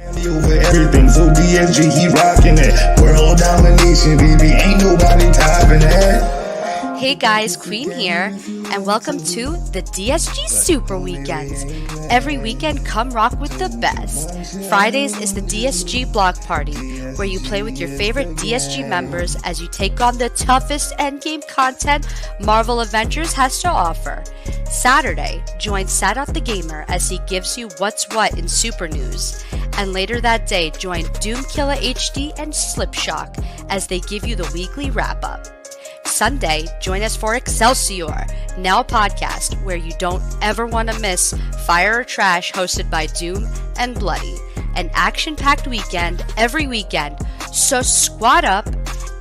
Over everything, so DSG, he rocking it. World domination, baby, ain't nobody topping that. Hey guys, Queen here, and welcome to the DSG Super Weekends. Every weekend, come rock with the best. Fridays is the DSG Block Party, where you play with your favorite DSG members as you take on the toughest endgame content Marvel Avengers has to offer. Saturday, join Sadat the Gamer as he gives you what's what in Super News. And later that day, join DoomkillaHD and Slipshock as they give you the weekly wrap-up. Sunday, join us for Excelsior, now a podcast where you don't ever want to miss Fire or Trash hosted by Doom and Bloody. An action-packed weekend every weekend, so squad up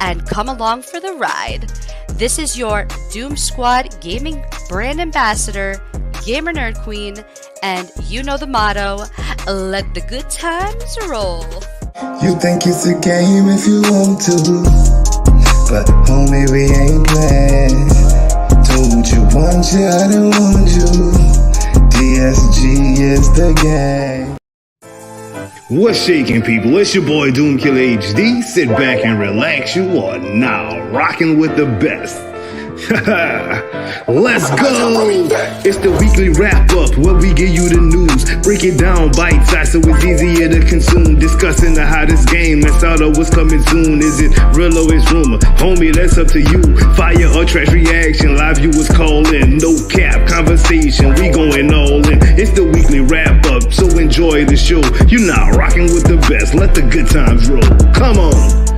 and come along for the ride. This is your Doom Squad Gaming Brand Ambassador, Gamer Nerd Queen, and you know the motto, let the good times roll. You think it's a game if you want to, but homie, we ain't playing. Told you once, I didn't want you. DSG is the game. What's shaking, people? It's your boy DoomkillaHD. Sit back and relax. You are now rocking with the best. Let's go! It's the weekly wrap-up where we give you the news. Break it down bite-sized so it's easier to consume. Discussing the hottest game that's out of what's coming soon. Is it real or is rumor? Homie, that's up to you. Fire or trash reaction, live viewers call in. No cap, conversation, we going all in. It's the weekly wrap-up, so enjoy the show. You're now rocking with the best. Let the good times roll. Come on!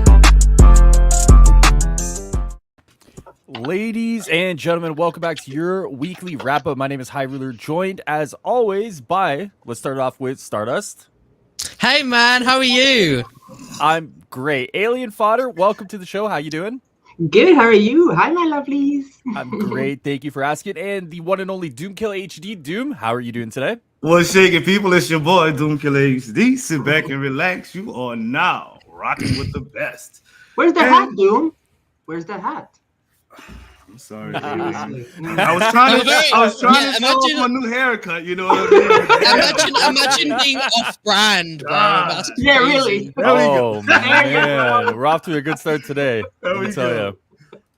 Ladies and gentlemen, welcome back to your weekly wrap-up. My name is High Ruler, joined as always by, let's start off with Stardust. Hey man, how are you? I'm great. Alien Fodder, welcome to the show. How you doing? Good, how are you? Hi, my lovelies. I'm great, thank you for asking. And the one and only DoomkillaHD. Doom, how are you doing today? What's shaking, people? It's your boy DoomkillaHD. Sit back and relax. You are now rocking with the best. Where's the hat, Doom? Where's the hat? I'm sorry. I was trying to show off my new haircut. You know what I mean? Imagine being off-brand, bro. That's yeah, really. Oh man, we're off to a good start today. Let me tell you.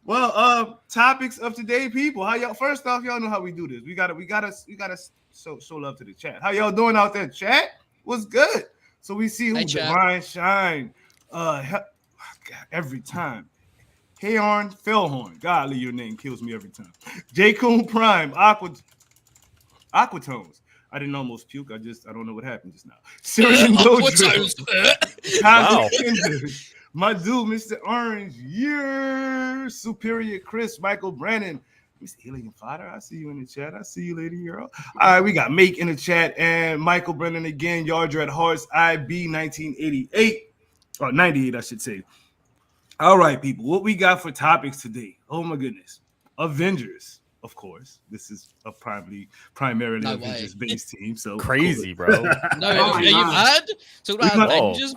Well, topics of today, people. How y'all? First off, y'all know how we do this. We gotta show love to the chat. How y'all doing out there, chat? What's good? So we see who's Divine Shine. God, every time. Heyorn Fellhorn. Godly, your name kills me every time. JkunPrime. Aquatones. I didn't almost puke. I don't know what happened just now. Syrian Aquatones. Wow. My dude, Mr. Orange. Yeah. Superior Chris. Michael Brennan. Mr. Alien Fodder. I see you in the chat. I see you, lady girl. All right, we got Make in the chat and Michael Brennan again. Yardred Hearts. IB 1988. Or 98, I should say. All right, people, what we got for topics today? Oh, my goodness. Avengers, of course. This is a primarily Avengers-based team. So crazy, bro. No, are you mad? Talk about Avengers.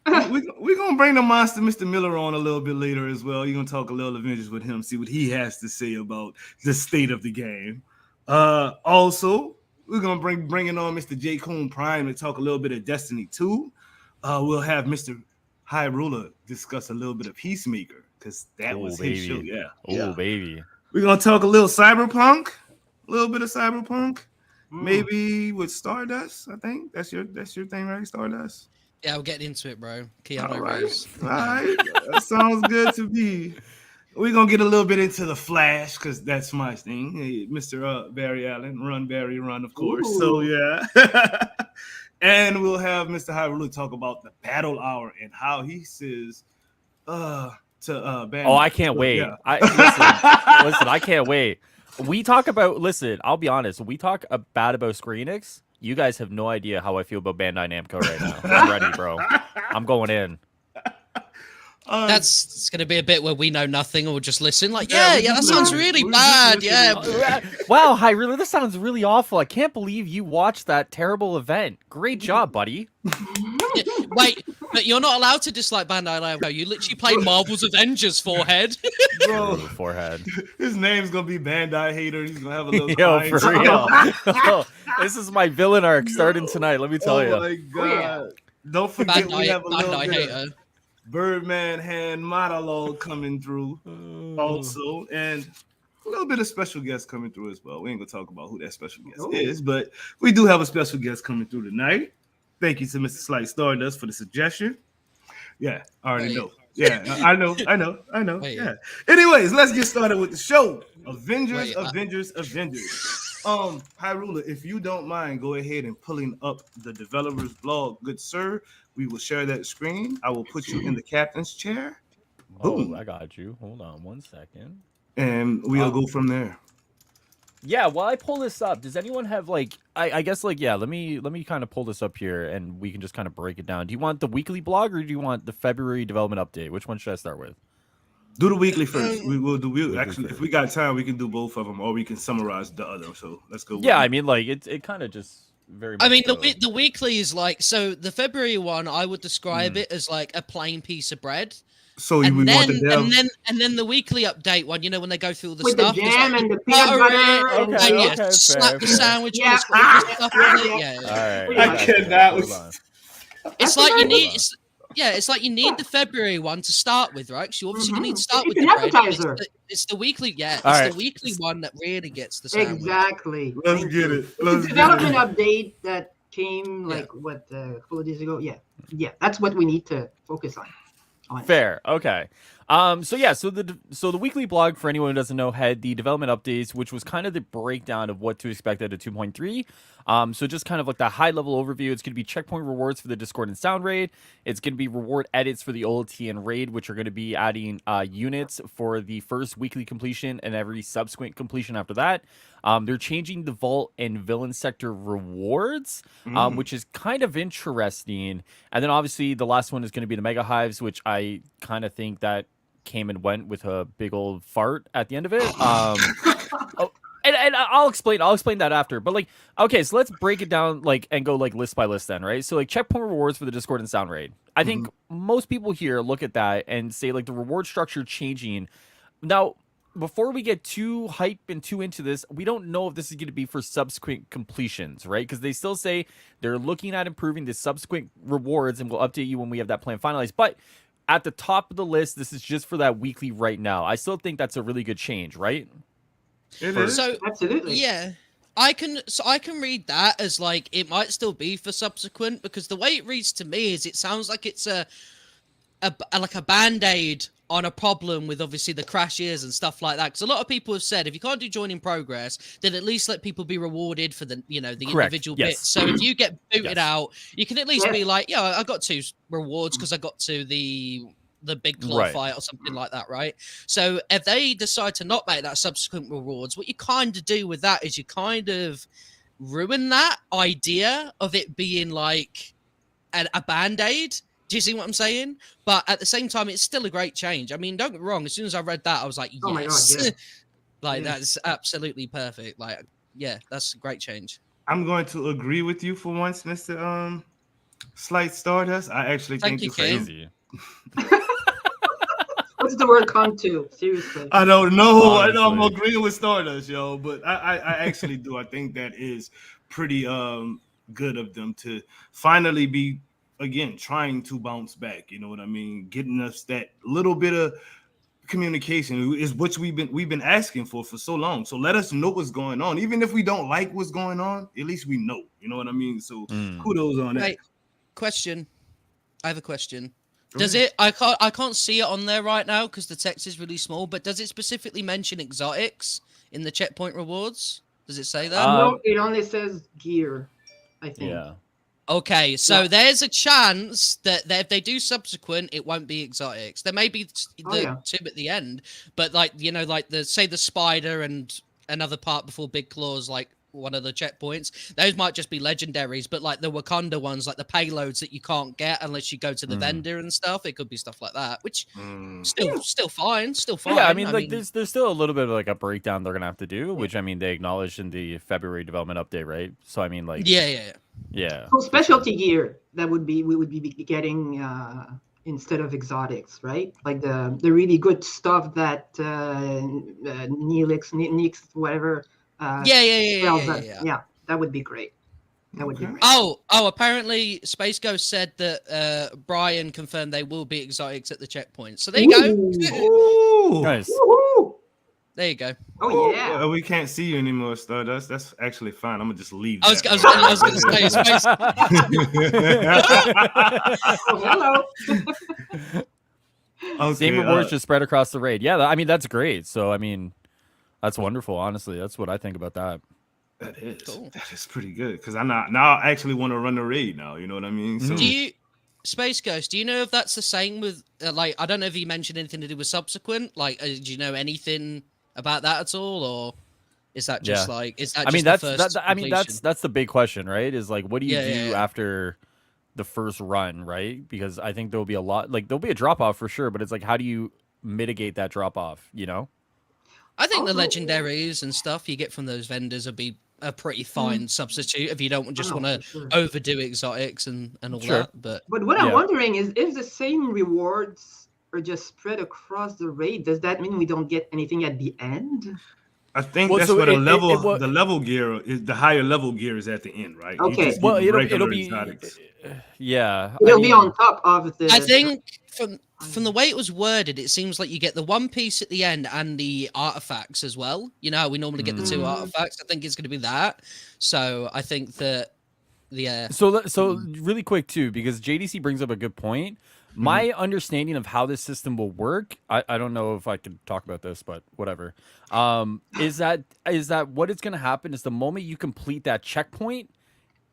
We're going to bring the monster, Mr. Miller, on a little bit later as well. You're going to talk a little Avengers with him, see what he has to say about the state of the game. Also, we're going to bring on Mr. JkunPrime to talk a little bit of Destiny 2. We'll have Mr. High Ruler discuss a little bit of Peacemaker because that was his show. Yeah. Baby. We're gonna talk a little cyberpunk, a little bit of cyberpunk, maybe with Stardust. I think that's your thing, right? Stardust. Yeah, we'll get into it, bro. All right. That sounds good to me. We're gonna get a little bit into the Flash because that's my thing. Hey, Mr. Barry Allen, run Barry, run, of course. Ooh. So yeah. And we'll have Mr. High Ruler talk about the battle hour and how he says to ban. Oh, I can't wait. Yeah. Listen, I can't wait. We talk about, I'll be honest, we talk bad about Skreenix. You guys have no idea how I feel about Bandai Namco right now. I'm ready, bro. I'm going in. That's going to be a bit where we know nothing or just listen. Like, yeah, that sounds really bad. Yeah. Wow, High Ruler, this sounds really awful. I can't believe you watched that terrible event. Great job, buddy. Wait, but you're not allowed to dislike Bandai Namco. You literally played Marvel's Avengers, forehead. Bro, forehead. His name's going to be Bandai Hater. He's going to have a little Yo, for real. This is my villain arc starting tonight, let me tell you. Oh, my God. Don't forget we have a little Bandai bit hater. of Birdman hand monologue coming through also, and a little bit of special guests coming through as well. We ain't gonna talk about who that special guest is, but we do have a special guest coming through tonight. Thank you to Mr. Slight Stardust for the suggestion. Yeah, I already know. Yeah, I know. Yeah. Anyways, let's get started with the show. Avengers. Hyrule, if you don't mind, go ahead and pulling up the developer's blog, good sir. We will share that screen. I will put you in the captain's chair. Boom. Oh, I got you. Hold on 1 second. And we'll go from there. Yeah, while I pull this up, does anyone have like I guess like let me kind of pull this up here and we can just kind of break it down. Do you want the weekly blog or do you want the February development update? Which one should I start with? Do the weekly first. We will do actually if we got time, we can do both of them or we can summarize the other. So let's go. Yeah, I mean like it kind of just very much I mean the weekly is like, so the February one I would describe it as like a plain piece of bread. So and we then, want the and then the weekly update one, you know, when they go through all the With stuff, the jam like and the peanut butter. and slap the sandwich and stuff on it. Yeah. All right. I cannot. It's like you need. It's like you need the February one to start with, right? Because you obviously need to start with an the bread. appetizer. It's the weekly, it's right. the weekly one that really gets the sandwich. Exactly. Let's get it. It's a development update that came a couple of days ago. Yeah, that's what we need to focus on. Fair. Okay. So the weekly blog, for anyone who doesn't know, had the development updates, which was kind of the breakdown of what to expect at a 2.3. So just kind of like the high level overview. It's going to be checkpoint rewards for the Discord and Sound raid. It's going to be reward edits for the OLT and raid, which are going to be adding units for the first weekly completion and every subsequent completion after that. They're changing the vault and villain sector rewards, which is kind of interesting. And then obviously the last one is going to be the mega hives, which I kind of think that came and went with a big old fart at the end of it. And I'll explain that after. But like, okay, so let's break it down like and go like list by list then, right? So like checkpoint rewards for the Discord and Sound raid. I think most people here look at that and say like the reward structure changing. Now, before we get too hype and too into this, we don't know if this is going to be for subsequent completions, right? Because they still say they're looking at improving the subsequent rewards and we'll update you when we have that plan finalized. But at the top of the list, this is just for that weekly right now. I still think that's a really good change, right? It is. So Absolutely. yeah, I can read that as like it might still be for subsequent, because the way it reads to me is it sounds like it's a band-aid on a problem with obviously the crashes and stuff like that. Because a lot of people have said if you can't do join in progress, then at least let people be rewarded for the individual bits. So if you get booted out, you can at least be like, yeah, I got 2 rewards because I got to the big claw fight or something like that, right? So if they decide to not make that subsequent rewards, what you kind of do with that is you kind of ruin that idea of it being like a band-aid. Do you see what I'm saying? But at the same time, it's still a great change. I mean, don't get me wrong. As soon as I read that, I was like, yes. Oh my God, like, that's absolutely perfect. Like, yeah, that's a great change. I'm going to agree with you for once, Mr. Slight Stardust. I actually think you, it's crazy. What's the word come to? Seriously. I don't know. Honestly. I know I'm agreeing with Stardust, yo, but I actually do. I think that is pretty good of them to finally be again trying to bounce back. You know what I mean? Getting us that little bit of communication is which we've been asking for so long. So let us know what's going on, even if we don't like what's going on. At least we know. You know what I mean? So kudos on that. Hey, question. I have a question. Does it? I can't see it on there right now because the text is really small. But does it specifically mention exotics in the checkpoint rewards? Does it say that? No, it only says gear, I think. Yeah. Okay, so there's a chance that if they do subsequent, it won't be exotics. There may be the 2 at the end, but like like the spider and another part before Big Claws, like one of the checkpoints, those might just be legendaries. But like the Wakanda ones, like the payloads that you can't get unless you go to the vendor and stuff, it could be stuff like that, which still fine. Yeah, I mean, there's still a little bit of like a breakdown they're gonna have to do, which I mean they acknowledged in the February development update, right? So I mean, like yeah. So specialty gear we would be getting instead of exotics, right? Like the really good stuff that Neelix, whatever. Yeah, that would be great. That would be great. Oh, apparently Space Ghost said that Brian confirmed they will be exotics at the checkpoint. So there you go. Ooh. Nice. Woohoo! There you go. Oh yeah. Well, we can't see you anymore, Star. That's actually fine. I'm gonna just leave. I was going to say, Space. Oh, hello. Okay, Same rewards just spread across the raid. Yeah, I mean that's great. So I mean, that's wonderful. Honestly, that's what I think about that. That is Cool. that is pretty good because I actually want to run the raid now. You know what I mean? So, Do you, Space Ghost? Do you know if that's the same with like? I don't know if you mentioned anything to do with subsequent. Like, do you know anything about that at all, or is that just like? Is that? I mean, just that's the big question, right? Is like, what do you do Yeah. after the first run, right? Because I think there'll be a lot, like there'll be a drop off for sure, but it's like, how do you mitigate that drop off? You know? I think the legendaries and stuff you get from those vendors would be a pretty fine substitute if you don't just want to overdo exotics and all that. But what I'm wondering is if the same rewards are just spread across the raid, does that mean we don't get anything at the end? I think that's what the level gear is. The higher level gear is at the end, right? Okay. Well, it'll be exotics. Yeah. It'll be on top of the. I think from the way it was worded, it seems like you get the one piece at the end and the artifacts as well. You know how we normally get the two artifacts. I think it's going to be that. So I think that So really quick too, because JDC brings up a good point. My understanding of how this system will work, I don't know if I can talk about this, but whatever. Is that what is going to happen is the moment you complete that checkpoint,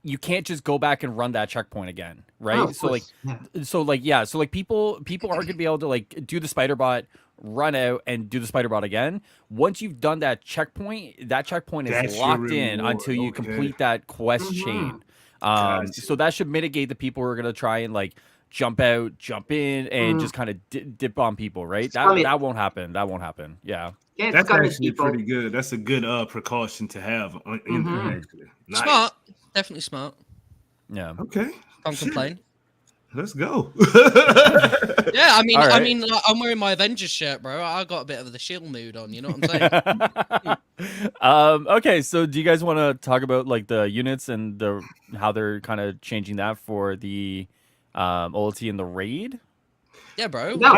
you can't just go back and run that checkpoint again, right? Oh, so people are going to be able to like do the spider bot, run out and do the spider bot again. Once you've done that checkpoint is locked in until you complete that quest chain. So that should mitigate the people who are going to try and like jump out, jump in, and just kind of dip on people, right? That won't happen. That won't happen. Yeah. That's actually pretty good. That's a good precaution to have in there, actually. Nice. Smart. Definitely smart. Yeah. Okay. Can't complain. Let's go. Yeah, I mean, Right. I'm wearing my Avengers shirt, bro. I got a bit of the shield mood on. You know what I'm saying? Okay, so do you guys want to talk about like the units and how they're kind of changing that for the OLT and the raid? Yeah, bro. More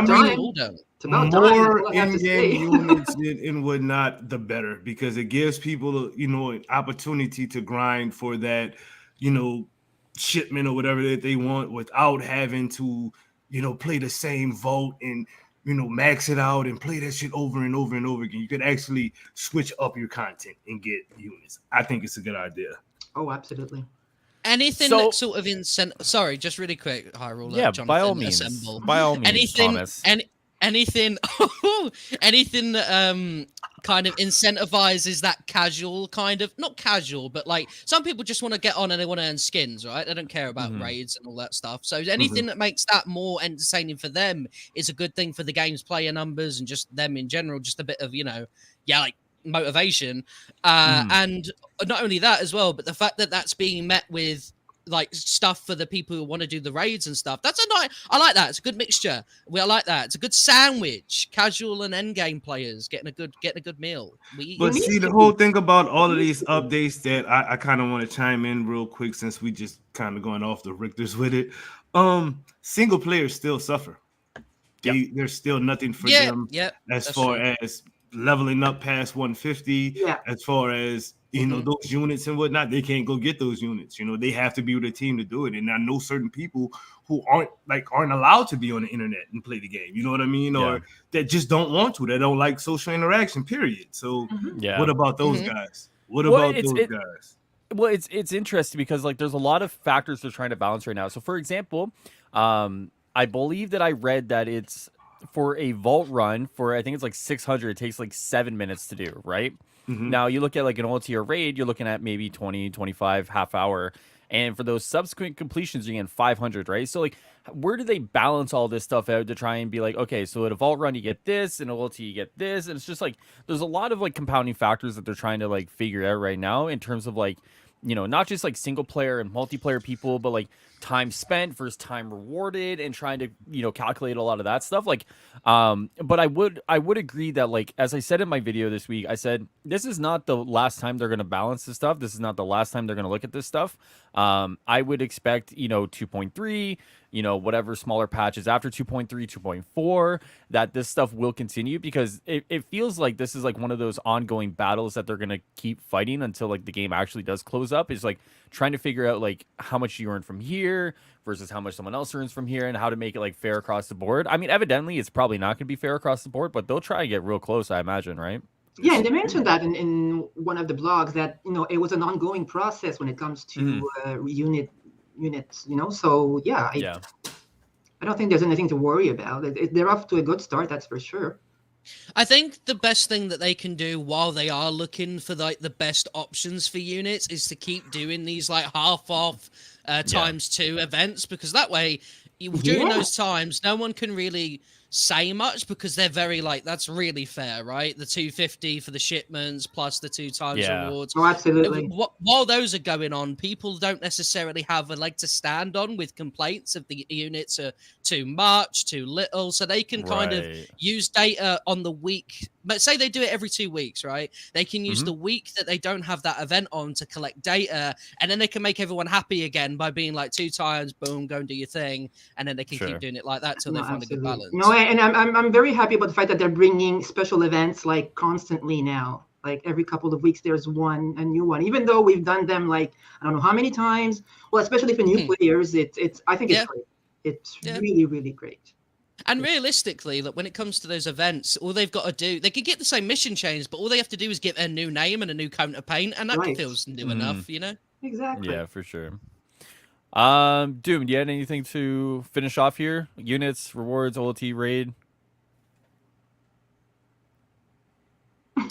in-game units and whatnot, the better, because it gives people, an opportunity to grind for that, shipment or whatever that they want without having to, play the same vote and, max it out and play that shit over and over and over again. You could actually switch up your content and get units. I think it's a good idea. Oh, absolutely. Anything that sort of sorry, just really quick, Hyrule. Yeah, Jonathan, by all means. assemble. By all means, Thomas. Anything kind of incentivizes that casual kind of, not casual, but like some people just want to get on and they want to earn skins, right? They don't care about raids and all that stuff. So anything that makes that more entertaining for them is a good thing for the game's player numbers and just them in general, just a bit of, like motivation. And not only that as well, but the fact that that's being met with like stuff for the people who want to do the raids and stuff. I like that. It's a good mixture. I like that. It's a good sandwich. Casual and end game players getting a good meal. But see, the whole thing about all of these updates that I kind of want to chime in real quick, since we just kind of going off the Richters with it. Single players still suffer. There's still nothing for them as far as leveling up past 150. As far as those units and whatnot, they can't go get those units. They have to be with a team to do it. And I know certain people who aren't allowed to be on the internet and play the game. You know what I mean? Or that just don't want to. They don't like social interaction, period. So what about those guys? What about those guys? Well, it's interesting because like there's a lot of factors they're trying to balance right now. So for example, I believe that I read that it's for a vault run for, I think it's like 600, it takes like 7 minutes to do, right? Now you look at like an ulti or raid, you're looking at maybe 20, 25, half hour. And for those subsequent completions, you're getting 500, right? So like, where do they balance all this stuff out to try and be like, okay, so at a vault run, you get this, and a ulti, you get this. And it's just like, there's a lot of like compounding factors that they're trying to like figure out right now in terms of like, not just like single player and multiplayer people, but like time spent versus time rewarded, and trying to calculate a lot of that stuff. Like, but I would agree that, like, as I said in my video this week, I said this is not the last time they're going to balance this stuff. This is not the last time they're going to look at this stuff. I would expect 2.3, whatever smaller patches after 2.3, 2.4, that this stuff will continue, because it feels like this is like one of those ongoing battles that they're going to keep fighting until like the game actually does close up, is like trying to figure out like how much you earn from here versus how much someone else earns from here, and how to make it like fair across the board. I mean, evidently it's probably not going to be fair across the board, but they'll try and get real close, I imagine, right? Yeah, and they mentioned that in one of the blogs, that it was an ongoing process when it comes to units. So yeah, I don't think there's anything to worry about. They're off to a good start, that's for sure. I think the best thing that they can do while they are looking for like the best options for units is to keep doing these like half off ×2 events, because that way during those times no one can really say much, because they're very like, that's really fair, right? The 250 for the shipments plus the 2 times rewards. Oh, absolutely. While those are going on, people don't necessarily have a leg to stand on with complaints of the units are too much, too little, so they can kind of use data on the week. But say they do it every 2 weeks, right? They can use the week that they don't have that event on to collect data, and then they can make everyone happy again by being like 2 times, boom, go and do your thing, and then they can keep doing it like that till they find a good balance. And I'm very happy about the fact that they're bringing special events like constantly now. Like every couple of weeks, there's a new one. Even though we've done them like I don't know how many times. Well, especially for new players, I think it's great. It's really, really great. And realistically, look, when it comes to those events, all they've got to do, they could get the same mission chains, but all they have to do is get a new name and a new counter paint, and that feels new enough, Exactly. Yeah, for sure. Doom, do you have anything to finish off here? Units, rewards, OLT, raid?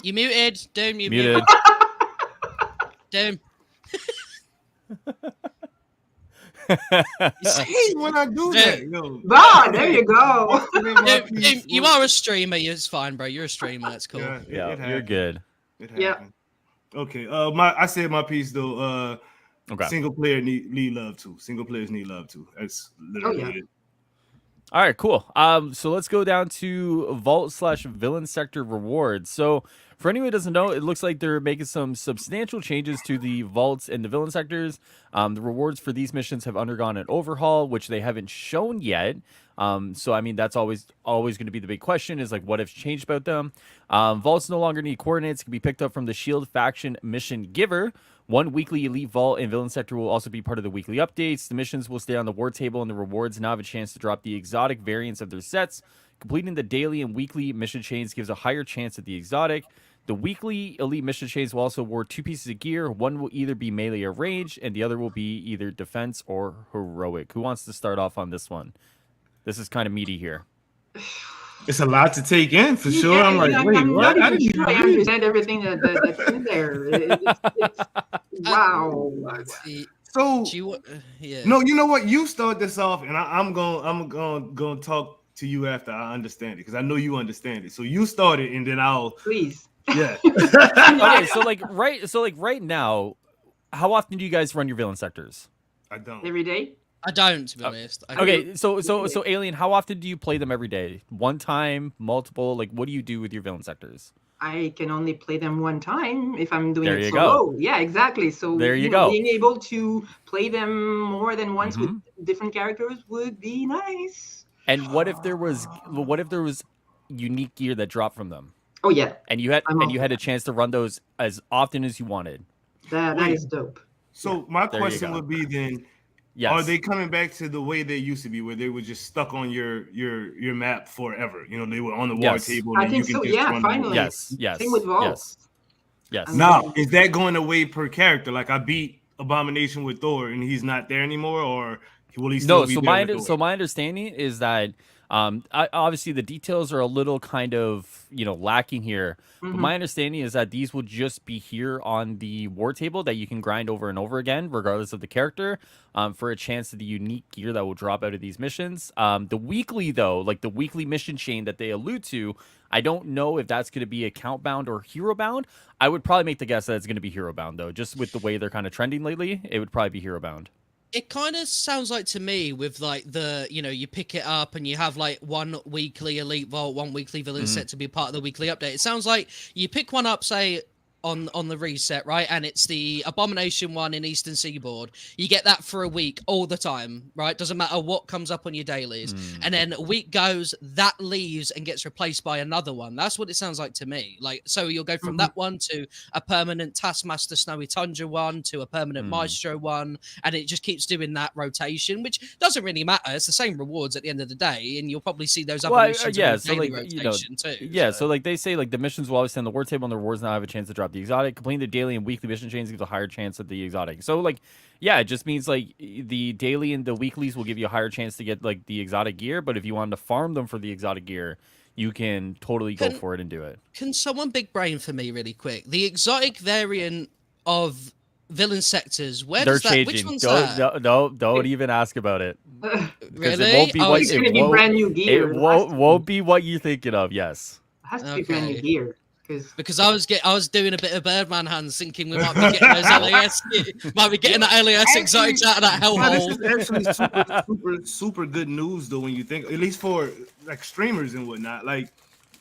You muted, Doom. You muted. Doom. See when I do that. There you go. Doom, you are a streamer. It's fine, bro. You're a streamer. That's cool. Yeah, you're good. Okay. I said my piece though. Single player need love too. Single players need love too. That's literally it. All right, cool. So let's go down to Vault/Villain Sector rewards. So for anyone who doesn't know, it looks like they're making some substantial changes to the vaults and the villain sectors. The rewards for these missions have undergone an overhaul, which they haven't shown yet. So I mean, that's always going to be the big question, is like, what has changed about them? Vaults no longer need coordinates, can be picked up from the Shield faction mission giver. One weekly elite vault and villain sector will also be part of the weekly updates. The missions will stay on the war table, and the rewards now have a chance to drop the exotic variants of their sets. Completing the daily and weekly mission chains gives a higher chance at the exotic. The weekly elite mission chains will also award 2 pieces of gear. One will either be melee or range, and the other will be either defense or heroic. Who wants to start off on this one? This is kind of meaty here. It's a lot to take in, for sure. I'm like, wait, what? I understand everything that's in there. It's wow. So, no, you know what? You start this off, and I'm going to talk to you after I understand it, because I know you understand it. So you start it, and then I'll please. Yeah. Okay, so right now, how often do you guys run your villain sectors? I don't. Every day. I don't, to be honest. Okay, so Alien, how often do you play them every day? One time, multiple? Like, what do you do with your villain sectors? I can only play them one time if I'm doing there it you solo. Go. Yeah, exactly. So there you go. Being able to play them more than once with different characters would be nice. And what if there was unique gear that dropped from them? Oh yeah. And you had a chance to run those as often as you wanted. That is dope. So my question would be then, are they coming back to the way they used to be, where they were just stuck on your map forever? You know, they were on the war table. I think so. Yeah, finally. Yes. Same with Vault. Yes. Now, is that going away per character? Like, I beat Abomination with Thor, and he's not there anymore, or Will he still No, be so there my understanding is that obviously the details are a little kind of lacking here, but my understanding is that these will just be here on the war table that you can grind over and over again, regardless of the character, for a chance of the unique gear that will drop out of these missions. The weekly though, like the weekly mission chain that they allude to, I don't know if that's going to be account bound or hero bound. I would probably make the guess that it's going to be hero bound though, just with the way they're kind of trending lately. It would probably be hero bound. It kind of sounds like to me with like the, you pick it up and you have like one weekly Elite Vault, one weekly villain set to be part of the weekly update. It sounds like you pick one up, say, on the reset, right? And it's the Abomination one in Eastern Seaboard. You get that for a week all the time, right? Doesn't matter what comes up on your dailies. And then a week goes, that leaves and gets replaced by another one. That's what it sounds like to me. Like, so you'll go from that one to a permanent Taskmaster Snowy Tundra one to a permanent Maestro one, and it just keeps doing that rotation, which doesn't really matter. It's the same rewards at the end of the day, and you'll probably see those other missions so like rotation too. Yeah, so like they say, like the missions will always stay on the war table, and the rewards now have a chance to drop the exotic. Completing the daily and weekly mission chains gives a higher chance of the exotic. So like, yeah, it just means like the daily and the weeklies will give you a higher chance to get like the exotic gear. But if you wanted to farm them for the exotic gear, you can totally go for it and do it. Can someone big brain for me really quick? The exotic variant of villain sectors, where they're does that? changing. Which one's that? No, don't even ask about it. Really? It won't be what it's gonna be brand new gear. It won't be what you're thinking of. Yes. It has to be brand new gear. Because I was doing a bit of Birdman hands, thinking we might be getting those LAS, might be getting that LAS exotics out of that hellhole. This is actually super good news though when you think, at least for like streamers and whatnot. Like,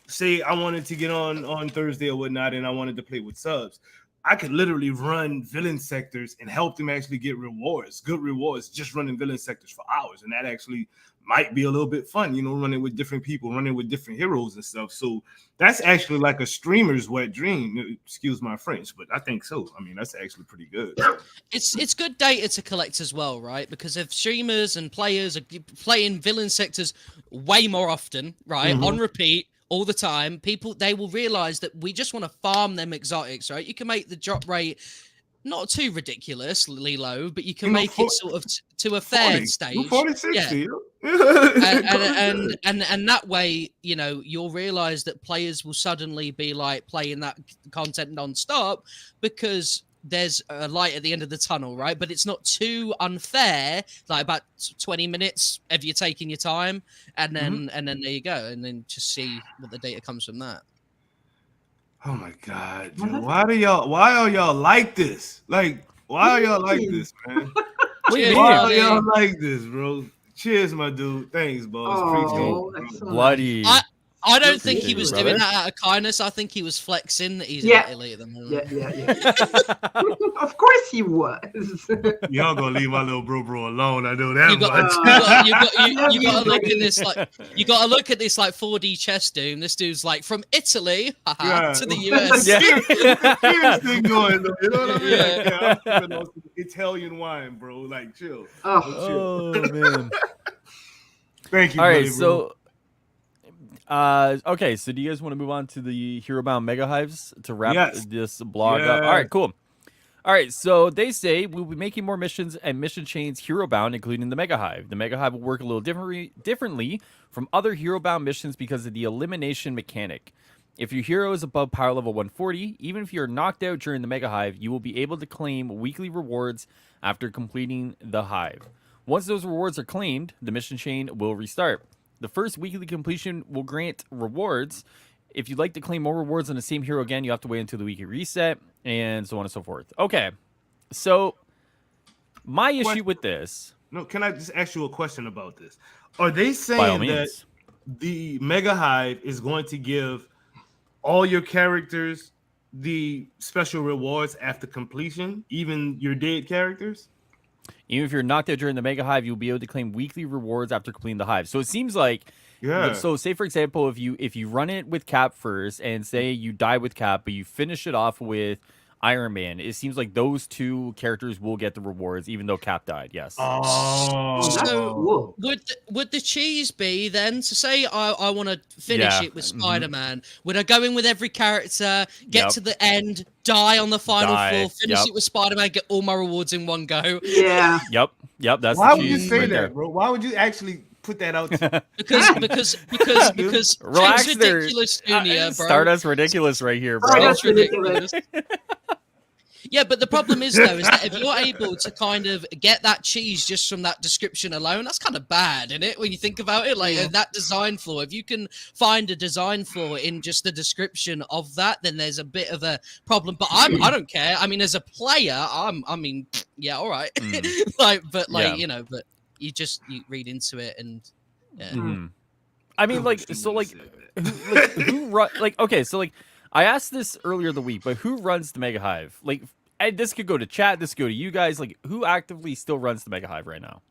say I wanted to get on Thursday or whatnot, and I wanted to play with subs. I could literally run villain sectors and help them actually get rewards, good rewards, just running villain sectors for hours, and that actually might be a little bit fun, running with different people, running with different heroes and stuff. So that's actually like a streamer's wet dream. Excuse my French, but I think so. I mean, that's actually pretty good. It's good data to collect as well, right? Because if streamers and players are playing villain sectors way more often, right, on repeat, all the time, they will realize that we just want to farm them exotics, right? You can make the drop rate not too ridiculously low, but you can make it sort of to a fair stage. 40, 60, yeah. and that way, you'll realize that players will suddenly be like playing that content non-stop because there's a light at the end of the tunnel, right? But it's not too unfair, like about 20 minutes of you taking your time, and then there you go, and then just see what the data comes from that. Oh my God, dude. Why are y'all like this? Like, why are y'all like this, man? Why are y'all like this, bro? Cheers, my dude. Thanks, boss. Oh, bloody. I don't think he was doing that out of kindness. I think he was flexing that he's in Italy at the moment. Yeah. Of course he was. Y'all gonna leave my little bro alone. I know that you gotta look at this like you gotta look at this like 4D chess Doom. This dude's like from Italy to the US. Serious thing going though. You know what I mean? Yeah. I'm sipping on Italian wine, bro. Like chill. Oh man. Thank you. All right, buddy, so. Okay, so do you guys want to move on to the Hero Bound Mega Hives to wrap this blog up? All right, cool. All right, so they say we'll be making more missions and mission chains Hero Bound, including the Mega Hive. The Mega Hive will work a little differently from other Hero Bound missions because of the elimination mechanic. If your hero is above power level 140, even if you're knocked out during the Mega Hive, you will be able to claim weekly rewards after completing the Hive. Once those rewards are claimed, the mission chain will restart. The first weekly completion will grant rewards. If you'd like to claim more rewards on the same hero again, you have to wait until the weekly reset, and so on and so forth. Okay, so my issue with this... No, can I just ask you a question about this? Are they saying that the Mega Hive is going to give all your characters the special rewards after completion, even your dead characters? Even if you're knocked out during the Mega Hive, you'll be able to claim weekly rewards after completing the Hive. So it seems like, so say for example, if you run it with Cap first, and say you die with Cap, but you finish it off with Iron Man, it seems like those two characters will get the rewards, even though Cap died. Yes. So would the cheese be then to say I want to finish it with Spider-Man? Would I go in with every character, get to the end, die on the final floor, finish it with Spider-Man, get all my rewards in one go? Yeah. Yep. Yep, that's Why the would you cheese say right that, there. bro? Why would you actually put that out? Because Relax it's there. ridiculous, Junior, bro. Stardust ridiculous right here, bro. Stardust It's ridiculous. ridiculous. Yeah, but the problem is though, is that if you're able to kind of get that cheese just from that description alone, that's kind of bad, isn't it? When you think about it, like that design flaw. If you can find a design flaw in just the description of that, then there's a bit of a problem. But I don't care. I mean, as a player, I mean, yeah, all right. But you know, but you read into it and. Yeah. Mm-hmm. I mean, like, so, like, who run? Like, okay, so, like, I asked this earlier the week, but who runs the Mega Hive? Like, and this could go to chat, this could go to you guys. Like, who actively still runs the Mega Hive right now?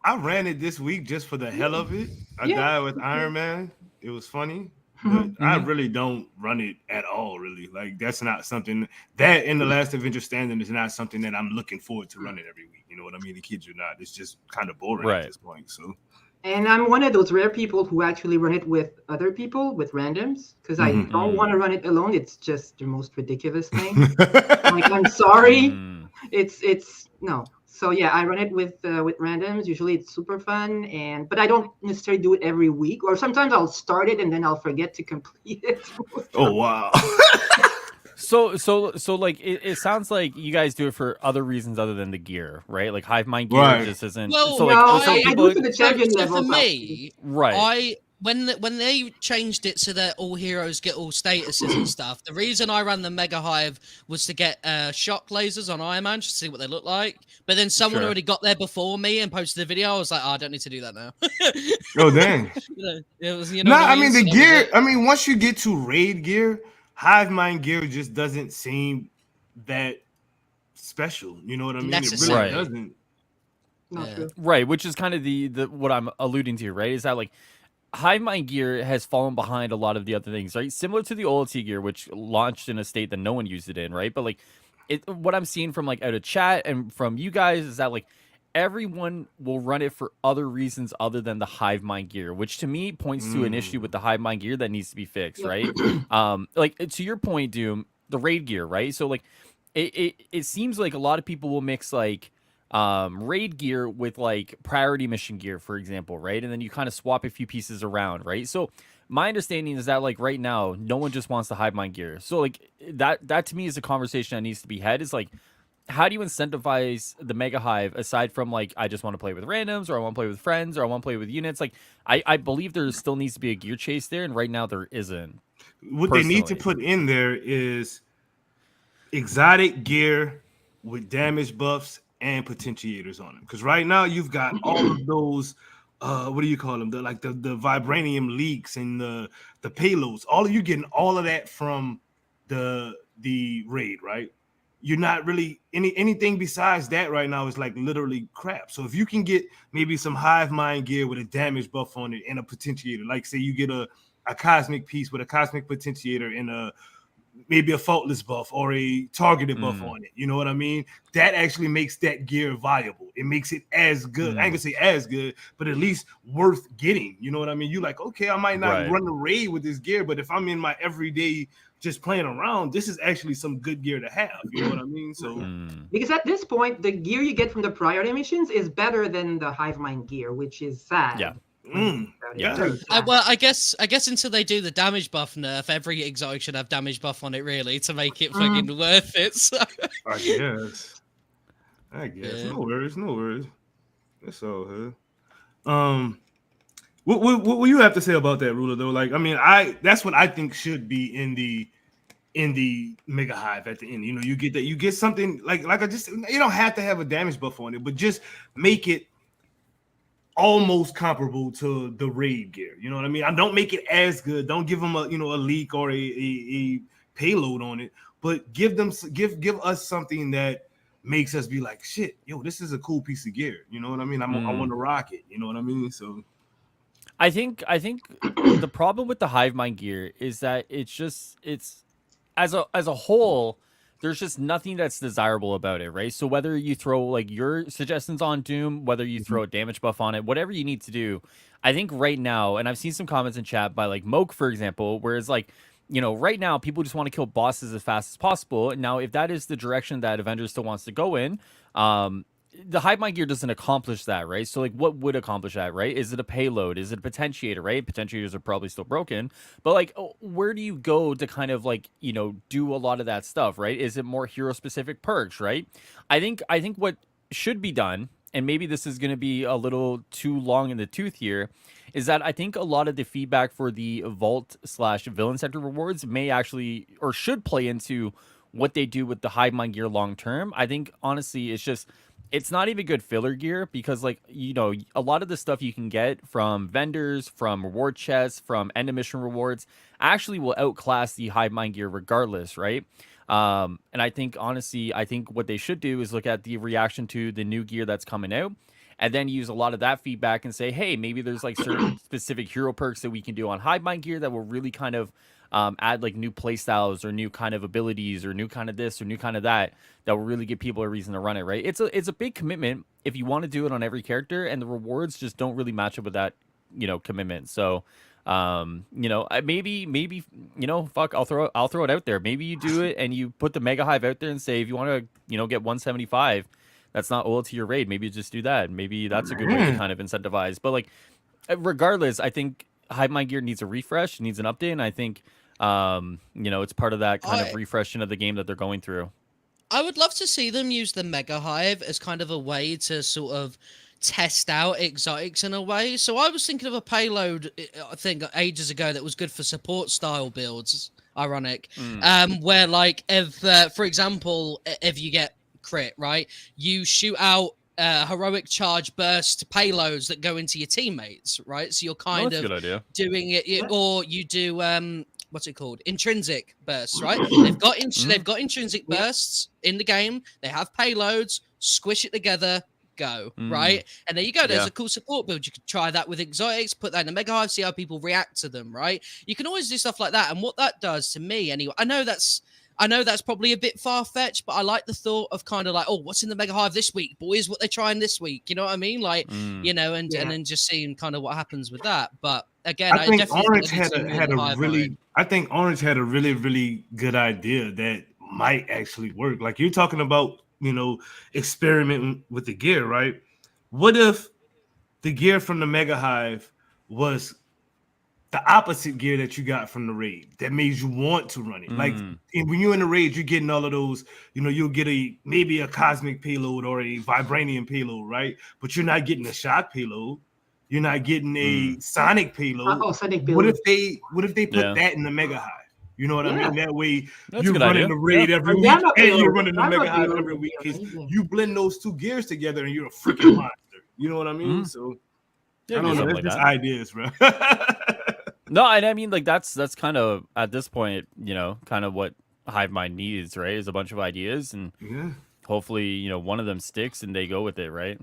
I ran it this week just for the hell of it. I died with Iron Man. It was funny, but I really don't run it at all. Really, like that's not something that in the last Avengers standing is not something that I'm looking forward to running every week. You know what I mean? The kids are not. It's just kind of boring at this point. So. And I'm one of those rare people who actually run it with other people, with randoms, because I don't want to run it alone. It's just the most ridiculous thing. Like, I'm sorry. It's no. So yeah, I run it with randoms. Usually it's super fun, but I don't necessarily do it every week. Or sometimes I'll start it and then I'll forget to complete it. Oh wow. So like it sounds like you guys do it for other reasons other than the gear, right? Like Hive Mind gear just isn't. Well, so, no, like, I do for the champion level. For me, right? When they changed it so that all heroes get all statuses and stuff, the reason I ran the Mega Hive was to get shock lasers on Iron Man to see what they look like. But then someone already got there before me and posted the video. I was like, oh, I don't need to do that now. Oh dang! It was, I mean the gear. I mean, once you get to raid gear, Hive Mind gear just doesn't seem that special. You know what I mean? Necessary. It really doesn't. Right, which is kind of the what I'm alluding to, right? Is that like Hive Mind gear has fallen behind a lot of the other things, right? Similar to the OLT gear, which launched in a state that no one used it in, right? But like what I'm seeing from like out of chat and from you guys is that like everyone will run it for other reasons other than the Hive Mind gear, which to me points to an issue with the Hive Mind gear that needs to be fixed, right? Like to your point, Doom, the raid gear, right? So like it seems like a lot of people will mix like raid gear with like priority mission gear, for example, right? And then you kind of swap a few pieces around, right? So my understanding is that like right now, no one just wants the Hive Mind gear. So like that to me is a conversation that needs to be had. Is like, how do you incentivize the Mega Hive aside from like I just want to play with randoms or I want to play with friends or I want to play with units? Like I believe there still needs to be a gear chase there, and right now there isn't. What they need to put in there is exotic gear with damage buffs and potentiators on them, because right now you've got all of those what do you call them, the vibranium leaks and the payloads, all of you getting all of that from the raid, right? You're not really anything besides that right now is like literally crap. So if you can get maybe some Hive Mind gear with a damage buff on it and a potentiator, like say you get a cosmic piece with a cosmic potentiator and maybe a faultless buff or a targeted buff on it. You know what I mean? That actually makes that gear viable. It makes it as good. I ain't gonna say as good, but at least worth getting. You know what I mean? You like, okay, I might not run the raid with this gear, but if I'm in my everyday just playing around, this is actually some good gear to have. You know what I mean? So because at this point, the gear you get from the priority missions is better than the Hive Mind gear, which is sad. Yeah. Well, I guess until they do the damage buff nerf, every exotic should have damage buff on it, really, to make it fucking worth it. So. I guess. Yeah. No worries. That's all good. What you have to say about that, Ruler? Though, like, I mean, that's what I think should be in the Mega Hive at the end. You know, you get something like you don't have to have a damage buff on it, but just make it almost comparable to the raid gear. You know what I mean? I don't make it as good. Don't give them a leak or a payload on it, but give us something that makes us be like, shit, yo, this is a cool piece of gear. You know what I mean? I want to rock it. You know what I mean? So I think the problem with the Hive Mind gear is that it's as a whole, there's just nothing that's desirable about it, right? So whether you throw like your suggestions on Doom, whether you throw a damage buff on it, whatever you need to do, I think right now, and I've seen some comments in chat by like Moke, for example, where it's like, you know, right now people just want to kill bosses as fast as possible. And now if that is the direction that Avengers still wants to go in, the hive mind gear doesn't accomplish that, right? So like, what would accomplish that, right? Is it a payload? Is it a potentiator, right? Potentiators are probably still broken, but like, where do you go to kind of like, do a lot of that stuff, right? Is it more hero specific perks, right? I think what should be done, and maybe this is going to be a little too long in the tooth here, is that I think a lot of the feedback for the Vault/Villain Center rewards may actually or should play into what they do with the hive mind gear long term. I think honestly, it's not even good filler gear because like, a lot of the stuff you can get from vendors, from reward chests, from end of mission rewards actually will outclass the hive mind gear regardless, right? And I think honestly, what they should do is look at the reaction to the new gear that's coming out and then use a lot of that feedback and say, hey, maybe there's like certain specific hero perks that we can do on hive mind gear that will really kind of add like new play styles or new kind of abilities or new kind of this or new kind of that will really give people a reason to run it, right? It's a big commitment if you want to do it on every character, and the rewards just don't really match up with that, commitment. So, maybe, fuck, I'll throw it out there. Maybe you do it and you put the Mega Hive out there and say, if you want to, get 175, that's not old to your raid. Maybe you just do that. Maybe that's a good way to kind of incentivize. But like, regardless, I think Hive Mind Gear needs a refresh, needs an update, and I think it's part of that kind of refreshing of the game that they're going through. I would love to see them use the Mega Hive as kind of a way to sort of test out exotics in a way. So I was thinking of a payload, I think ages ago, that was good for support style builds. Ironic, where like if, for example, if you get crit, right, you shoot out heroic charge burst payloads that go into your teammates, right? So you're kind of doing it, or you do what's it called? Intrinsic bursts, right? They've got intrinsic bursts in the game. They have payloads. Squish it together. Go right, and there you go. There's a cool support build. You could try that with exotics. Put that in a Mega Hive. See how people react to them. Right. You can always do stuff like that. And what that does to me, anyway, I know that's probably a bit far-fetched, but I like the thought of kind of like, oh, what's in the Mega Hive this week, boys? What they're trying this week? You know what I mean? Like, and then just seeing kind of what happens with that. But again, I think Orange had a really, really good idea that might actually work. Like you're talking about, experimenting with the gear, right? What if the gear from the Mega Hive was the opposite gear that you got from the raid that made you want to run it? Like when you're in the raid, you're getting all of those, you'll get maybe a cosmic payload or a vibranium payload, right? But you're not getting a shock payload. You're not getting a sonic payload. Sonic payload. What if they put that in the Mega Hive? You know what I mean? That way you're running the raid every week and you're running the Mega Hive every week. You blend those two gears together and you're a freaking monster. You know what I mean? So I don't know. That's just ideas, bro. No, and I mean, like that's kind of at this point, kind of what Hive Mind needs, right? Is a bunch of ideas, and hopefully, one of them sticks and they go with it, right?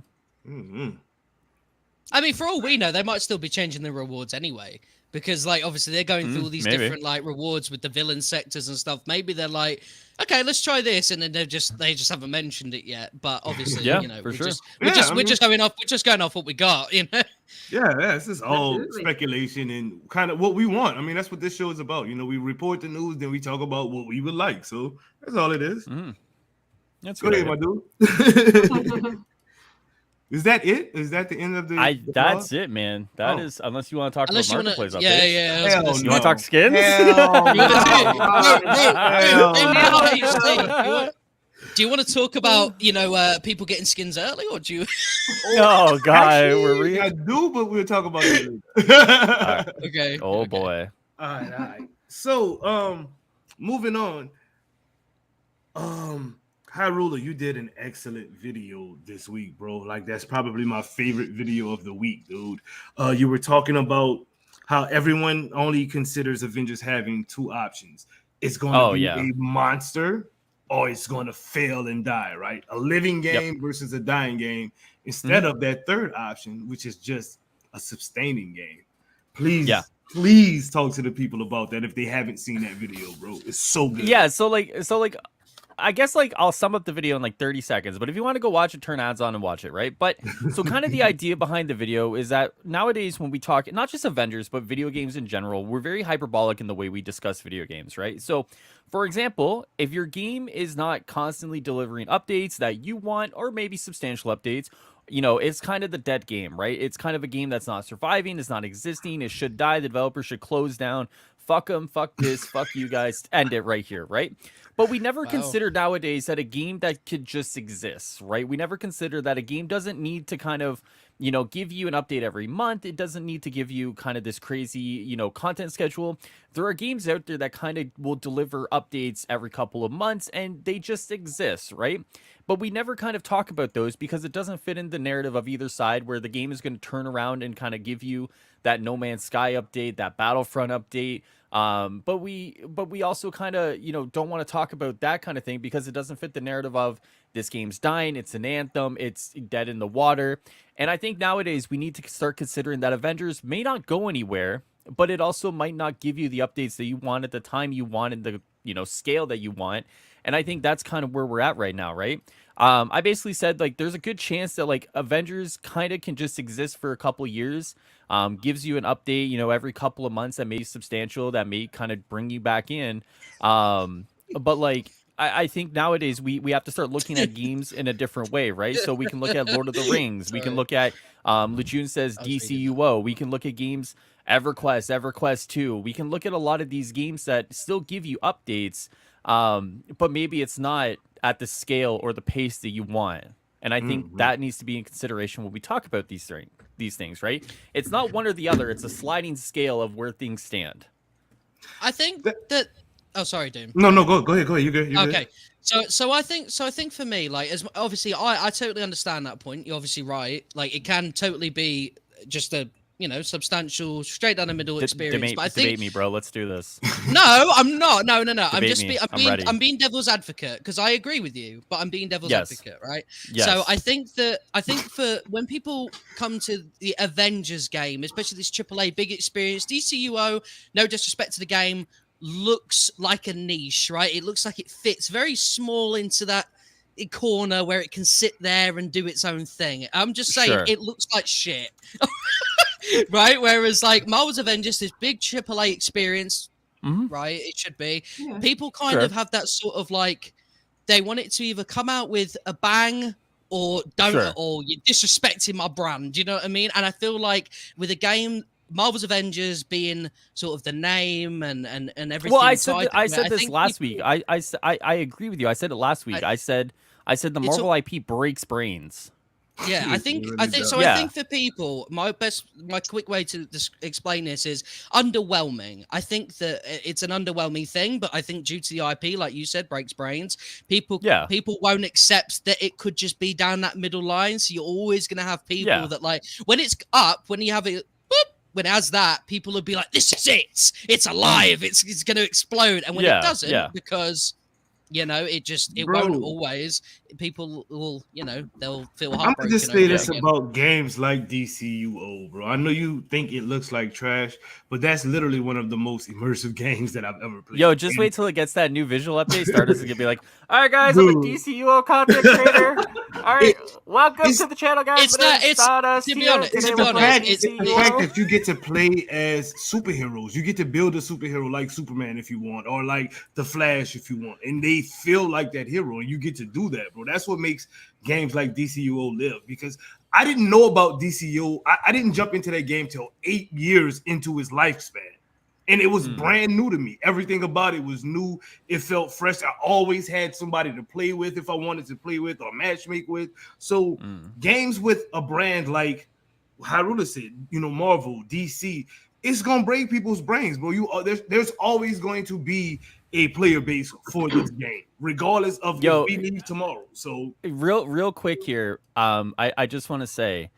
I mean, for all we know, they might still be changing the rewards anyway. Because, like, obviously they're going through all these different, like, rewards with the villain sectors and stuff. Maybe they're like, okay, let's try this, and then they just haven't mentioned it yet. But obviously, we're just going off what we got, Yeah, this is all speculation and kind of what we want. I mean, that's what this show is about. We report the news, then we talk about what we would like. So that's all it is. That's good, my dude. Is that it? Is that the end of the? That's it, man. That is, unless you want to talk about marketplace updates. Yeah. You want to talk skins? Do you want to talk about people getting skins early, or do you? Oh God, I do, but we'll talk about it later. Okay. Oh boy. All right. So, moving on. Hyrule, you did an excellent video this week, bro. Like, that's probably my favorite video of the week, dude. You were talking about how everyone only considers Avengers having two options. It's going to be a monster, or it's going to fail and die, right? A living game versus a dying game, instead of that third option, which is just a sustaining game. Please talk to the people about that if they haven't seen that video, bro. It's so good. Yeah, so like I guess like I'll sum up the video in like 30 seconds, but if you want to go watch it, turn ads on and watch it, right? But so kind of the idea behind the video is that nowadays when we talk, not just Avengers, but video games in general, we're very hyperbolic in the way we discuss video games, right? So for example, if your game is not constantly delivering updates that you want, or maybe substantial updates, you know, it's kind of the dead game, right? It's kind of a game that's not surviving, it's not existing, it should die, the developer should close down. Fuck them, fuck this, fuck you guys, end it right here, right? But we never consider nowadays that a game that could just exist, right? We never consider that a game doesn't need to kind of, you know, give you an update every month. It doesn't need to give you kind of this crazy, you know, content schedule. There are games out there that kind of will deliver updates every couple of months and they just exist, right? But we never kind of talk about those because it doesn't fit in the narrative of either side where the game is going to turn around and kind of give you that No Man's Sky update, that Battlefront update. But we also kind of, you know, don't want to talk about that kind of thing because it doesn't fit the narrative of this game's dying, it's an anthem, it's dead in the water. And I think nowadays we need to start considering that Avengers may not go anywhere, but it also might not give you the updates that you want at the time you want in the, you know, scale that you want. And I think that's kind of where we're at right now, right? I basically said, like, there's a good chance that, like, Avengers kind of can just exist for a couple years. Gives you an update, you know, every couple of months that may be substantial, that may kind of bring you back in. But, like, I think nowadays we have to start looking at games in a different way, right? So we can look at Lord of the Rings. We can look at, Lejeune says DCUO. We can look at games, EverQuest 2. We can look at a lot of these games that still give you updates, but maybe it's not at the scale or the pace that you want. And I think that needs to be in consideration when we talk about these things, right? It's not one or the other. It's a sliding scale of where things stand. I think that. Oh, sorry, Doom. No, go ahead. You good? Okay. So I think for me, like, as obviously I totally understand that point. You're obviously right. Like, it can totally be just a, you know, substantial, straight down the middle experience. But I think, debate me, bro. Let's do this. No, I'm not. No. I'm being devil's advocate because I agree with you, but I'm being devil's advocate, right? Yes. So I think for when people come to the Avengers game, especially this AAA big experience, DCUO, no disrespect to the game, looks like a niche, right? It looks like it fits very small into that corner where it can sit there and do its own thing. I'm just saying it looks like shit. Right? Whereas like Marvel's Avengers, this big AAA experience, right? It should be. Yeah. People kind of have that sort of like, they want it to either come out with a bang or don't at all. You're disrespecting my brand. You know what I mean? And I feel like with a game, Marvel's Avengers being sort of the name and everything. Well, I said this last week. I agree with you. I said it last week. I said the Marvel IP breaks brains. Yeah, I think so. Yeah. I think for people, my quick way to explain this is underwhelming. I think that it's an underwhelming thing, but I think due to the IP, like you said, breaks brains. People won't accept that it could just be down that middle line. So you're always going to have people that like when it's up, when you have it. When it has that, people will be like, "This is it! It's alive! It's going to explode!" And when it doesn't, because you know, it won't always. People will, you know, they'll feel heartbroken. I'm gonna just say this about games like DCUO, bro. I know you think it looks like trash, but that's literally one of the most immersive games that I've ever played. Yo, just wait till it gets that new visual update. Stardust is gonna be like, "All right, guys, I'm a DCUO content creator. All right, welcome to the channel, guys." It's to be honest, it's the fact that you get to play as superheroes. You get to build a superhero like Superman if you want, or like the Flash if you want, and they feel like that hero, and you get to do that, bro. That's what makes games like DCUO live, because I didn't know about DCUO. I didn't jump into that game till 8 years into its lifespan, and it was brand new to me. Everything about it was new. It felt fresh. I always had somebody to play with if I wanted to play with or matchmake with. So games with a brand like Hyrule said, you know, Marvel, DC, it's gonna break people's brains, bro. There's always going to be a player base for this game, regardless of if we leave tomorrow. So real quick here, I just want to say,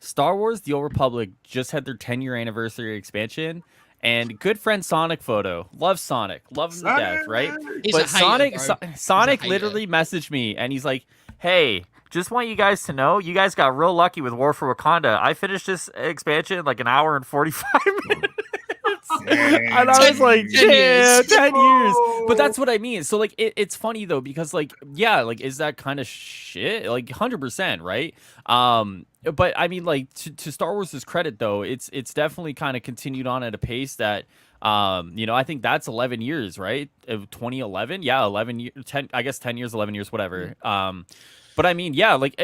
Star Wars: The Old Republic just had their 10-year anniversary expansion, and good friend Sonic Photo loves Sonic, loves him to death, right? But Sonic literally messaged me, and he's like, "Hey, just want you guys to know, you guys got real lucky with War for Wakanda. I finished this expansion in like an hour and 45 minutes." And I was like, 10 years. 10 years. But that's what I mean. So like, it's funny though, because like, yeah, like, is that kind of shit? Like 100%, right? But I mean, like, to Star Wars' credit though, it's definitely kind of continued on at a pace that, you know, I think that's 11 years, right? Of 2011. Yeah. 11 years, 10, I guess 10 years, 11 years, whatever. But I mean, yeah, like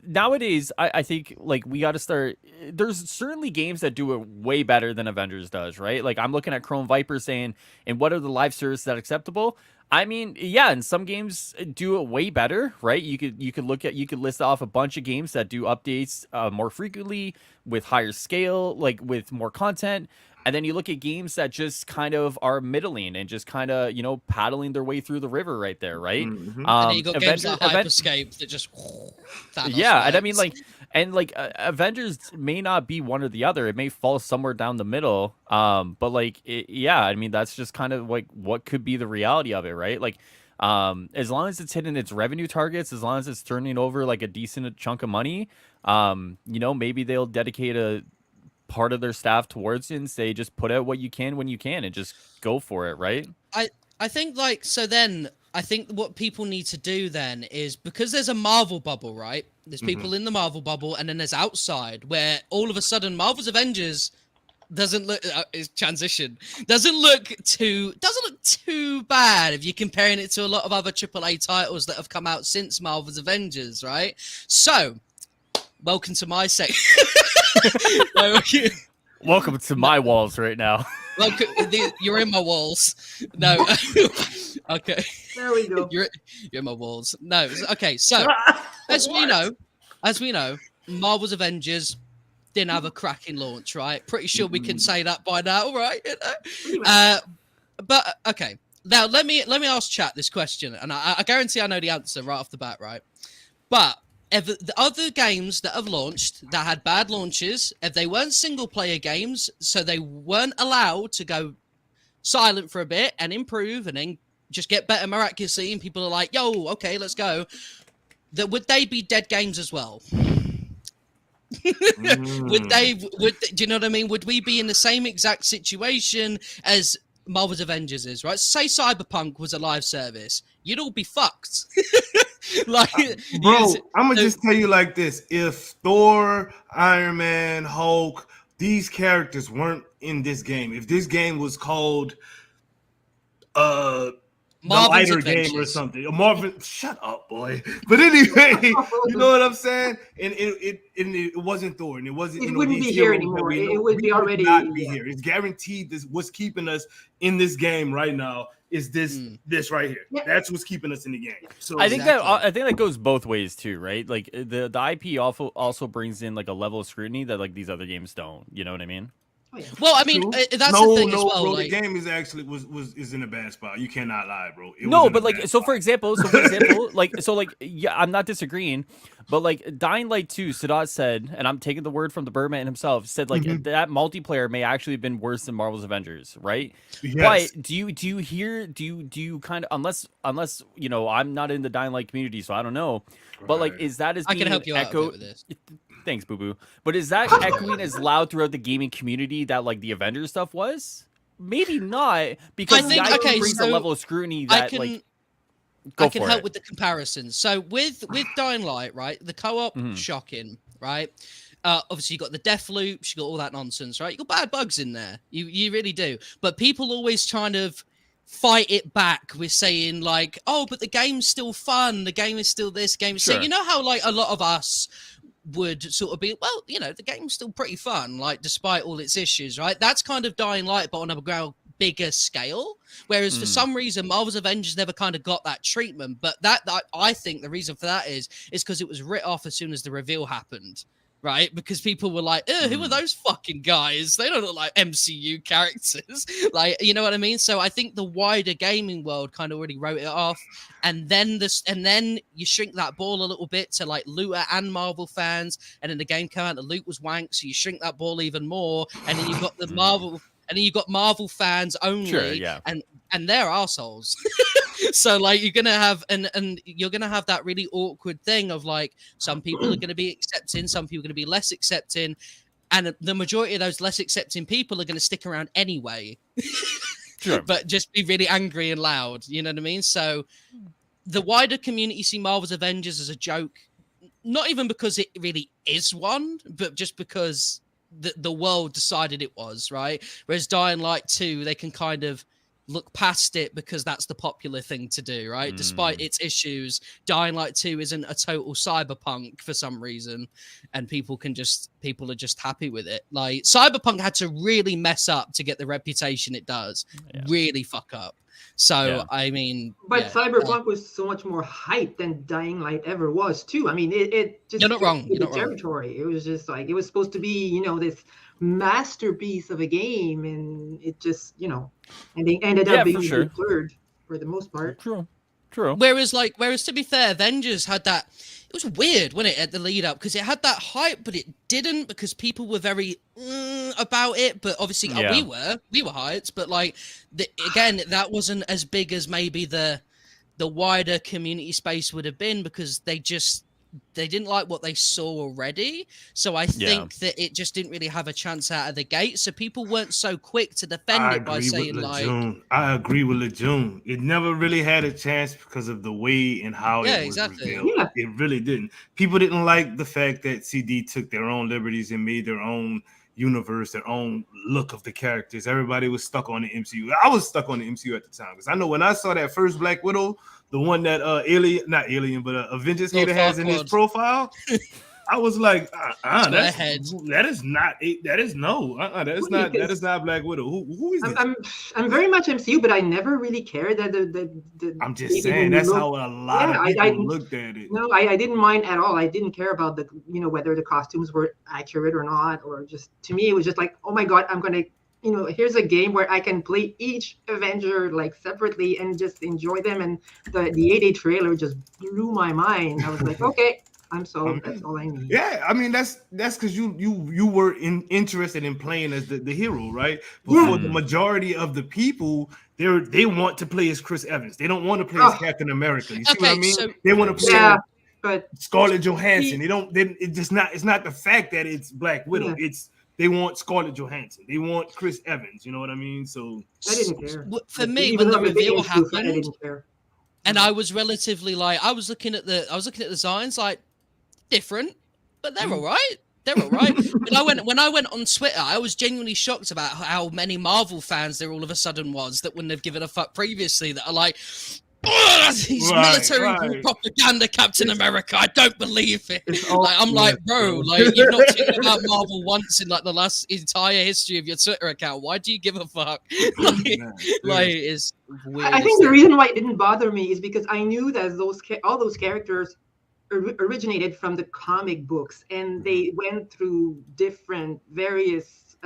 nowadays, I think like we got to start. There's certainly games that do it way better than Avengers does, right? Like I'm looking at Chrome Viper saying, and what are the live services that are acceptable? I mean, yeah, and some games do it way better, right? You could list off a bunch of games that do updates more frequently with higher scale, like with more content. And then you look at games that just kind of are middling and just kind of, you know, paddling their way through the river right there, right? And then you got games like Hyperscape that just yeah, and I mean like Avengers may not be one or the other. It may fall somewhere down the middle. But like yeah, I mean that's just kind of like what could be the reality of it, right? Like as long as it's hitting its revenue targets, as long as it's turning over like a decent chunk of money, you know, maybe they'll dedicate a part of their staff towards it and say just put out what you can when you can and just go for it, right? I think like so then I think what people need to do then is, because there's a Marvel bubble, right? There's people in the Marvel bubble, and then there's outside where all of a sudden Marvel's Avengers doesn't look doesn't look too bad if you're comparing it to a lot of other AAA titles that have come out since Marvel's Avengers, right? So welcome to my section. Welcome to my walls right now. Welcome, you're in my walls. No, okay. There we go. You're in my walls. No, okay. So as we know, Marvel's Avengers didn't have a cracking launch, right? Pretty sure we can say that by now, right? But okay. Now let me ask chat this question, and I guarantee I know the answer right off the bat, right? But the other games that have launched that had bad launches, if they weren't single player games, so they weren't allowed to go silent for a bit and improve and then just get better miraculously, and people are like, yo, okay, let's go, that would they be dead games as well? Do you know what I mean? Would we be in the same exact situation as Marvel's Avengers is, right? Say Cyberpunk was a live service, you'd all be fucked. Like, bro, I'm gonna just tell you like this: if Thor, Iron Man, Hulk, these characters weren't in this game, if this game was called the lighter game or something, Marvin, shut up, boy. But anyway, you know what I'm saying? And it wasn't Thor, and it wasn't. It wouldn't be here anymore. It would be already not be here. It's guaranteed. This what's keeping us in this game right now. Is this right here? Yeah. That's what's keeping us in the game. So I think that goes both ways too, right? Like the IP also brings in like a level of scrutiny that like these other games don't. You know what I mean? Oh, yeah. Well, I mean, that's the thing as well. Bro, like, the game is actually is in a bad spot. You cannot lie, bro. But like, for example, yeah, I'm not disagreeing, but like Dying Light 2, Sadat said, and I'm taking the word from the Birdman himself, said like that multiplayer may actually have been worse than Marvel's Avengers, right? Yes. But do you kind of, unless you know, I'm not in the Dying Light community, so I don't know, but like, is that as being I can help you out with this. Thanks, Boo Boo. But is that echoing as loud throughout the gaming community that like the Avengers stuff was? Maybe not, because the IP brings a level of scrutiny that I can help with the comparison. So with Dying Light, right? The co-op, shocking, right? Obviously you got the death loops, you got all that nonsense, right? You got bad bugs in there. You really do. But people always kind of fight it back with saying like, oh, but the game's still fun. The game is still this game. Sure. So you know how like a lot of us would sort of be, well, you know, the game's still pretty fun, like despite all its issues, right? That's kind of Dying Light, but on a bigger scale. Whereas for some reason, Marvel's Avengers never kind of got that treatment. But that I think the reason for that is because it was writ off as soon as the reveal happened. Right? Because people were like, who are those fucking guys? They don't look like MCU characters. Like, you know what I mean? So I think the wider gaming world kind of already wrote it off. And then you shrink that ball a little bit to like looter and Marvel fans. And then the game came out, the loot was wank, so you shrink that ball even more. And then you've got the Marvel, and then you've got Marvel fans only. Sure, yeah. And they're assholes. So like you're gonna have and you're gonna have that really awkward thing of like some people are gonna be accepting, some people are gonna be less accepting, and the majority of those less accepting people are going to stick around anyway. Sure. But just be really angry and loud. You know what I mean? So the wider community see Marvel's Avengers as a joke, not even because it really is one, but just because the world decided it was, right? Whereas Dying Light 2, they can kind of look past it because that's the popular thing to do, right? Despite its issues, Dying Light 2 isn't a total cyberpunk for some reason, and people are just happy with it. Like, Cyberpunk had to really mess up to get the reputation it does. Really fuck up. So I mean, but Cyberpunk was so much more hype than Dying Light ever was too. I mean, it just you're not wrong. You're not territory. Wrong. It was just like, it was supposed to be, you know, this masterpiece of a game, and it just, you know, and they ended up being third for the most part. True. Whereas to be fair, Avengers had that. It was weird, wasn't it, at the lead up, because it had that hype, but it didn't, because people were very about it. But obviously, we were hyped, but like again, that wasn't as big as maybe the wider community space would have been, because they didn't like what they saw already. So I think that it just didn't really have a chance out of the gate. So people weren't so quick to defend it by saying like, I agree with Lejeune. It never really had a chance because of the way and how it was revealed. Yeah. It really didn't. People didn't like the fact that CD took their own liberties and made their own universe, their own look of the characters. Everybody was stuck on the MCU. I was stuck on the MCU at the time, because I know when I saw that first Black Widow, the one that Avengers hater has in his profile, I was like, that is not Black Widow. Who is this? I'm very much MCU, but I never really cared that I'm just saying that's how a lot of people looked at it. No, I didn't mind at all. I didn't care about the, you know, whether the costumes were accurate or not, or just, to me it was just like, oh my god, I'm gonna, you know, here's a game where I can play each Avenger like separately and just enjoy them. And the 8-day trailer just blew my mind. I was like, okay, I'm sold. That's all I need. Yeah, I mean that's because you were interested in playing as the hero, right? But for the majority of the people, they want to play as Chris Evans. They don't want to play as Captain America. You see what I mean? So, they want to play but Scarlett Johansson. It's not the fact that it's Black Widow. They want Scarlett Johansson. They want Chris Evans. You know what I mean? So I didn't care. For me, when the reveal happened, I didn't care. And I was relatively like, I was looking at the designs like different, but they're all right. They're all right. When I went on Twitter, I was genuinely shocked about how many Marvel fans there all of a sudden was that wouldn't have given a fuck previously. That are like, he's military propaganda Captain America. I don't believe it. Like, I'm like, bro, like, you've not talked about Marvel once in like the last entire history of your Twitter account. Why do you give a fuck? It's weird. I think the reason why it didn't bother me is because I knew that all those characters originated from the comic books, and they went through various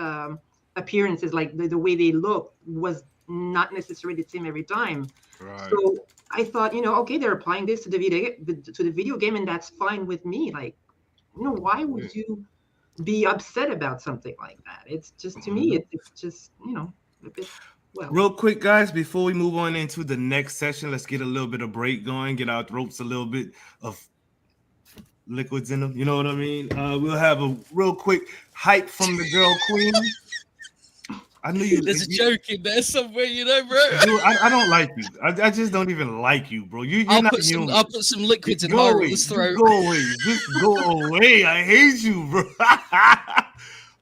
appearances. Like the way they look was not necessarily the same every time. Right. So I thought, you know, okay, they're applying this to the video game, and that's fine with me. Like, you know, why would you be upset about something like that? It's just, to me, it's just, you know, a bit. Well, real quick, guys, before we move on into the next session, let's get a little bit of break going, get our throats a little bit of liquids in them. You know what I mean? We'll have a real quick hype from the girl queen. I knew you. There's a joke in there somewhere, you know, bro. Dude, I don't like you. I just don't even like you, bro. You're not human. I'll put some liquids in Harley's throat. Go away. Just go away. I hate you, bro.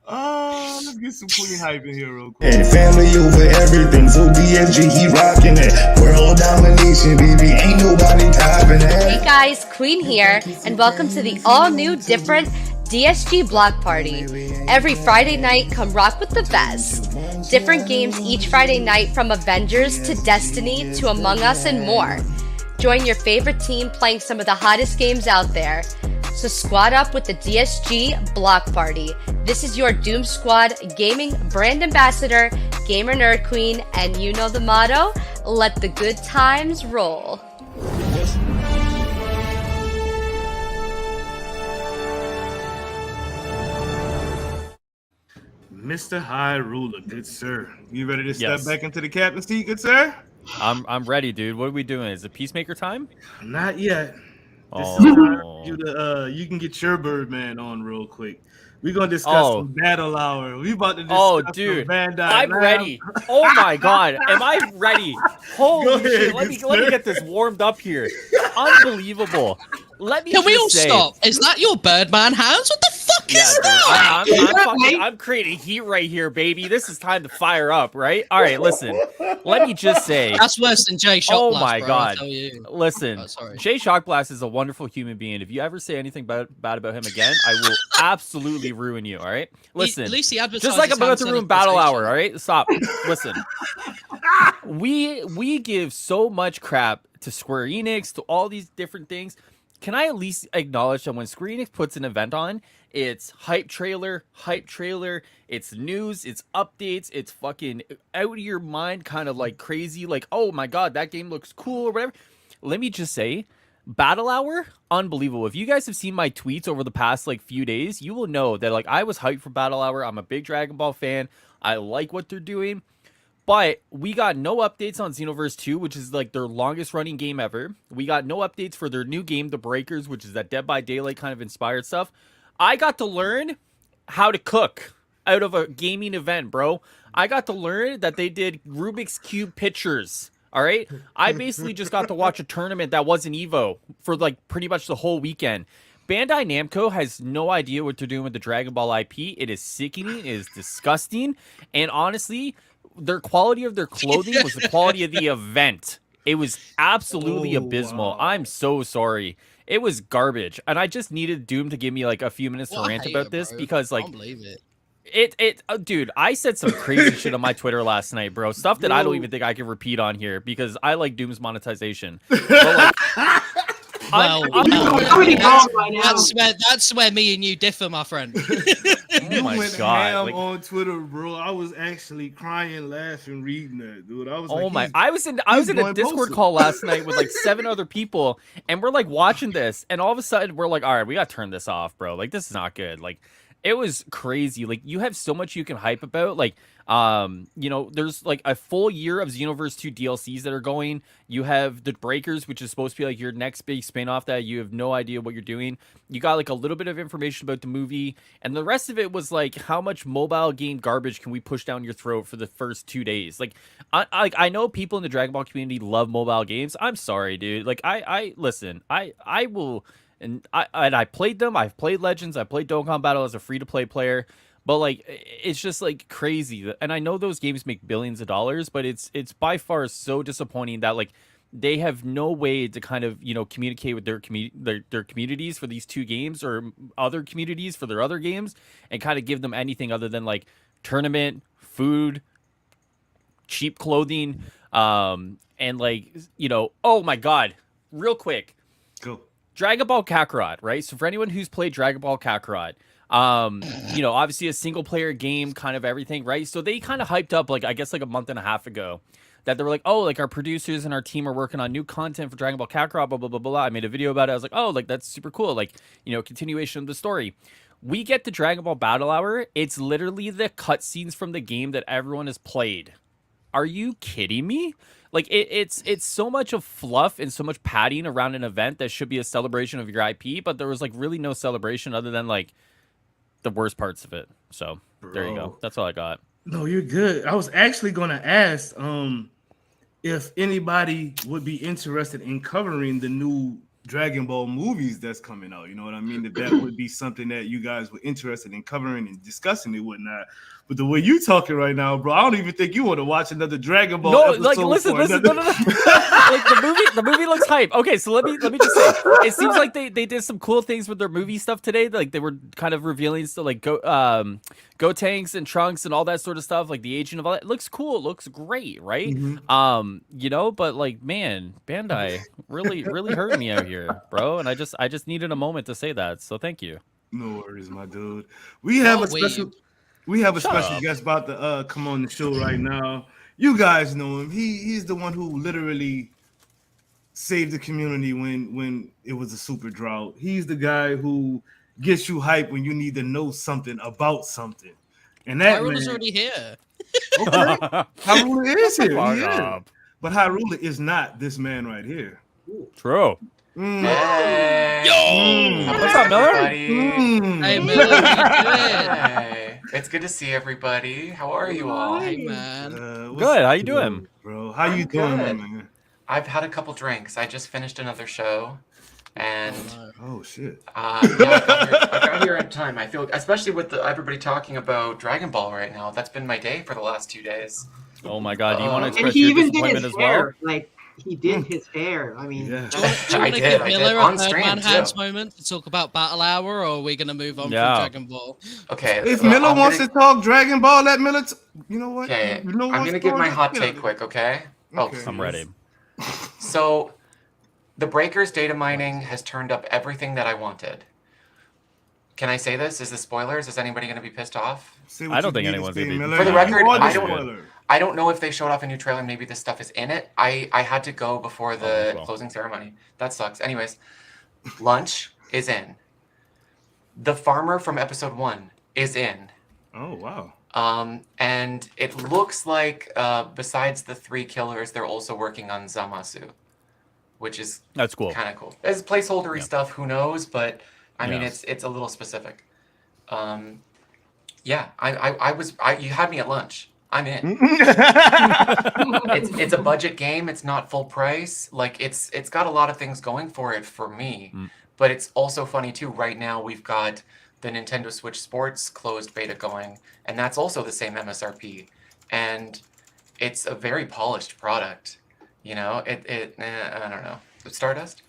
Let's get some queen hype in here real quick. Hey, family over everything, so DSG, he rocking it. World domination, baby, ain't nobody topping it. Hey guys, Queen here, and welcome to the all-new, different DSG Block Party. Every Friday night, come rock with the best. Different games each Friday night, from Avengers to Destiny to Among Us and more. Join your favorite team playing some of the hottest games out there. So squad up with the DSG Block Party. This is your Doom Squad gaming brand ambassador, Gamer Nerd Queen, and you know the motto, let the good times roll. Mr. High Ruler, good sir. You ready to step back into the captain's seat, good sir? I'm ready, dude. What are we doing? Is it Peacemaker time? Not yet. This is time for you to you can get your Birdman on real quick. We're gonna discuss some Battle Hour. We about to discuss dude, Bandai. I'm ready. Oh my god, am I ready? Holy shit! Let me get this warmed up here. Unbelievable. Can we all stop? Is that your Birdman hands? What the fuck is that? I'm creating heat right here, baby. This is time to fire up, right? All right, listen. Let me just say, that's worse than Jay Shockblast. Oh my god! Listen, Jay Shockblast is a wonderful human being. If you ever say anything bad about him again, I will absolutely ruin you. All right, listen. At least he just like I'm about to ruin Battle Hour. All right, stop. Listen. We give so much crap to Square Enix, to all these different things. Can I at least acknowledge that when Square Enix puts an event on, it's hype trailer, it's news, it's updates, it's fucking out of your mind, kind of like crazy, like, oh my god, that game looks cool or whatever. Let me just say, Battle Hour, unbelievable. If you guys have seen my tweets over the past like few days, you will know that like I was hyped for Battle Hour. I'm a big Dragon Ball fan. I like what they're doing. But we got no updates on Xenoverse 2, which is like their longest running game ever. We got no updates for their new game, The Breakers, which is that Dead by Daylight kind of inspired stuff. I got to learn how to cook out of a gaming event, bro. I got to learn that they did Rubik's Cube pictures. All right. I basically just got to watch a tournament that wasn't Evo for like pretty much the whole weekend. Bandai Namco has no idea what they're doing with the Dragon Ball IP. It is sickening. It is disgusting. And honestly, their quality of their clothing was the quality of the event. It was absolutely abysmal. Wow. I'm so sorry. It was garbage. And I just needed Doom to give me like a few minutes to rant about this because like, I don't believe it. Dude, I said some crazy shit on my Twitter last night, bro. Stuff that I don't even think I can repeat on here because I like Doom's monetization. But like, that's where me and you differ, my friend. You went ham on Twitter, bro. I was actually crying, laughing, reading that, dude. I was I was in a Discord call last night with like 7 other people, and we're like watching this, and all of a sudden we're like, all right, we gotta turn this off, bro. Like this is not good. Like it was crazy. Like you have so much you can hype about. Like you know, there's like a full year of Xenoverse 2 DLCs that are going. You have The Breakers, which is supposed to be like your next big spin-off that you have no idea what you're doing. You got like a little bit of information about the movie, and the rest of it was like, how much mobile game garbage can we push down your throat for the first 2 days? Like, I know people in the Dragon Ball community love mobile games. I'm sorry, dude. Like, I listen. I will, and I played them. I've played Legends. I played Dokkan Battle as a free-to-play player. But like, it's just like crazy, and I know those games make billions of dollars, but it's by far so disappointing that like they have no way to kind of, you know, communicate with their communities for these 2 games or other communities for their other games, and kind of give them anything other than like tournament, food, cheap clothing, and like, you know, oh my god, real quick, go Dragon Ball Kakarot, right? So for anyone who's played Dragon Ball Kakarot, you know, obviously a single player game, kind of everything, right? So they kind of hyped up, like, I guess like a month and a half ago, that they were like, oh, like our producers and our team are working on new content for Dragon Ball Kakarot, blah, blah, blah, blah. I made a video about it. I was like, oh, like that's super cool. Like, you know, continuation of the story. We get the Dragon Ball Battle Hour. It's literally the cutscenes from the game that everyone has played. Are you kidding me? Like it's so much of fluff and so much padding around an event that should be a celebration of your IP, but there was like really no celebration other than like the worst parts of it. So there you go. That's all I got. No, you're good. I was actually going to ask if anybody would be interested in covering the new Dragon Ball movies that's coming out. You know what I mean? That would be something that you guys were interested in covering and discussing and whatnot. But the way you talking right now, bro, I don't even think you want to watch another Dragon Ball. No, like listen, no. Like the movie looks hype. Okay, so let me just say, it seems like they did some cool things with their movie stuff today. Like they were kind of revealing stuff like Gotenks and Trunks and all that sort of stuff, like the aging of all that. It looks cool. It looks great, right? Mm-hmm. You know, but like, man, Bandai really hurt me out here, bro. And I just needed a moment to say that. So thank you. No worries, my dude. We have a special guest about to come on the show right now. You guys know him. He's the one who literally saved the community when it was a super drought. He's the guy who gets you hype when you need to know something about something. And that Hyrule's already here. Okay. Hyrule is here. But Hyrule is not this man right here. True. Hey. Yo! How What's are up, Miller? everybody? Hey, Miller, how you doing? Hey. It's good to see everybody. How are you all? Hey, man. Good. How you doing, bro? How you I'm doing, good. man? I've had a couple drinks. I just finished another show, and Oh shit. yeah, I got here in time. I feel, especially with everybody talking about Dragon Ball right now. That's been my day for the last 2 days. Oh my God! Do you want to And express he your even did disappointment his as well? hair. Like he did his hair. I mean, Yeah. Do you want I to did, give I did. Miller a On third stream, man too. hands moment to talk about Battle Hour, or are we going to move on Yeah. from Dragon Ball? Okay. If well, Miller I'm wants gonna- to talk Dragon Ball, let Miller. You know what? Okay, You know I'm what's gonna give going my on? hot Get out take of quick, okay? Okay. Oh, I'm ready. So, the Breakers data mining has turned up everything that I wanted. Can I say this? Is this spoilers? Is anybody going to be pissed off? Say I what don't you think need to anyone's say, gonna be- Miller. For the You record, are the I don't- spoiler. I don't know if they showed off a new trailer. Maybe this stuff is in it. I had to go before the well. closing ceremony. That sucks. Anyways, lunch is in. The farmer from episode 1 is in. Oh wow. And it looks like besides the 3 killers, they're also working on Zamasu, which is That's cool. kind of cool. It's placeholdery Yeah. stuff. Who knows? But I mean, Yeah. it's a little specific. Yeah, you had me at lunch. I'm in. It's a budget game. It's not full price. Like it's got a lot of things going for it for me. But it's also funny too. Right now we've got the Nintendo Switch Sports closed beta going, and that's also the same MSRP. And it's a very polished product. You know, I don't know. Stardust?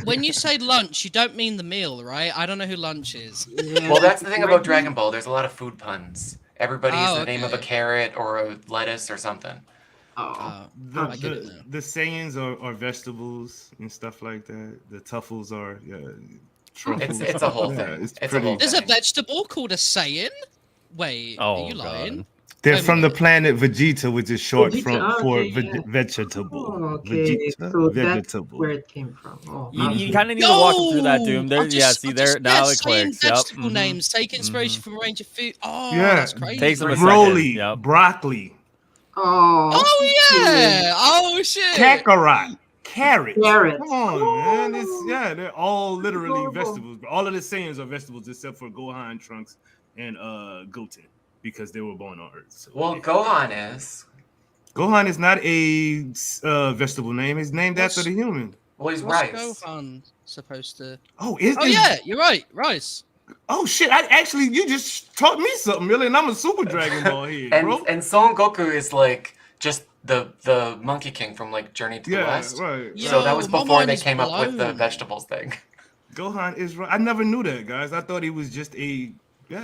When you say lunch, you don't mean the meal, right? I don't know who lunch is. yeah, Well, that's the thing about Dragon Ball. There's a lot of food puns. Everybody's Oh, the name of a okay. carrot or a lettuce or something. Oh, I get it now. The Saiyans are vegetables and stuff like that. The Tuffles are truffles. It's a whole Yeah, thing. it's It's a pretty. whole There's a thing. vegetable called a Saiyan. Wait, Oh, are you lying? God. They're Wait a from the minute. planet Vegeta, which is short Vegeta, for okay, yeah. vegetable. Oh, okay, Vegeta, so that's vegetable. where it came from. Oh, You kind of need to walk them through that, Doom. There, I've yeah, just- see I've there just- now yeah, it Saiyan clicks. Yep. vegetable mhm. names take inspiration from a range of food. Oh, Yeah. that's crazy. Takes them a Broly, Yep. broccoli, oh, yeah! Oh shit! kakarot, carrot. Carrots. Come on, man. They're all literally Adorable. vegetables. All of the Saiyans are vegetables except for Gohan, Trunks, and Goten because they were born on Earth. So, Well, yeah. Gohan is. Gohan is not a vegetable name. It's named after the human. Well, he's What's rice. Gohan supposed to? Oh, Oh yeah, you're right. Rice. Oh shit! You just taught me something, Millie, and I'm a Super Dragon Ball head, bro. And Son Goku is like just the Monkey King from like Journey to the Yeah, West. right. Yeah. So that was my before mind they is came up with the blown. vegetables thing. Gohan is right. I never knew that, guys. I thought he was just a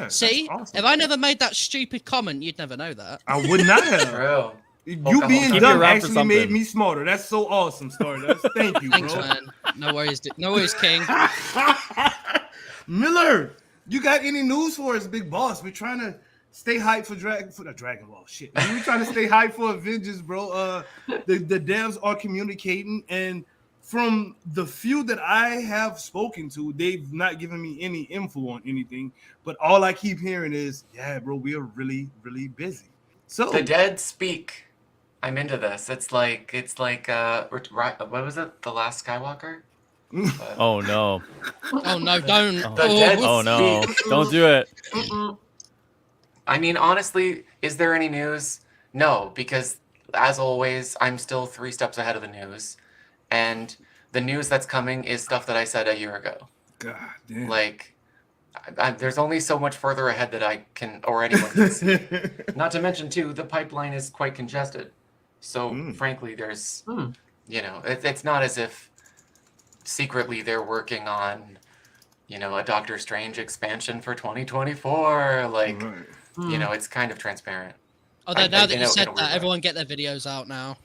See, that's awesome. if I never made that stupid comment, you'd never know that. I would not have. True. You being Keep it dumb around for actually made something. me smarter. That's so awesome, Stardust. Thank you, Thanks, bro. man. No worries, no worries, King. Miller, you got any news for us, big boss? We're trying to stay hyped for Dragon Ball. Shit, we're trying to stay hyped for Avengers, bro. The devs are communicating, and from the few that I have spoken to, they've not given me any info on anything. But all I keep hearing is, yeah, bro, we are really, really busy. So The dead speak. I'm into this. It's like what was it? The Last Skywalker? Oh no! Oh no, don't. The dead Oh no! speak. Don't do it. I mean, honestly, is there any news? No, because as always, I'm still 3 steps ahead of the news. And the news that's coming is stuff that I said a year ago. God damn. Like, there's only so much further ahead that I can, or anyone can see. Not to mention, too, the pipeline is quite congested. So, frankly, there's, you know, it's not as if secretly they're working on, you know, a Doctor Strange expansion for 2024. Like, Right. you know, it's kind of transparent. Although now that in you a said weird that, way. everyone get their videos out now.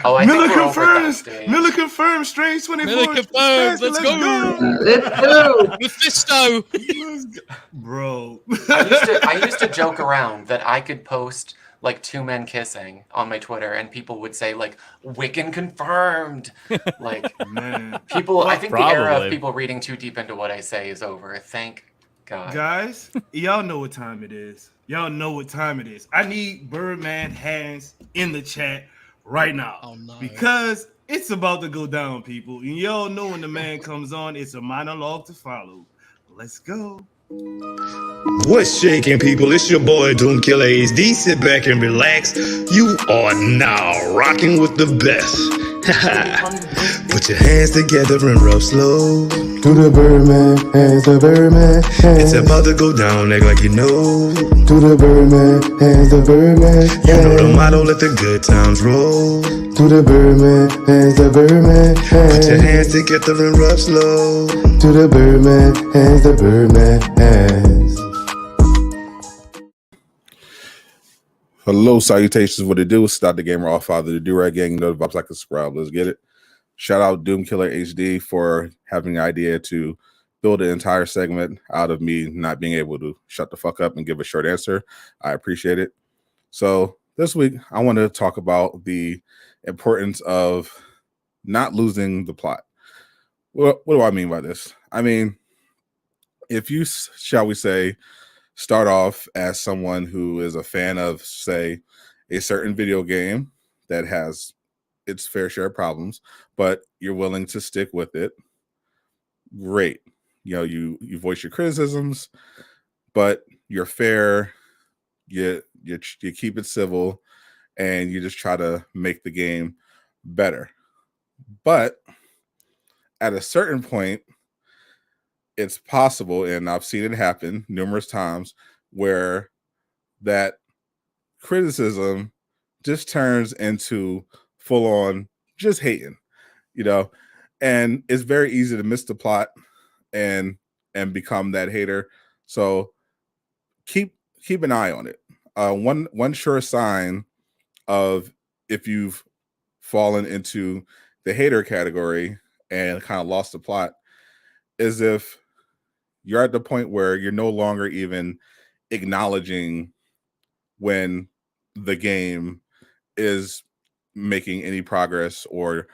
Oh, I Miller think we're over that confirms. stage. Miller confirms. Strange 24. Miller confirmed. Let's go. Let's go. Mephisto. Let's go. Bro. I used to joke around that I could post like 2 men kissing on my Twitter, and people would say like Wiccan confirmed. Like Man. people, I think the era Probably. of people reading too deep into what I say is over. Thank God. Guys, y'all know what time it is. Y'all know what time it is. I need Birdman hands in the chat right now. Oh, no. Because It's about to go down, people. And y'all know when the man comes on, it's a monologue to follow. Let's go. What's shaking, people? It's your boy DoomkillaHD. Sit back and relax. You are now rocking with the best. Put your hands together and rub slow. Do the Birdman, hands the Birdman. It's about to go down, act like you know. Do the Birdman, hands the Birdman. You know the motto, let the good times roll. Do the Birdman, hands the Birdman. Put your hands together and rub slow. Do the Birdman, hands the Birdman. Hello, salutations. What it do? Start the gamer off, father. The do-rag gang, you know the vibes like a subscribe. Let's get it. Shout out DoomkillaHD for having the idea to build an entire segment out of me not being able to shut the fuck up and give a short answer. I appreciate it. So this week, I want to talk about the importance of not losing the plot. What do I mean by this? I mean, if you, shall we say, start off as someone who is a fan of, say, a certain video game that has its fair share of problems, but you're willing to stick with it, great. You know, you voice your criticisms, but you're fair, you keep it civil, and you just try to make the game better. But at a certain point, it's possible, and I've seen it happen numerous times, where that criticism just turns into full-on just hating, you know, and it's very easy to miss the plot and become that hater. So keep an eye on it. One sure sign of if you've fallen into the hater category and kind of lost the plot is if you're at the point where you're no longer even acknowledging when the game is making any progress or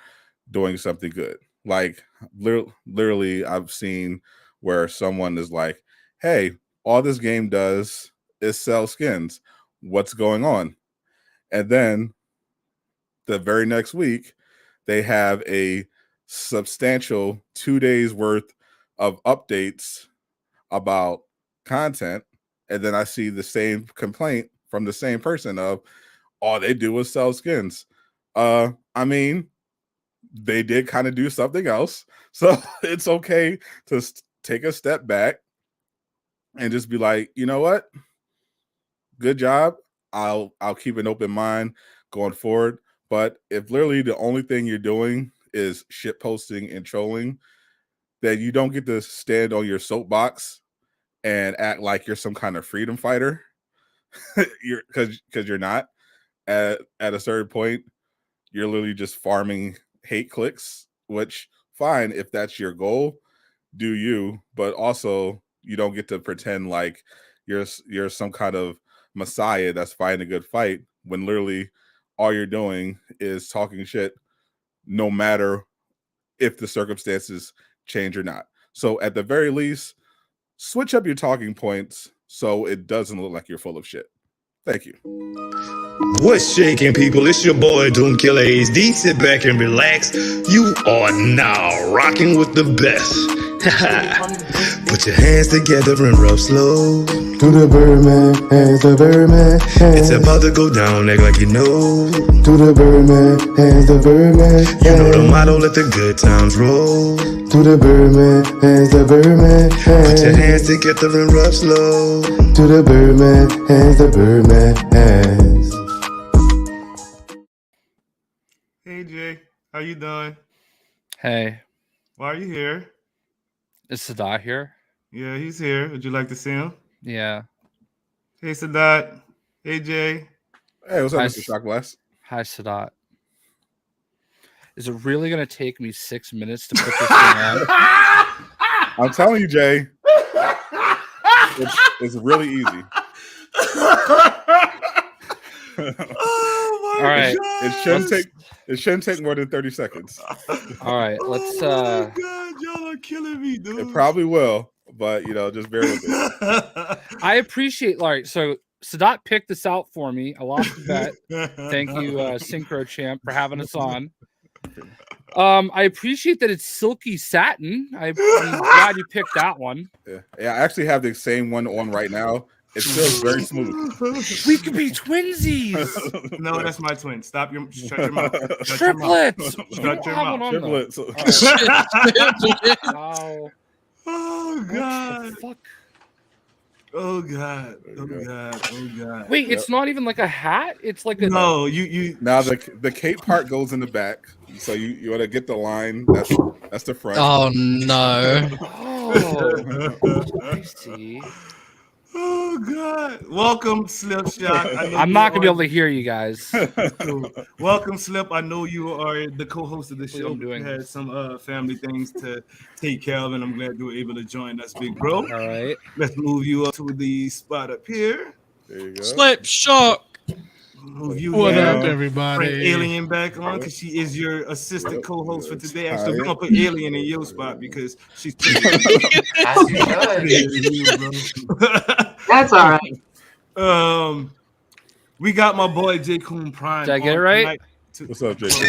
doing something good. Like literally I've seen where someone is like, hey, all this game does is sell skins. What's going on? And then the very next week, they have a substantial 2 days worth of updates about content, and then I see the same complaint from the same person of all they do is sell skins. I mean, they did kind of do something else, so it's okay to take a step back and just be like, you know what, good job. I'll keep an open mind going forward. But if literally the only thing you're doing is shit posting and trolling, then you don't get to stand on your soapbox and act like you're some kind of freedom fighter. because you're not. At a certain point, you're literally just farming hate clicks, which fine, if that's your goal, do you, but also you don't get to pretend like you're some kind of messiah that's fighting a good fight when literally all you're doing is talking shit no matter if the circumstances change or not. So at the very least, switch up your talking points so it doesn't look like you're full of shit. Thank you. What's shaking, people? It's your boy DoomkillaHD. Sit back and relax. You are now rocking with the best. Put your hands together and rub slow. Do the Birdman, hands the Birdman. It's about to go down, act like you know. Do the Birdman, hands the Birdman. You know the motto, let the good times roll. Do the Birdman, hands the Birdman. Put your hands together and rub slow. Do the Birdman, hands the Birdman. Hey Jay, how you doing? Hey, Why are you here? is Sadat here? Yeah, he's here. Would you like to see him? Yeah. Hey Sadat. Hey Jay. Hey, what's up, Hi, Mr. Shock Blast? Hi, Sadat. Is it really going to take me 6 minutes to put this thing on? I'm telling you, Jay, it's really easy. Oh my All right. God. It shouldn't take more than 30 seconds. All right, let's Oh my God, y'all are killing me, dude. It probably will, but just bear with it. I appreciate so Sadat picked this out for me. I lost the bet. Thank you, Synchro Champ, for having us on. I appreciate that it's silky satin. I'm glad you picked that one. Yeah, I actually have the same one on right now. It feels very smooth. We could be twinsies. No, that's my twin. Shut your mouth. Triplets. Shut your mouth. Triplets. Wow. Oh God. Fuck. Oh God. Oh God. Oh God. Wait, it's not even like a hat. It's like a No. You. Now the cape part goes in the back, so you want to get the line. That's the front. Oh no. Oh, I see. Oh God! Welcome, Slip Shot. I'm not gonna be able to hear you guys. Welcome, Slip. I know you are the co-host of the show. Doing you had some family things to take care of, and I'm glad you were able to join us, big bro. All right, let's move you up to the spot up here. There you go. Slip Shot. What up, everybody? Bring Alien back on because she is your assistant co-host for today. Actually, we're gonna put Alien in your spot because she's As you should. That's all right. We got my boy JkunPrime. Did I get it right? What's up, Jason?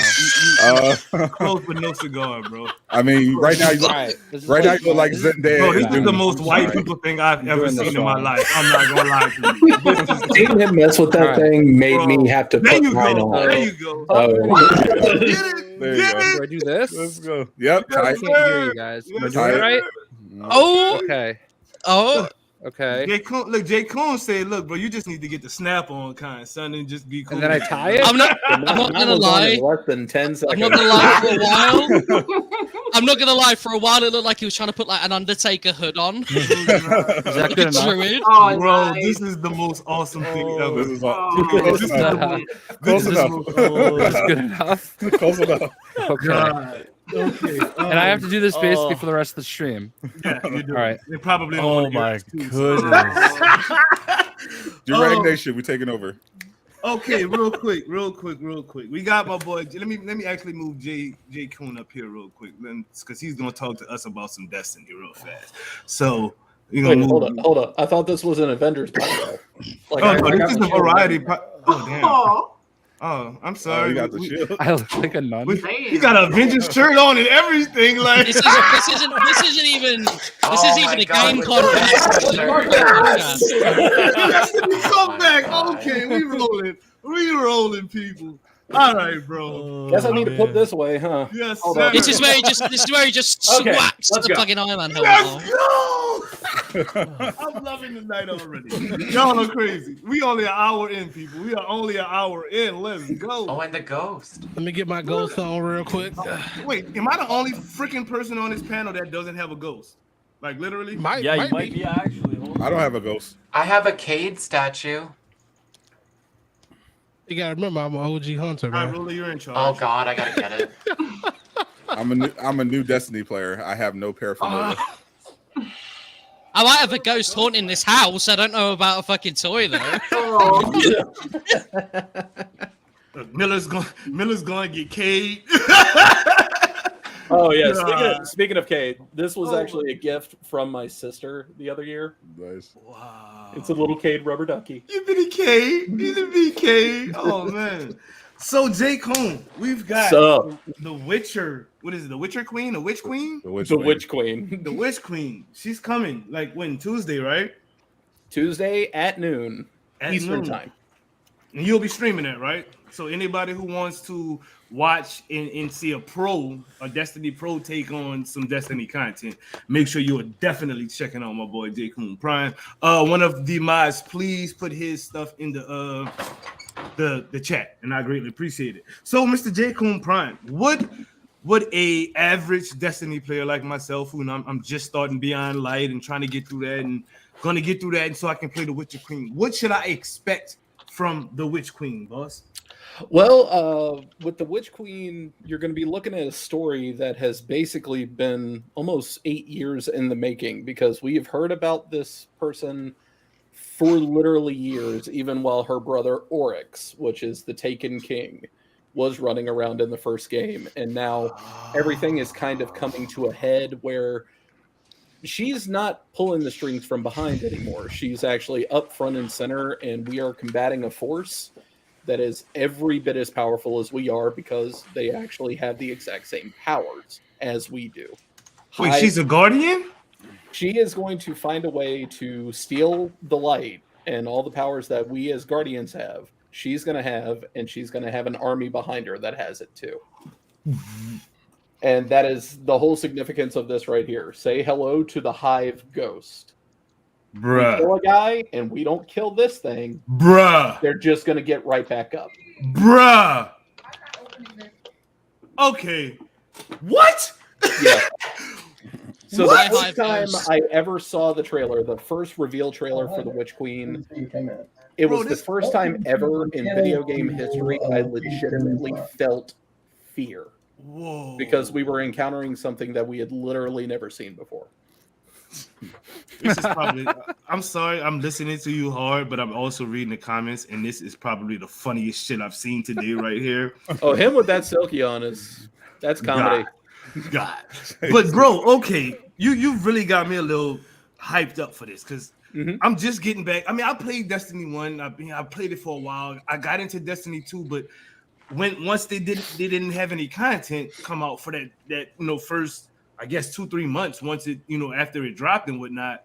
Close but no cigar, bro. I mean, right now you look like Zendaya. Bro, this is the most white people thing I've ever seen in my life. I'm not gonna lie to you. Seeing him mess with that thing made me have to put mine on. There you go. There you do I do this? Let's go. Yep. I can't hear you guys. Am I doing it right? Oh. Okay. Oh. Okay. Jkun said, "Look, bro, you just need to get the snap on, kind son, and just be cool." And then I tie it. I'm not gonna lie. Less than 10 seconds. I'm not gonna lie for a while. I'm not gonna lie. For a while, it looked like he was trying to put like an Undertaker hood on. Is that good enough? Oh, bro, nice. this is the most awesome thing ever. This is This is good enough. Close enough. Okay. God. Okay. And I have to do this basically for the rest of the stream. Yeah, you do. All right. They probably don't Oh want to my hear us too, goodness. Durag Nation, we're taking over. Okay, real quick. We got my boy. Let me actually move Jkun up here real quick, then, because he's gonna talk to us about some Destiny real fast. So Wait, hold up. I thought this was an Avengers podcast. This is a variety. Oh damn. Oh, I'm sorry. You got the shield. I look like a nun. You got an Avengers shirt on and everything. Like This isn't even a game podcast. Come back. Okay, we rolling, people. All right, bro. Guess I need to put this away, huh? Yes, Hold sir. on. This is where he just Okay, swats let's the go. fucking Iron Man helmet Let's off. go. I'm loving the night already. Y'all are crazy. We only an hour in, people. We are only an hour in. Let's go. Oh, and the ghost. Let me get my ghost on real quick. Wait, am I the only freaking person on this panel that doesn't have a ghost? Like literally? You might be actually. I don't have a ghost. I have a Cade statue. You gotta remember, I'm an OG hunter, All right, man. Ruler, you're in charge. Oh God, I gotta get it. I'm a new Destiny player. I have no paraphernalia. I might have a ghost haunting this house. I don't know about a fucking toy though. Look, Miller's going to get Cade. Oh yeah. Speaking of Cade, this was actually a gift from my sister the other year. Nice. Wow. It's a little Cade rubber ducky. You been a Cade. You done be Cade. Oh man. So Jkun, we've got the Witcher. What is it? The Witcher Queen? The Witch Queen? The Witch Queen. The Witch Queen. She's coming. Like when? Tuesday, right? Tuesday at noon Eastern time. And you'll be streaming that, right? So anybody who wants to watch and see a Destiny Pro take on some Destiny content, make sure you are definitely checking out my boy JkunPrime. One of the mods, please put his stuff in the chat, and I greatly appreciate it. So, Mr. JkunPrime, would a average Destiny player like myself, who I'm just starting Beyond Light and trying to get through that and gonna get through that, and so I can play the Witcher Queen, what should I expect from the Witch Queen, boss? Well, with the Witch Queen, you're going to be looking at a story that has basically been almost 8 years in the making, because we have heard about this person for literally years, even while her brother Oryx, which is the Taken King, was running around in the first game. And now everything is kind of coming to a head where she's not pulling the strings from behind anymore. She's actually up front and center, and we are combating a force that is every bit as powerful as we are because they actually have the exact same powers as we do. Wait, she's a guardian? She is going to find a way to steal the light and all the powers that we as guardians have. She's going to have, and she's going to have an army behind her that has it too. And that is the whole significance of this right here. Say hello to the Hive Ghost. Bruh. We kill a guy and we don't kill this thing. Bruh. They're just going to get right back up. Bruh. Okay. What? Yeah. So the first time I ever saw the trailer, the first reveal trailer for the Witch Queen, it was the first time ever in video game history I legitimately felt fear. Whoa. Because we were encountering something that we had literally never seen before. This is probably, I'm sorry, I'm listening to you hard, but I'm also reading the comments, and this is probably the funniest shit I've seen today right here. Oh, him with that silky on that's comedy. God. But bro, okay, you really got me a little hyped up for this because I'm just getting back. I mean, I played Destiny 1. I played it for a while. I got into Destiny 2, but once they didn't have any content come out for that first, I guess 2-3 months once it after it dropped and whatnot,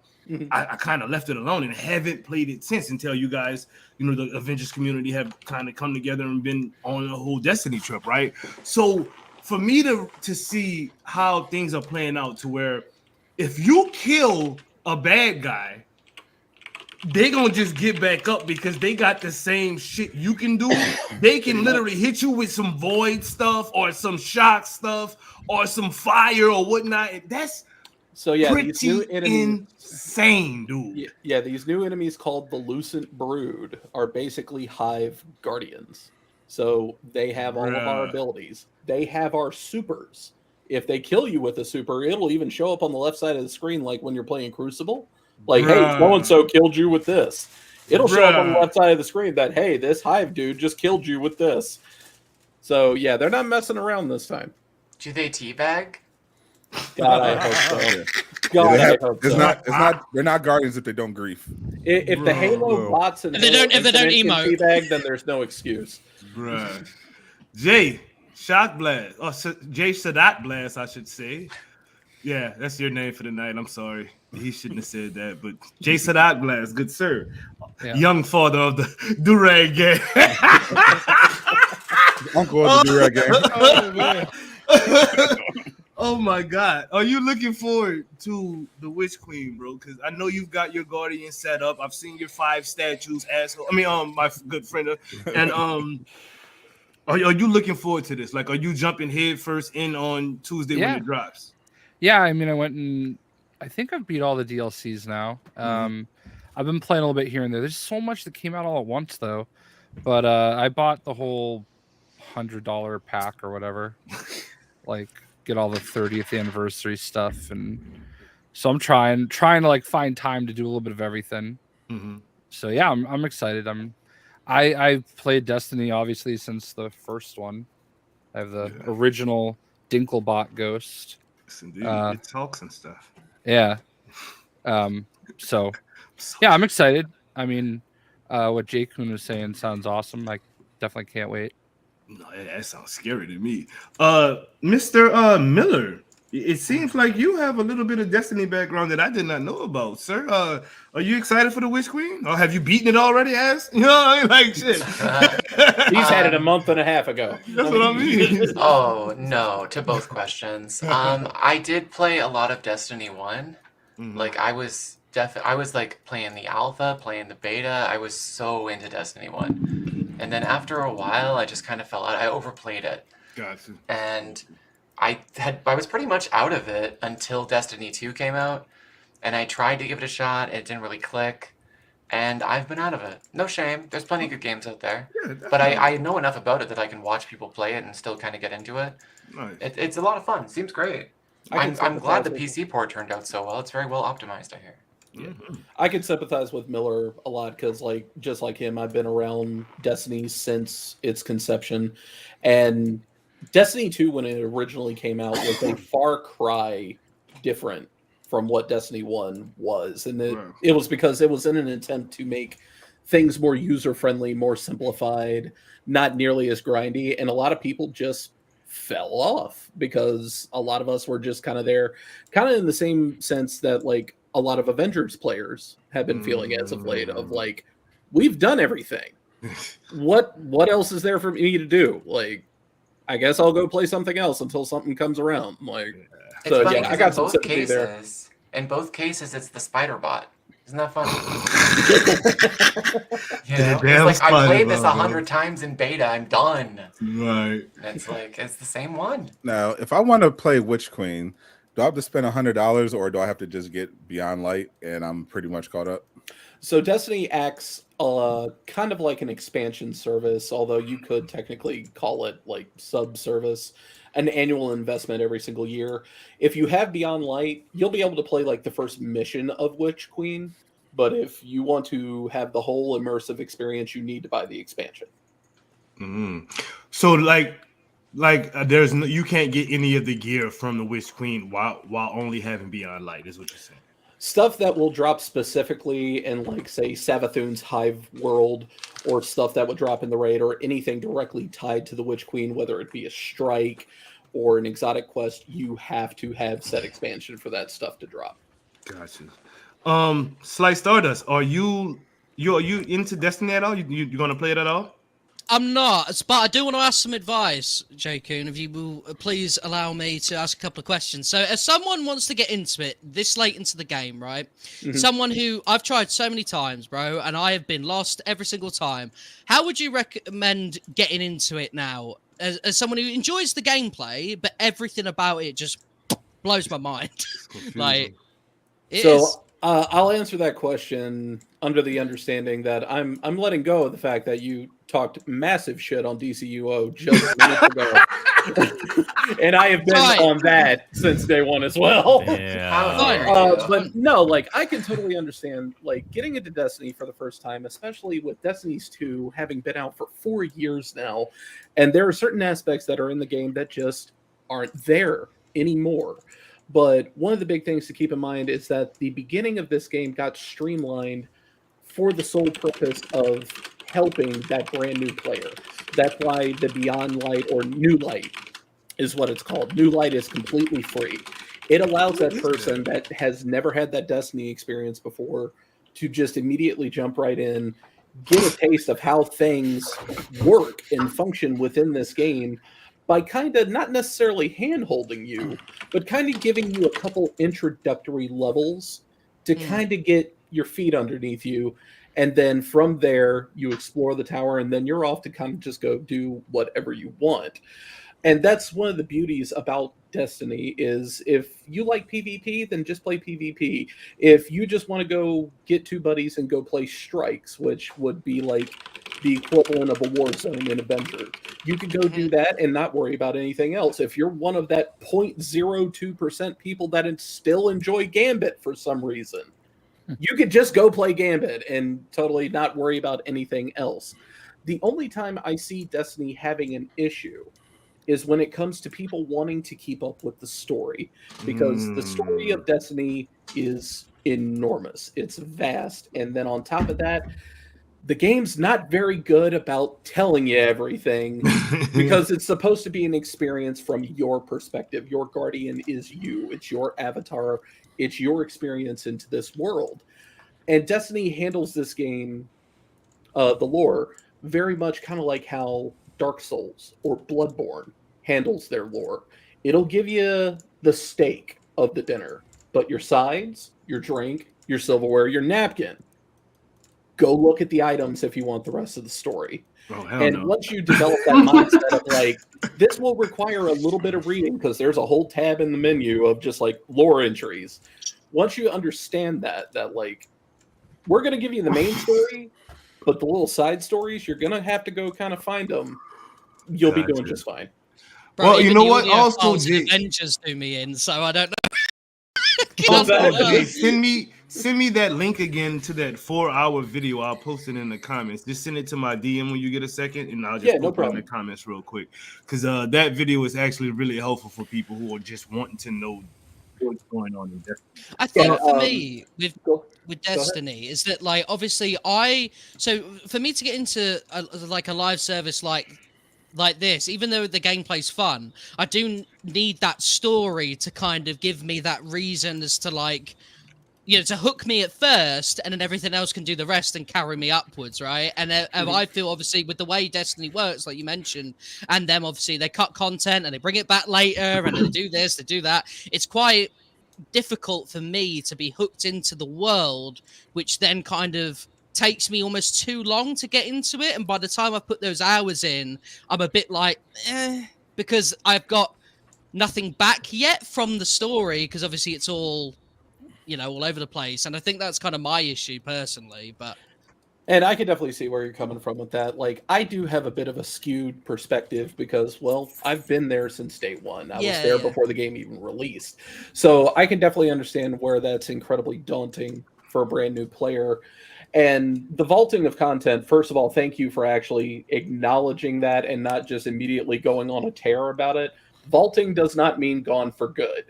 I kind of left it alone and haven't played it since until you guys, the Avengers community have kind of come together and been on a whole Destiny trip, right? So for me to see how things are playing out to where if you kill a bad guy, they gonna just get back up because they got the same shit you can do. They can literally hit you with some void stuff or some shock stuff or some fire or whatnot. That's pretty these new enemies, insane, dude. Yeah, these new enemies called the Lucent Brood are basically Hive Guardians. So they have all of our abilities. They have our supers. If they kill you with a super, it'll even show up on the left side of the screen like when you're playing Crucible. Like, hey, so-and-so killed you with this. It'll show up on the left side of the screen that, hey, this Hive dude just killed you with this. So, yeah, they're not messing around this time. Do they teabag? God, I hope so. God, I hope so. They're not guardians if they don't grief. If the Halo bots and if they don't emote, teabag, then there's no excuse. Bruh. Jay, Shock Blast. Oh, Jay Sadat Blast, I should say. Yeah, that's your name for the night. I'm sorry. He shouldn't have said that, but Jay Sadat Blast, good sir. Yeah. Young father of the Durag gang. Uncle of the Durag gang. Oh my God. Are you looking forward to the Witch Queen, bro? Because I know you've got your guardian set up. I've seen your 5 statues, asshole. I mean, my good friend. And are you looking forward to this? Like, are you jumping head first in on Tuesday when it drops? Yeah, I mean, I went and I think I've beat all the DLCs now. I've been playing a little bit here and there. There's so much that came out all at once, though. But I bought the whole $100 pack or whatever. Like, get all the 30th anniversary stuff, and so I'm trying to like find time to do a little bit of everything. So yeah, I'm excited. I've played Destiny obviously since the first one. I have the original Dinklebot Ghost. Yes, indeed. It talks and stuff. Yeah. So yeah, I'm excited. I mean, what Jakun was saying sounds awesome. I definitely can't wait. No, that sounds scary to me. Mr. Miller, it seems like you have a little bit of Destiny background that I did not know about, sir. Are you excited for the Witch Queen? Or have you beaten it already, ass? You know, like shit. He's had it a month and a half ago. That's what I mean. Oh, no, to both questions. I did play a lot of Destiny 1. Like, I was like playing the alpha, playing the beta. I was so into Destiny 1. And then after a while, I just kind of fell out. I overplayed it. Gotcha. And I was pretty much out of it until Destiny 2 came out. And I tried to give it a shot. It didn't really click. And I've been out of it. No shame. There's plenty of good games out there. Yeah, but I know enough about it that I can watch people play it and still kind of get into it. Nice. It's a lot of fun. Seems great. I'm glad the PC port turned out so well. It's very well optimized, I hear. Yeah. I can sympathize with Miller a lot because, like, just like him, I've been around Destiny since its conception, and Destiny 2, when it originally came out, was a far cry different from what Destiny 1 was, and it was because it was in an attempt to make things more user-friendly, more simplified, not nearly as grindy, and a lot of people just fell off because a lot of us were just kind of there, kind of in the same sense that like a lot of Avengers players have been feeling as of late, of like, we've done everything. What else is there for me to do? Like, I guess I'll go play something else until something comes around. Like, It's so funny yeah, I got in some both sympathy there. cases. In both cases, it's the spider bot. Isn't that funny? You know, it's like I played this 100 times in beta. I'm done. Right. It's like it's the same one. Now, if I want to play Witch Queen, do I have to spend $100 or do I have to just get Beyond Light and I'm pretty much caught up? So Destiny acts kind of like an expansion service, although you could technically call it like sub-service, an annual investment every single year. If you have Beyond Light, you'll be able to play like the first mission of Witch Queen, but if you want to have the whole immersive experience, you need to buy the expansion. So there's no, you can't get any of the gear from the Witch Queen while only having Beyond Light, is what you're saying. Stuff that will drop specifically in, like, say, Savathun's Hive world, or stuff that would drop in the raid, or anything directly tied to the Witch Queen, whether it be a strike or an exotic quest, you have to have said expansion for that stuff to drop. Gotcha. Slice Stardust, are you into Destiny at all? You gonna play it at all? I'm not, but I do want to ask some advice, JKun, if you will please allow me to ask a couple of questions. So as someone wants to get into it this late into the game, right? Someone who I've tried so many times, bro, and I have been lost every single time. How would you recommend getting into it now? As someone who enjoys the gameplay, but everything about it just blows my mind. Like, it is. I'll answer that question under the understanding that I'm letting go of the fact that you talked massive shit on DCUO just minutes ago, and I have been on that since day one as well. Yeah. But no, like, I can totally understand like getting into Destiny for the first time, especially with Destiny's 2 having been out for 4 years now, and there are certain aspects that are in the game that just aren't there anymore. But one of the big things to keep in mind is that the beginning of this game got streamlined for the sole purpose of helping that brand new player. That's why the Beyond Light, or New Light, is what it's called. New Light is completely free. It allows that person that has never had that Destiny experience before to just immediately jump right in, get a taste of how things work and function within this game, by kind of not necessarily hand-holding you, but kind of giving you a couple introductory levels to kind of get your feet underneath you. And then from there, you explore the tower, and then you're off to kind of just go do whatever you want. And that's one of the beauties about Destiny is if you like PvP, then just play PvP. If you just want to go get two buddies and go play strikes, which would be like the equivalent of a war zone in Avengers, you can go do that and not worry about anything else. If you're one of that 0.02% people that still enjoy Gambit for some reason, you could just go play Gambit and totally not worry about anything else. The only time I see Destiny having an issue is when it comes to people wanting to keep up with the story, because the story of Destiny is enormous. It's vast. And then on top of that, the game's not very good about telling you everything because it's supposed to be an experience from your perspective. Your guardian is you. It's your avatar. It's your experience into this world. And Destiny handles this game, the lore, very much kind of like how Dark Souls or Bloodborne handles their lore. It'll give you the steak of the dinner, but your sides, your drink, your silverware, your napkin, go look at the items if you want the rest of the story. Once you develop that mindset of like, this will require a little bit of reading because there's a whole tab in the menu of just like lore entries. Once you understand that like, we're going to give you the main story, but the little side stories, you're going to have to go kind of find them. You'll be doing just fine. Bro, well, you know what? Also, Avengers do me in, so I don't know. Send me that link again to that 4-hour video. I'll post it in the comments. Just send it to my DM when you get a second, and I'll just put it in the comments real quick. Because that video is actually really helpful for people who are just wanting to know what's going on in Destiny. I think for me, with Destiny, is that like obviously so for me to get into a live service like this, even though the gameplay's fun, I do need that story to kind of give me that reason as to like, to hook me at first, and then everything else can do the rest and carry me upwards, right? And I feel obviously with the way Destiny works, like you mentioned, and them obviously they cut content and they bring it back later, and they do this, they do that. It's quite difficult for me to be hooked into the world, which then kind of takes me almost too long to get into it. And by the time I put those hours in, I'm a bit like, because I've got nothing back yet from the story, because obviously it's all all over the place. And I think that's kind of my issue personally, and I can definitely see where you're coming from with that. Like, I do have a bit of a skewed perspective because, well, I've been there since day one. I was there before the game even released. So I can definitely understand where that's incredibly daunting for a brand new player. And the vaulting of content, first of all, thank you for actually acknowledging that and not just immediately going on a tear about it. Vaulting does not mean gone for good.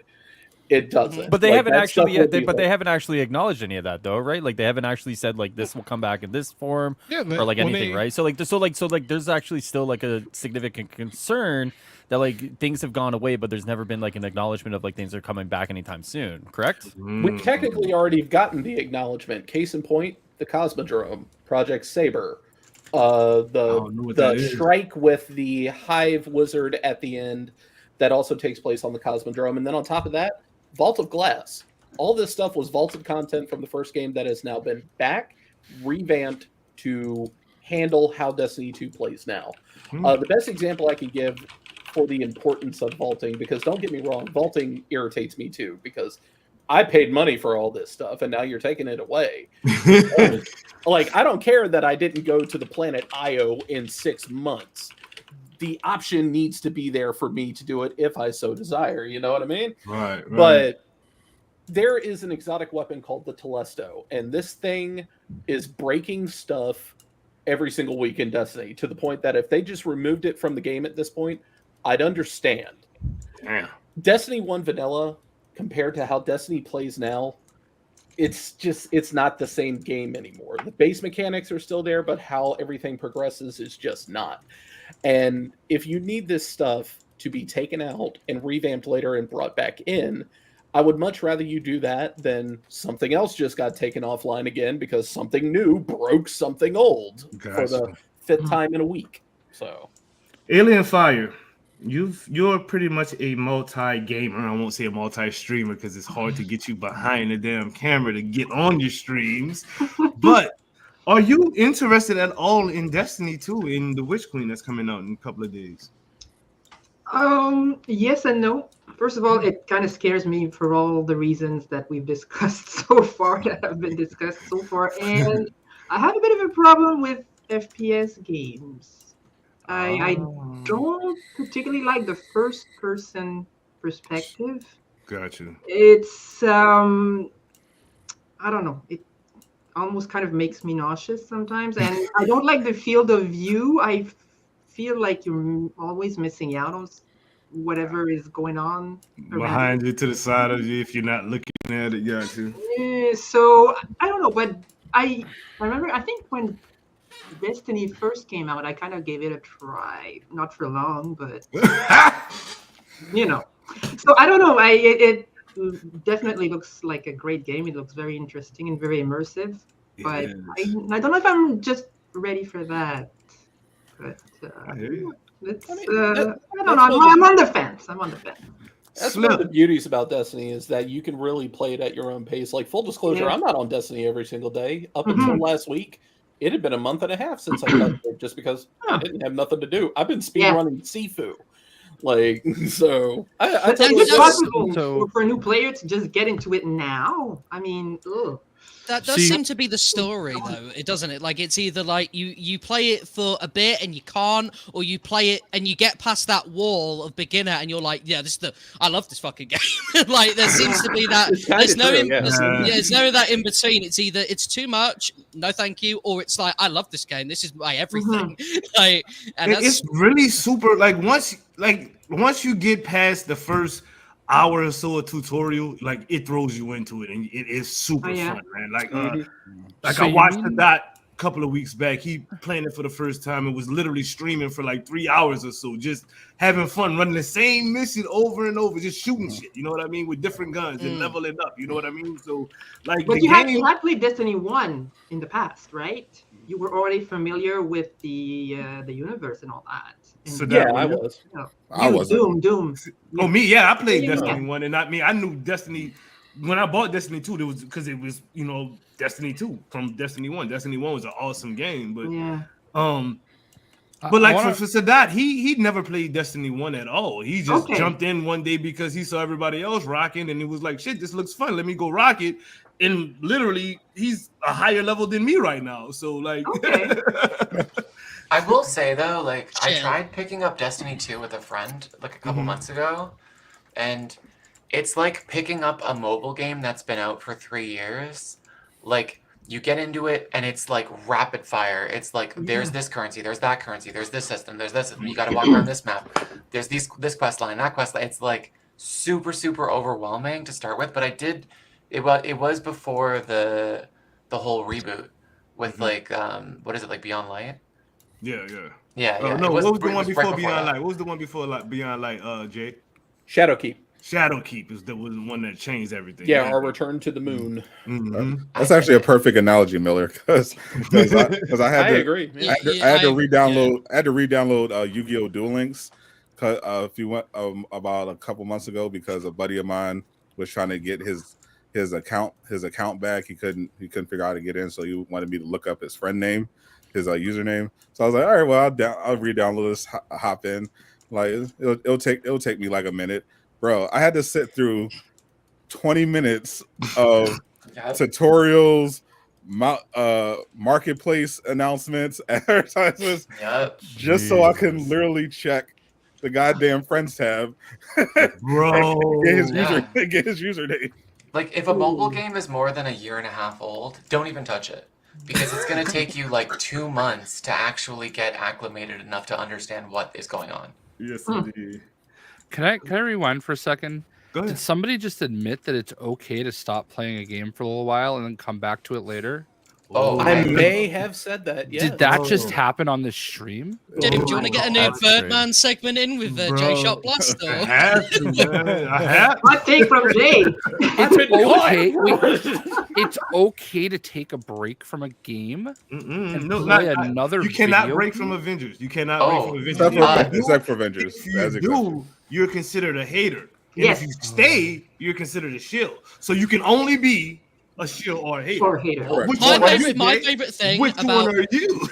It doesn't. But they haven't actually. They haven't actually acknowledged any of that, though, right? Like they haven't actually said like this will come back in this form or like anything, right? So there's actually still like a significant concern that like things have gone away, but there's never been like an acknowledgement of like things are coming back anytime soon. Correct? We technically already have gotten the acknowledgement. Case in point, the Cosmodrome, Project Saber, the strike with the Hive Wizard at the end that also takes place on the Cosmodrome, and then on top of that, Vault of Glass. All this stuff was vaulted content from the first game that has now been back, revamped to handle how Destiny 2 plays now. The best example I can give for the importance of vaulting, because don't get me wrong, vaulting irritates me too, because I paid money for all this stuff, and now you're taking it away. Like, I don't care that I didn't go to the planet Io in 6 months. The option needs to be there for me to do it if I so desire. You know what I mean? Right. But there is an exotic weapon called the Telesto, and this thing is breaking stuff every single week in Destiny, to the point that if they just removed it from the game at this point, I'd understand. Damn. Destiny 1 vanilla, compared to how Destiny plays now, it's not the same game anymore. The base mechanics are still there, but how everything progresses is just not. And if you need this stuff to be taken out and revamped later and brought back in, I would much rather you do that than something else just got taken offline again because something new broke something old for the 5th time in a week. So, Alien Fodder, you're pretty much a multi-gamer. I won't say a multi-streamer because it's hard to get you behind the damn camera to get on your streams. But are you interested at all in Destiny 2, in the Witch Queen that's coming out in a couple of days? Yes and no. First of all, it kind of scares me for all the reasons that we've discussed so far, that have been discussed so far. And I have a bit of a problem with FPS games. I don't particularly like the first-person perspective. Gotcha. It's, I don't know. It almost kind of makes me nauseous sometimes. And I don't like the field of view. I feel like you're always missing out on whatever is going on behind you, to the side of you, if you're not looking at it. Gotcha. Yeah, so I don't know, but I remember, I think when Destiny first came out, I kind of gave it a try. Not for long, but So I don't know. It definitely looks like a great game. It looks very interesting and very immersive. But I don't know if I'm just ready for that. But I don't know. I'm on the fence. That's one of the beauties about Destiny, is that you can really play it at your own pace. Like, full disclosure, I'm not on Destiny every single day. Up until last week, it had been a month and a half since I touched it, just because I didn't have nothing to do. I've been speedrunning Sifu. Like, so I think it's possible for a new player to just get into it now. I mean, that does seem to be the story, though, doesn't it? Like, it's either like you play it for a bit and you can't, or you play it and you get past that wall of beginner and you're like, yeah, I love this fucking game. Like, there seems to be that. There's no that in between. It's either it's too much, no thank you, or it's like, I love this game. This is my everything. Like, and it's really super. Like once you get past the first hour or so of tutorial, like it throws you into it, and it is super fun, man. Like, So I watched that a couple of weeks back. He playing it for the first time and was literally streaming for like 3 hours or so, just having fun, running the same mission over and over, just shooting shit. You know what I mean? With different guns and leveling up. You know what I mean? So, like, but you had played Destiny 1 in the past, right? You were already familiar with the universe and all that. And So I was. I wasn't. Doom. Oh, me, yeah, I played Yeah. Destiny 1, and not me. I knew Destiny when I bought Destiny 2, it was because it was, you know, Destiny 2 from Destiny 1. Destiny 1 was an awesome game, but but like for Sadat, he never played Destiny 1 at all. He just jumped in one day because he saw everybody else rocking, and it was like, shit, this looks fun. Let me go rock it. And literally, he's a higher level than me right now. So like, I will say though, like I tried picking up Destiny 2 with a friend like a couple months ago, and it's like picking up a mobile game that's been out for 3 years. Like you get into it and it's like rapid fire. It's like there's this currency, there's that currency, there's this system, there's this system. You got to walk around this map. There's this quest line, that quest line. It's like super overwhelming to start with. But I did. It was before the whole reboot with like what is it, like Beyond Light? Yeah. No, what was the one before Beyond Light? What was the one before Beyond Light? Jay? Shadowkeep. Shadowkeep was the one that changed everything. Yeah, our return to the moon. That's actually a perfect analogy, Miller, because I had to agree. I had to re-download Yu-Gi-Oh! Duel Links about a couple months ago because a buddy of mine was trying to get his account back. He couldn't figure out how to get in, so he wanted me to look up his friend name, his username. So I was like, all right, well, I'll re-download this, hop in. Like it'll take me like a minute. Bro, I had to sit through 20 minutes of tutorials, marketplace announcements, advertisements, just so I can literally check the goddamn friends tab, bro. get his username. Like if a mobile game is more than a year and a half old, don't even touch it, because it's gonna take you like 2 months to actually get acclimated enough to understand what is going on. Yes, indeed. Can I rewind for a second? Go ahead. Did somebody just admit that it's okay to stop playing a game for a little while and then come back to it later? Oh, I may have said that. Yeah. Did that just happen on this stream? Dude, do you want to get a new Birdman segment in with Jay Shot Blast? I have to, man. I have. Hot take from Jay. It's okay to take a break from a game and play another. You cannot video break game? from Avengers. You cannot break from Avengers. Except for Avengers. If you do, you're considered a hater. And if you stay, you're considered a shill. So you can only be a shill or a hater. My favorite thing Which about one are you?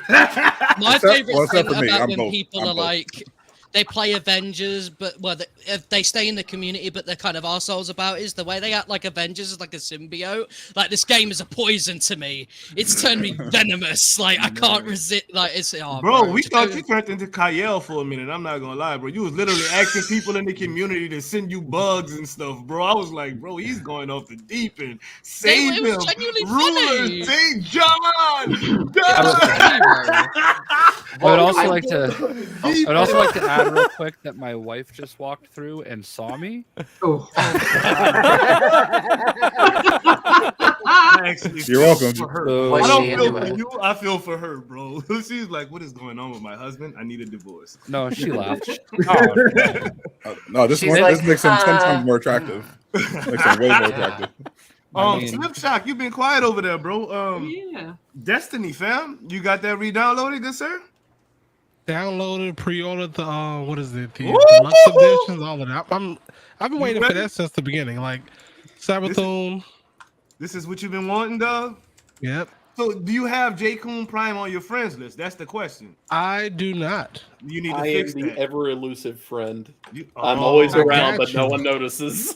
my favorite thing me. about I'm when both. people I'm are both. like, they play Avengers, but if they stay in the community, but they're kind of arseholes about it, is the way they act like Avengers is like a symbiote. Like, this game is a poison to me. It's turned me venomous. Like, I can't resist. Like, it's bro, we thought you turned into Kyle for a minute. I'm not gonna lie, bro. You was literally asking people in the community to send you bugs and stuff, bro. I was like, bro, he's going off the deep end. Save it him, was genuinely ruler, funny. St. John. I would also like to add real quick that my wife just walked through and saw me. Oh. You're welcome. I don't feel for you. I feel for her, bro. She's like, what is going on with my husband? I need a divorce. No, she laughed. No, this makes him 10 times more attractive. Makes him way more attractive. Slipshock, you've been quiet over there, bro. Destiny, fam. You got that re-downloaded, good sir? Downloaded, pre-ordered the what is it? The deluxe editions, all of that. I've been waiting for that since the beginning. Like Sabathun. This is what you've been wanting, dog? Yep. So do you have JkunPrime on your friends list? That's the question. I do not. You need to I fix am the that. ever elusive friend. I'm always around, but no one notices.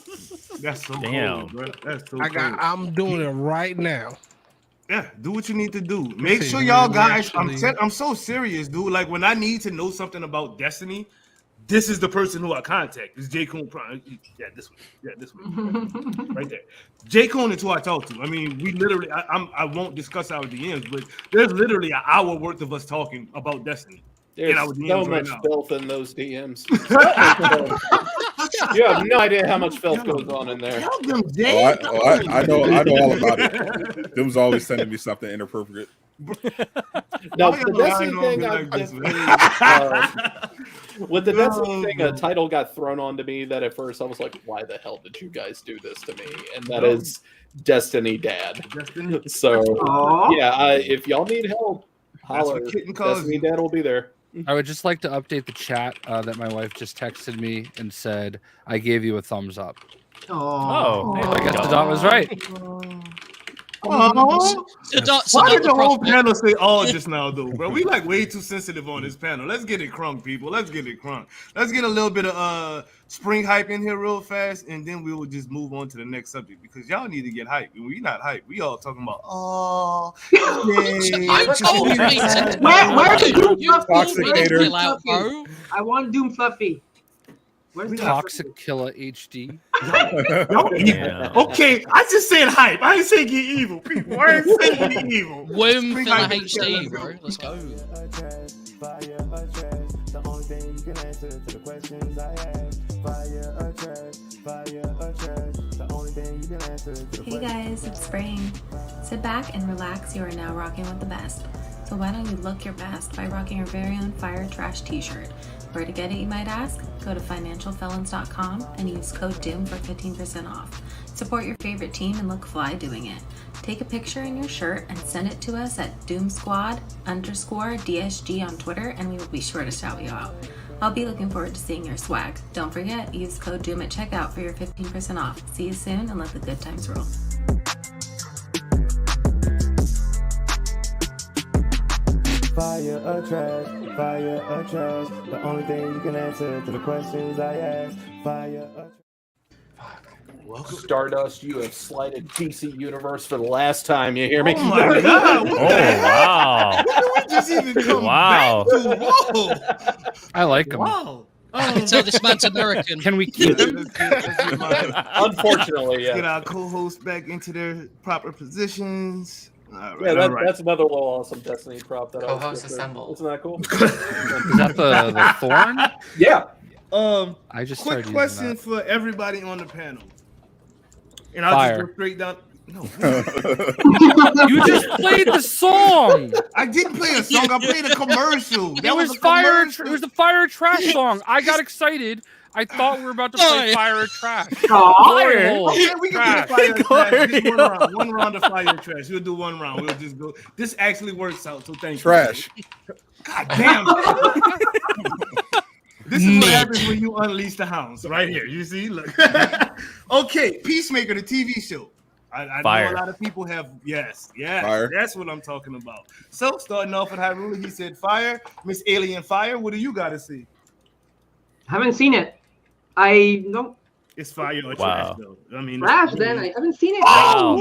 That's so Damn. cool, bro. That's so cool. I'm doing it right now. Yeah, do what you need to do. Make sure y'all guys. I'm so serious, dude. Like when I need to know something about Destiny, this is the person who I contact. It's JkunPrime. Yeah, this one. Yeah, this one. Right there. JKun is who I talk to. I mean, we literally. I won't discuss our DMs, but there's literally an hour worth of us talking about Destiny. There's so much filth in those DMs. You have no idea how much filth goes on in there. Help them, Oh, Jay. I know all about it. Them's always sending me something inappropriate. No, the Destiny thing, with the Destiny thing, a title got thrown onto me that at first I was like, why the hell did you guys do this to me? And that is Destiny Dad. So, yeah, if y'all need help, holler. Destiny Dad will be there. I would just like to update the chat that my wife just texted me and said, I gave you a thumbs up. Oh. I guess the dot was right. Why did the whole panel say "all" just now, though, bro? We like way too sensitive on this panel. Let's get it crunk, people. Let's get it crunk. Let's get a little bit of spring hype in here real fast, and then we will just move on to the next subject because y'all need to get hype. We not hype. We all talking about Toxic hater. I want Doom Fluffy. Where's Toxic Killer HD? Okay, I just said hype. I ain't saying get evil, people. I ain't saying get evil. Wim Killer HD, bro. Let's go. The only thing you can answer to the questions I ask. Fire or trash, fire or trash. The only thing you can answer to the Hey guys, it's spring. Sit back and relax. You are now rocking with the best. So why don't you look your best by rocking your very own Fire Trash t-shirt. Where to get it, you might ask? Go to financialfelons.com and use code DOOM for 15% off. Support your favorite team and look fly doing it. Take a picture in your shirt and send it to us at DoomSquad_DSG on Twitter and we will be sure to shout you out. I'll be looking forward to seeing your swag. Don't forget, use code DOOM at checkout for your 15% off. See you soon and let the good times roll. Fire or trash, fire or trash. The only thing you can answer to the questions I ask. Fire or Welcome. Stardust, you have slighted DC Universe for the last time. You hear me? Oh my God! Wow! When did we just even come back to? Whoa! I like him. Wow! I can tell this man's American. Can we keep him? Unfortunately, yeah. Get our co-hosts back into their proper positions. All right, Yeah, that's another little awesome Destiny prop that Co-host assemble. Isn't that cool? Is that the thorn? Yeah. I just quick started question using for everybody on the panel, and I'll Fire. just go straight down. No, that. You just played the song. I didn't play a song. I played a commercial. It was fire. It was the Fire Trash song. I got excited. I thought we were about to play Fire or Trash. Fire. Okay, we can do the Fire or Trash. Just one round. One round of Fire or Trash. We'll do one round. We'll just go. This actually works out. So thank Trash. you. God damn. This is what happens when you unleash the hounds. Right here. You see? Look. Okay. Peacemaker, the TV show. I know a lot of people have Fire. That's what I'm talking about. So starting off with Hyrule, he said fire. Miss Alien Fire, what do you got to see? Haven't seen it. I don't. It's fire or trash though. I mean, Trash. Then I haven't seen it. Wow.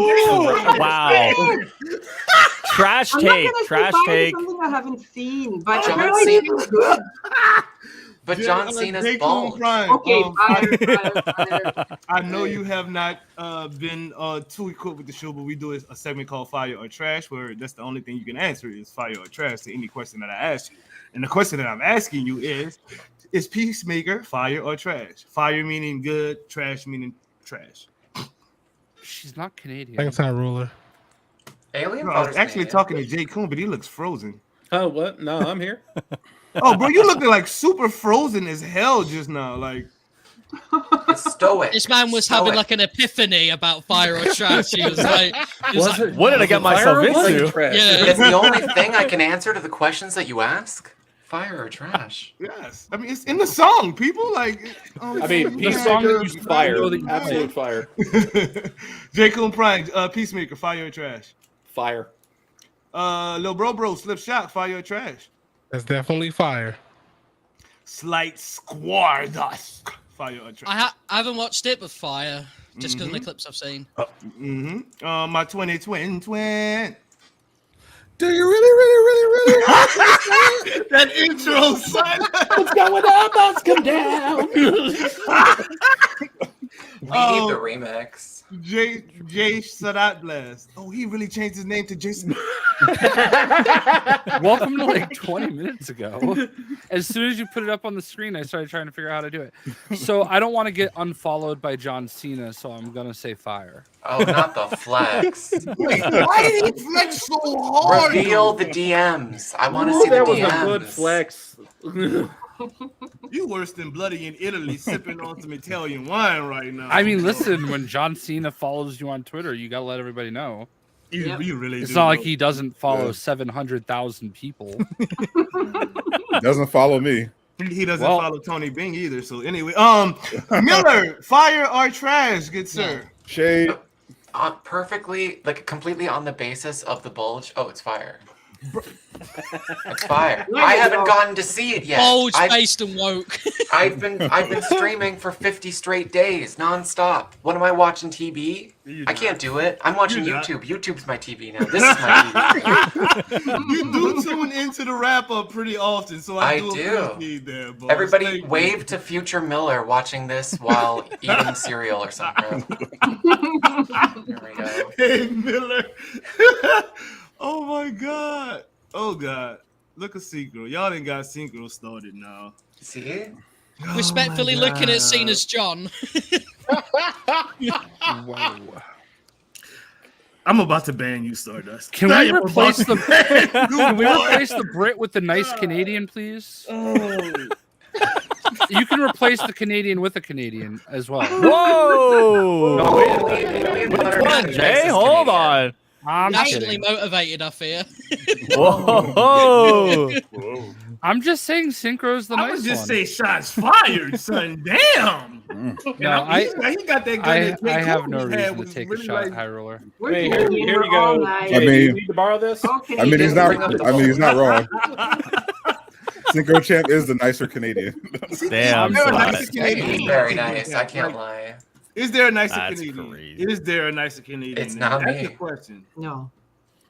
Trash I'm not take. gonna Trash say fire is take. something I haven't seen, but John apparently Cena. it's good. But John Cena's bald. Okay, fire. I know you have not been too equipped with the show, but we do a segment called Fire or Trash, where that's the only thing you can answer is fire or trash to any question that I ask you. And the question that I'm asking you is Peacemaker fire or trash? Fire meaning good, trash meaning trash. She's not Canadian. Thanks, Hyrule. Alien No, I was Fodder's actually Canadian. talking to JkunPrime, but he looks frozen. Oh, what? No, I'm here. Oh, bro, you looking like super frozen as hell just now. Like, It's stoic. This man was having like an epiphany about fire or trash. He was like, what did I get myself into? Yeah. It's the only thing I can answer to the questions that you ask. Fire or trash? yes. I mean, it's in the song, people. Like, I mean, Peacemaker, fire. Absolute fire. JkunPrime, Peacemaker, fire or trash? Fire. Lil Bro, Slip Shock, fire or trash? That's definitely fire. Slight Squad, fire or trash? I haven't watched it, but fire. Just because of the clips I've seen. My 2020 Do you really that intro, son. What's going on? Let's come down. We need the remix. Jay Sadat Blast. Oh, he really changed his name to Jason. Welcome to like 20 minutes ago. As soon as you put it up on the screen, I started trying to figure out how to do it. So I don't want to get unfollowed by John Cena, so I'm gonna say fire. Oh, not the flex. Wait, why did he flex so hard? Reveal the DMs. I want to see the that DMs. was a good flex. You worse than Bloody in Italy sipping on some Italian wine right now. I mean, listen, when John Cena follows you on Twitter, you gotta let everybody know. You really It's do, not like bro. he doesn't follow 700,000 people. Doesn't follow me. He doesn't follow Tony Bing either. So anyway, Miller, fire or trash, good sir. Shade. Perfectly, like completely on the basis of the bulge. Oh, it's fire. It's fire. I haven't gotten to see it yet. Bulge based and woke. I've been streaming for 50 straight days, nonstop. What am I watching? TV? I can't do it. I'm watching YouTube. YouTube's my TV now. This is my TV. You do tune into the wrap up pretty often, so I do. Appreciate that, boss. Everybody wave to future Miller watching this while eating cereal or something. Here we go. Hey, Miller. Oh my God. Oh God. Look at Synchro. Y'all done got Synchro started now. See? Respectfully looking at Cena's John. Whoa. I'm about to ban you, Stardust. Can we replace the Brit with the nice Canadian, please? You can replace the Canadian with a Canadian as well. Whoa! No, wait, Jay, hold on. I'm Nationally kidding. motivated, I fear. Whoa! I'm just saying Synchro's the nice one. I would just say shots fired, son. Damn. No, he got that gun. I have no reason to take a shot at High Roller. Hey, here you go. I Do mean, you need to borrow this? Okay. I mean, he's not wrong. Synchro Champ is the nicer Canadian. Damn. Very nice. I can't lie. Is there a nicer That's Canadian? crazy. Is there a nicer Canadian? It's not That's me. the question. No.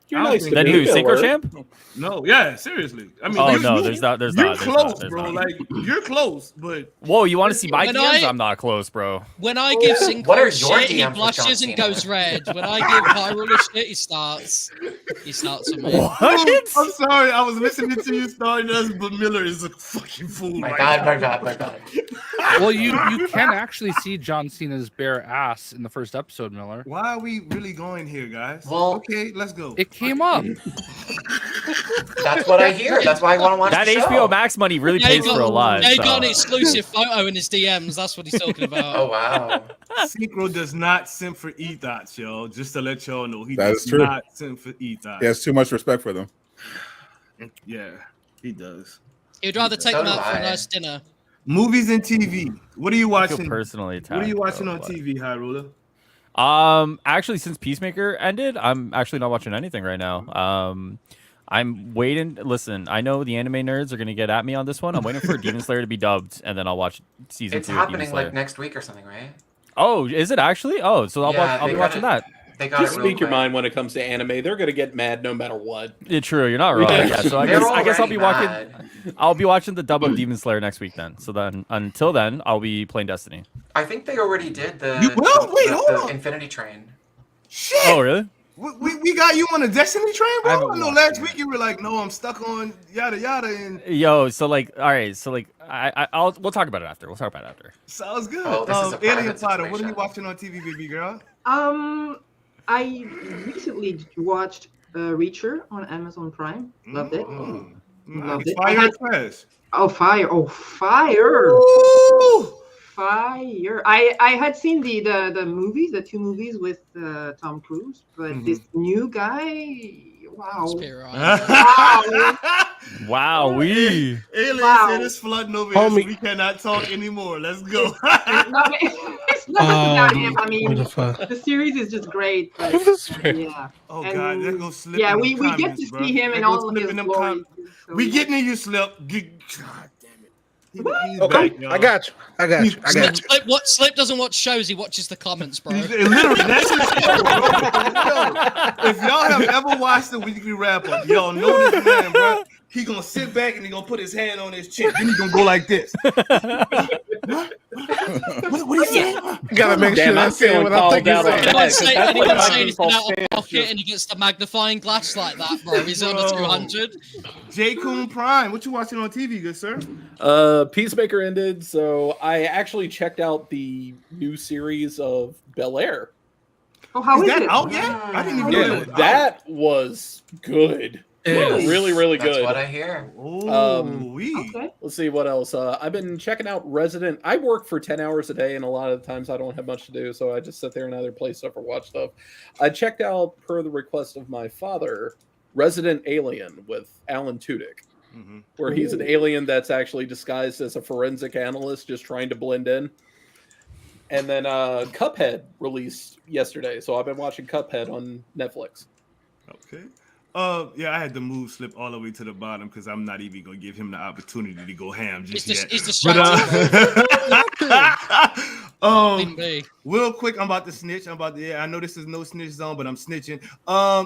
You're nice. Then who? Synchro Champ? No, yeah, seriously. I mean, Oh no, there's not. You're close, bro. Like you're close, but whoa, you want to see my When DMs? I'm not close, bro. When I give Synchro What are your shit, he DMs for blushes John and Cena? goes red. When I give High Roller shit, he starts on me. I'm sorry, I was listening to you Stardust, but Miller is a fucking fool. My God. Well, you can actually see John Cena's bare ass in the first episode, Miller. Why are we really going here, guys? Well, okay, let's go. It came up. That's what I hear. That's why I want to watch That the show. HBO Max money really pays for a lot. They so. got an exclusive photo in his DMs. That's what he's talking about. Oh wow. Synchro does not simp for e-thoughts, y'all. Just to let y'all know, he That does is true. not simp for e-thoughts. He has too much respect for them. Yeah, he does. He'd rather take So them do out for a I. nice dinner. Movies and TV. What are you I feel watching? personally attacked. What are you watching bro, on but- TV, High Roller? Actually, since Peacemaker ended, I'm actually not watching anything right now. I'm waiting. Listen, I know the anime nerds are gonna get at me on this one. I'm waiting for Demon Slayer to be dubbed, and then I'll watch season It's 2 of Demon happening Slayer. like next week or something, right? Oh, is it actually? Oh, so I'll Yeah, be they watching got that. They got Just it real speak your quick. mind when it comes to anime. They're gonna get mad no matter what. Yeah, true. You're not wrong. Yeah. Yeah, so I They're guess I'll be already watching. mad. I'll be watching the dub of Demon Slayer next week then. So then, until then, I'll be playing Destiny. I think they already did the hold on. Infinity Train. Shit. Oh, really? We got you on a Destiny train, I bro? haven't I know watched last it. week you were like, no, I'm stuck on yada yada, and Yo, so like, all right, so like, we'll talk about it after. sounds good. Oh, this is a Alien private Fodder, what are you situation. watching on TV, baby girl? I recently watched Reacher on Amazon Prime. Loved it. Loved it. Fire and trash. Oh, fire! Oh, fire! Ooh. Fire! I had seen the movies, the two movies with Tom Cruise, but this new guy, wow! Wow, we. Alien Wow. said it's flooding over here, so Homie. we cannot talk anymore. Let's go. It's not about him. I mean, what the fuck? the series is just great. But, yeah. Oh And, God, they're gonna slip. Yeah, in we them get to comments, bro. see him They in gonna all of slip his in them glory. So, We yeah. getting in you, Slip. God damn it. He's Okay, back, y'all. I got you. Slip doesn't watch shows, he watches the comments, bro. Literally, that's his show, bro. Yo, if y'all have ever watched the weekly wrap up, y'all know this man, bro. he gonna sit back and he gonna put his hand on his chin. Then he gonna go like this. What he say? Gotta make sure that's saying what I think he's saying. And he can't say anything out of pocket, and he gets the magnifying glass like that, bro. He's on the 200. JkunPrime, what you watching on TV, good sir? Peacemaker ended, so I actually checked out the new series of Bel Air. Oh, how is that it? out yet? I didn't even know that was good. Really, really good. That's what I hear. Okay. Let's see what else. I've been checking out Resident. I work for 10 hours a day, and a lot of the times I don't have much to do, so I just sit there and either play stuff or watch stuff. I checked out, per the request of my father, Resident Alien with Alan Tudyk, where he's an alien that's actually disguised as a forensic analyst, just trying to blend in. And then Cuphead released yesterday, so I've been watching Cuphead on Netflix. Okay. Yeah, I had to move Slip all the way to the bottom because I'm not even gonna give him the opportunity to go ham just yet. Real quick, I'm about to snitch. I know this is no snitch zone, but I'm snitching.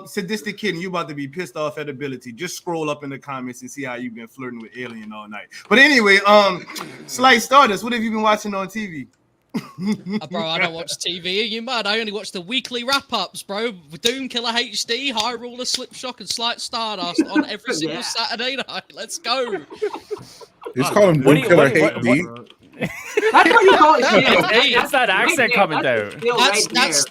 Sadistic Kitten, you about to be pissed off at ability. Just scroll up in the comments and see how you've been flirting with Alien all night. But anyway, Slight Stardust, what have you been watching on TV? Bro, I don't watch TV. Are you mad? I only watch the weekly wrap-ups, bro. DoomkillaHD, High Ruler, Slipshock, and Slight Stardust on every single Saturday night. Let's go. He's calling DoomkillaHD. That's what you call it. That's that accent coming out.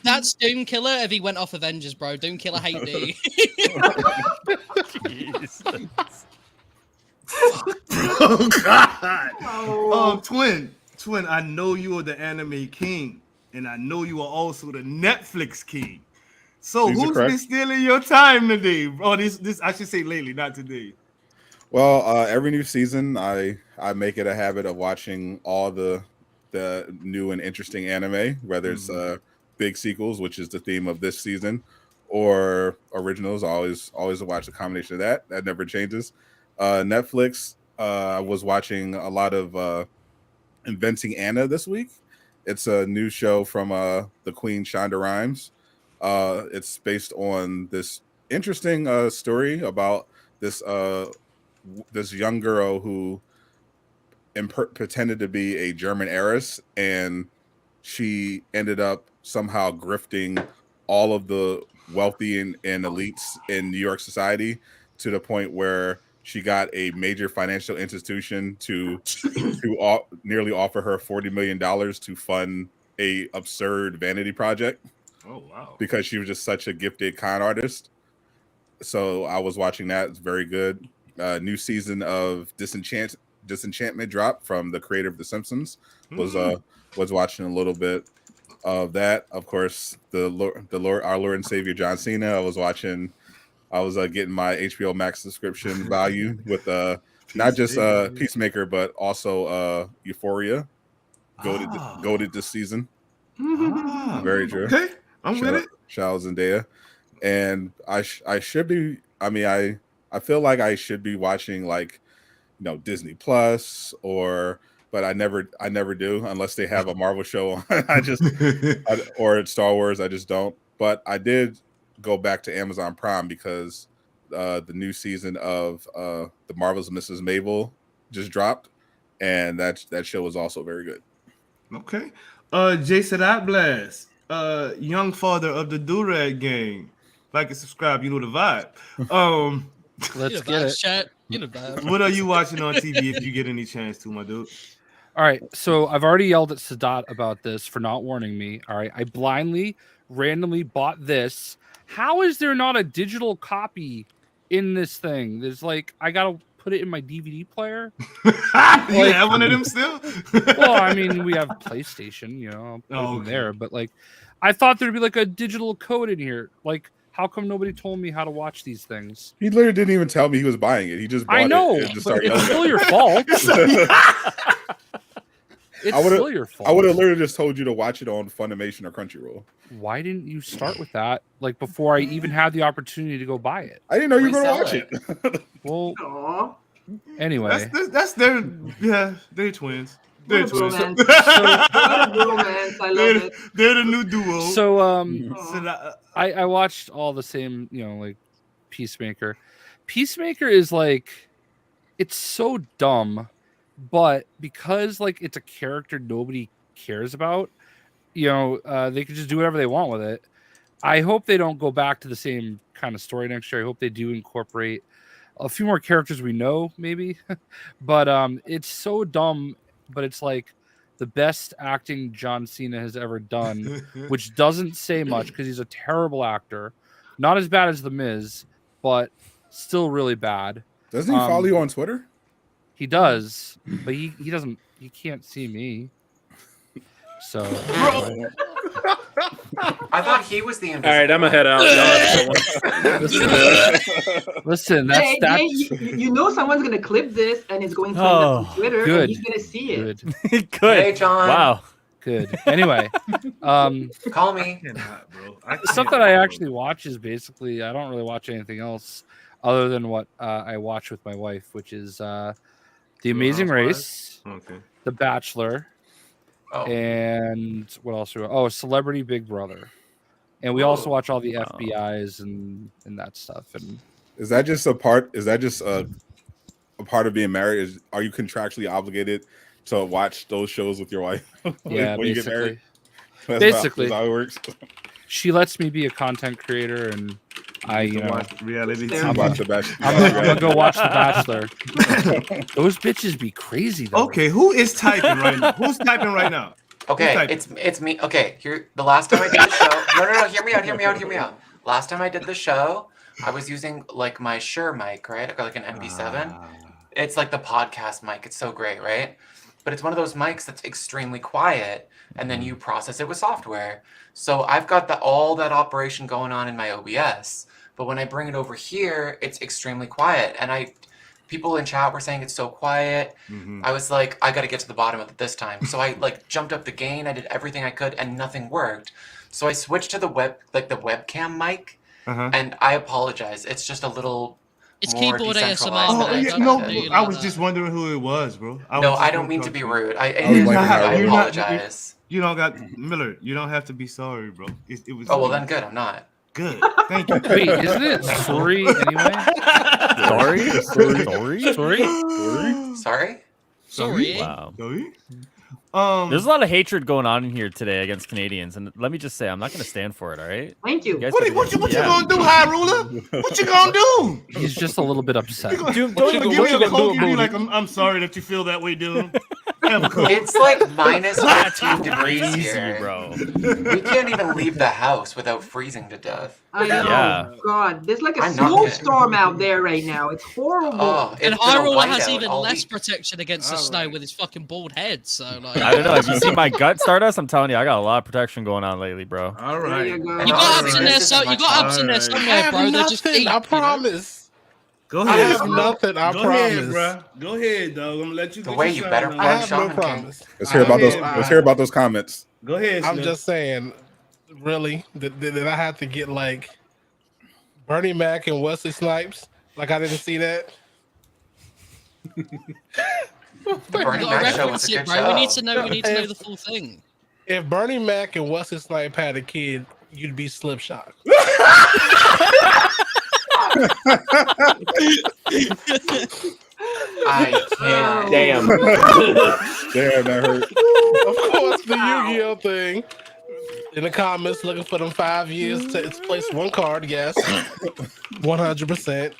That's Doomkiller if he went off Avengers, bro. DoomkillaHD. Oh God. Twin, I know you are the anime king, and I know you are also the Netflix king. So who's been stealing your time today? Oh, this I should say lately, not today. Well, every new season, I make it a habit of watching all the new and interesting anime, whether it's big sequels, which is the theme of this season, or originals. I always watch a combination of that. That never changes. Netflix. I was watching a lot of Inventing Anna this week. It's a new show from the Queen Shonda Rhimes. It's based on this interesting story about this young girl who pretended to be a German heiress, and she ended up somehow grifting all of the wealthy and elites in New York society to the point where she got a major financial institution to nearly offer her $40 million to fund a absurd vanity project. Oh wow! Because she was just such a gifted con artist. So I was watching that. It's very good. New season of Disenchantment dropped from the creator of The Simpsons. Was watching a little bit of that. Of course, our Lord and Savior John Cena. I was getting my HBO Max subscription value with not just Peacemaker, but also Euphoria. Goated this season. Very true. Okay, I'm with it. Shout out Zendaya. And I should be. I mean, I feel like I should be watching Disney Plus but I never do unless they have a Marvel show on. Or Star Wars. I just don't. But I did go back to Amazon Prime because the new season of The Marvelous Mrs. Maisel just dropped, and that show was also very good. Okay. Jason Blast, young father of the Durag gang. Like and subscribe, you know the vibe. Let's get it. Chat. You know the vibe. What are you watching on TV if you get any chance to, my dude? All right, so I've already yelled at Sadat about this for not warning me. All right, I randomly bought this. How is there not a digital copy in this thing? There's I gotta put it in my DVD player. You have one of them still? Well, I mean, we have PlayStation, I'll put it in there. But I thought there'd be a digital code in here. How come nobody told me how to watch these things? He literally didn't even tell me he was buying it. He just bought it and just started it's still your fault. It's still your fault. I would have literally just told you to watch it on Funimation or Crunchyroll. Why didn't you start with that? Before I even had the opportunity to go buy it. I didn't know you were going to watch it. Well, Aww. Anyway, that's their they're twins. They're twins. Romance. Romance. I love it. They're the new duo. So I watched all the same, Peacemaker. Peacemaker is it's so dumb, but because like it's a character nobody cares about, they can just do whatever they want with it. I hope they don't go back to the same kind of story next year. I hope they do incorporate a few more characters we know, maybe. But it's so dumb, but it's like the best acting John Cena has ever done, which doesn't say much because he's a terrible actor. Not as bad as The Miz, but still really bad. Doesn't he follow you on Twitter? He does, but he doesn't. He can't see me. So, I thought he was the invisible. All right, I'm gonna head out. Listen, someone's gonna clip this and it's going to end up on Twitter, and he's gonna see it. Good. Hey, John. Wow. Good. Anyway, call me. The stuff that I actually watch is basically I don't really watch anything else other than what I watch with my wife, which is The Amazing Race, The Bachelor. And what else? Celebrity Big Brother, and we also watch all the FBI's and that stuff. And is that just a part? Is that just a part of being married? Are you contractually obligated to watch those shows with your wife? Yeah, when you get married. Basically, that's how it works. She lets me be a content creator, and I, watch reality TV. I'm about The Bachelor. I'm gonna go watch The Bachelor. Those bitches be crazy though. Okay, who is typing right now? Who's typing right now? Okay, it's me. Okay, here. The last time I did the show. No. Hear me out. Last time I did the show, I was using like my Shure mic, right? I got like an MP7. It's like the podcast mic. It's so great, right? But it's one of those mics that's extremely quiet, and then you process it with software. So I've got all that operation going on in my OBS, but when I bring it over here, it's extremely quiet. And people in chat were saying it's so quiet. I was like, I got to get to the bottom of it this time. So I like jumped up the gain. I did everything I could, and nothing worked. So I switched to the webcam mic, and I apologize. It's just a little. It's keyboard ASMR. I was just wondering who it was, bro. I don't mean to be rude. I apologize. You don't got Miller. You don't have to be sorry, bro. It was. Oh well, then good. I'm not. Good. Thank you. Wait, isn't it sorry anyway? Sorry. Wow. Sorry. There's a lot of hatred going on in here today against Canadians, and let me just say, I'm not going to stand for it. All right. Thank you. What you gonna do, High Ruler? What you gonna do? He's just a little bit upset. Give me a cold. Be like, I'm sorry that you feel that way, dude. It's like minus 15 degrees Easy, here, bro. We can't even leave the house without freezing to death. I know. Yeah. God, there's like a snowstorm out there right now. It's horrible. Oh, And Hyrule has even less protection against the snow with his fucking bald head. So like, I don't know. If you see my gut, Stardust, I'm telling you, I got a lot of protection going on lately, bro. All right. You go. you got ups in there, somewhere, bro. They're just deep, I promise. Go I ahead. have nothing. I Go promise. ahead, bro. Go ahead, dog. I'm gonna let you. The get way your you shine better now. I have no Shaman King. promise. Let's hear about those. Let's hear about those comments. Go ahead. I'm Slim. just saying, really, did I have to get like Bernie Mac and Wesley Snipes? Like I didn't see that. Bernie Mac show was a good show. We need to know the full thing. If Bernie Mac and Wesley Snipes had a kid, you'd be slipshod. I can't. Damn. Damn, that hurt. Of course, the Yu-Gi-Oh thing. In the comments, looking for them 5 years to place one card. Yes, 100%.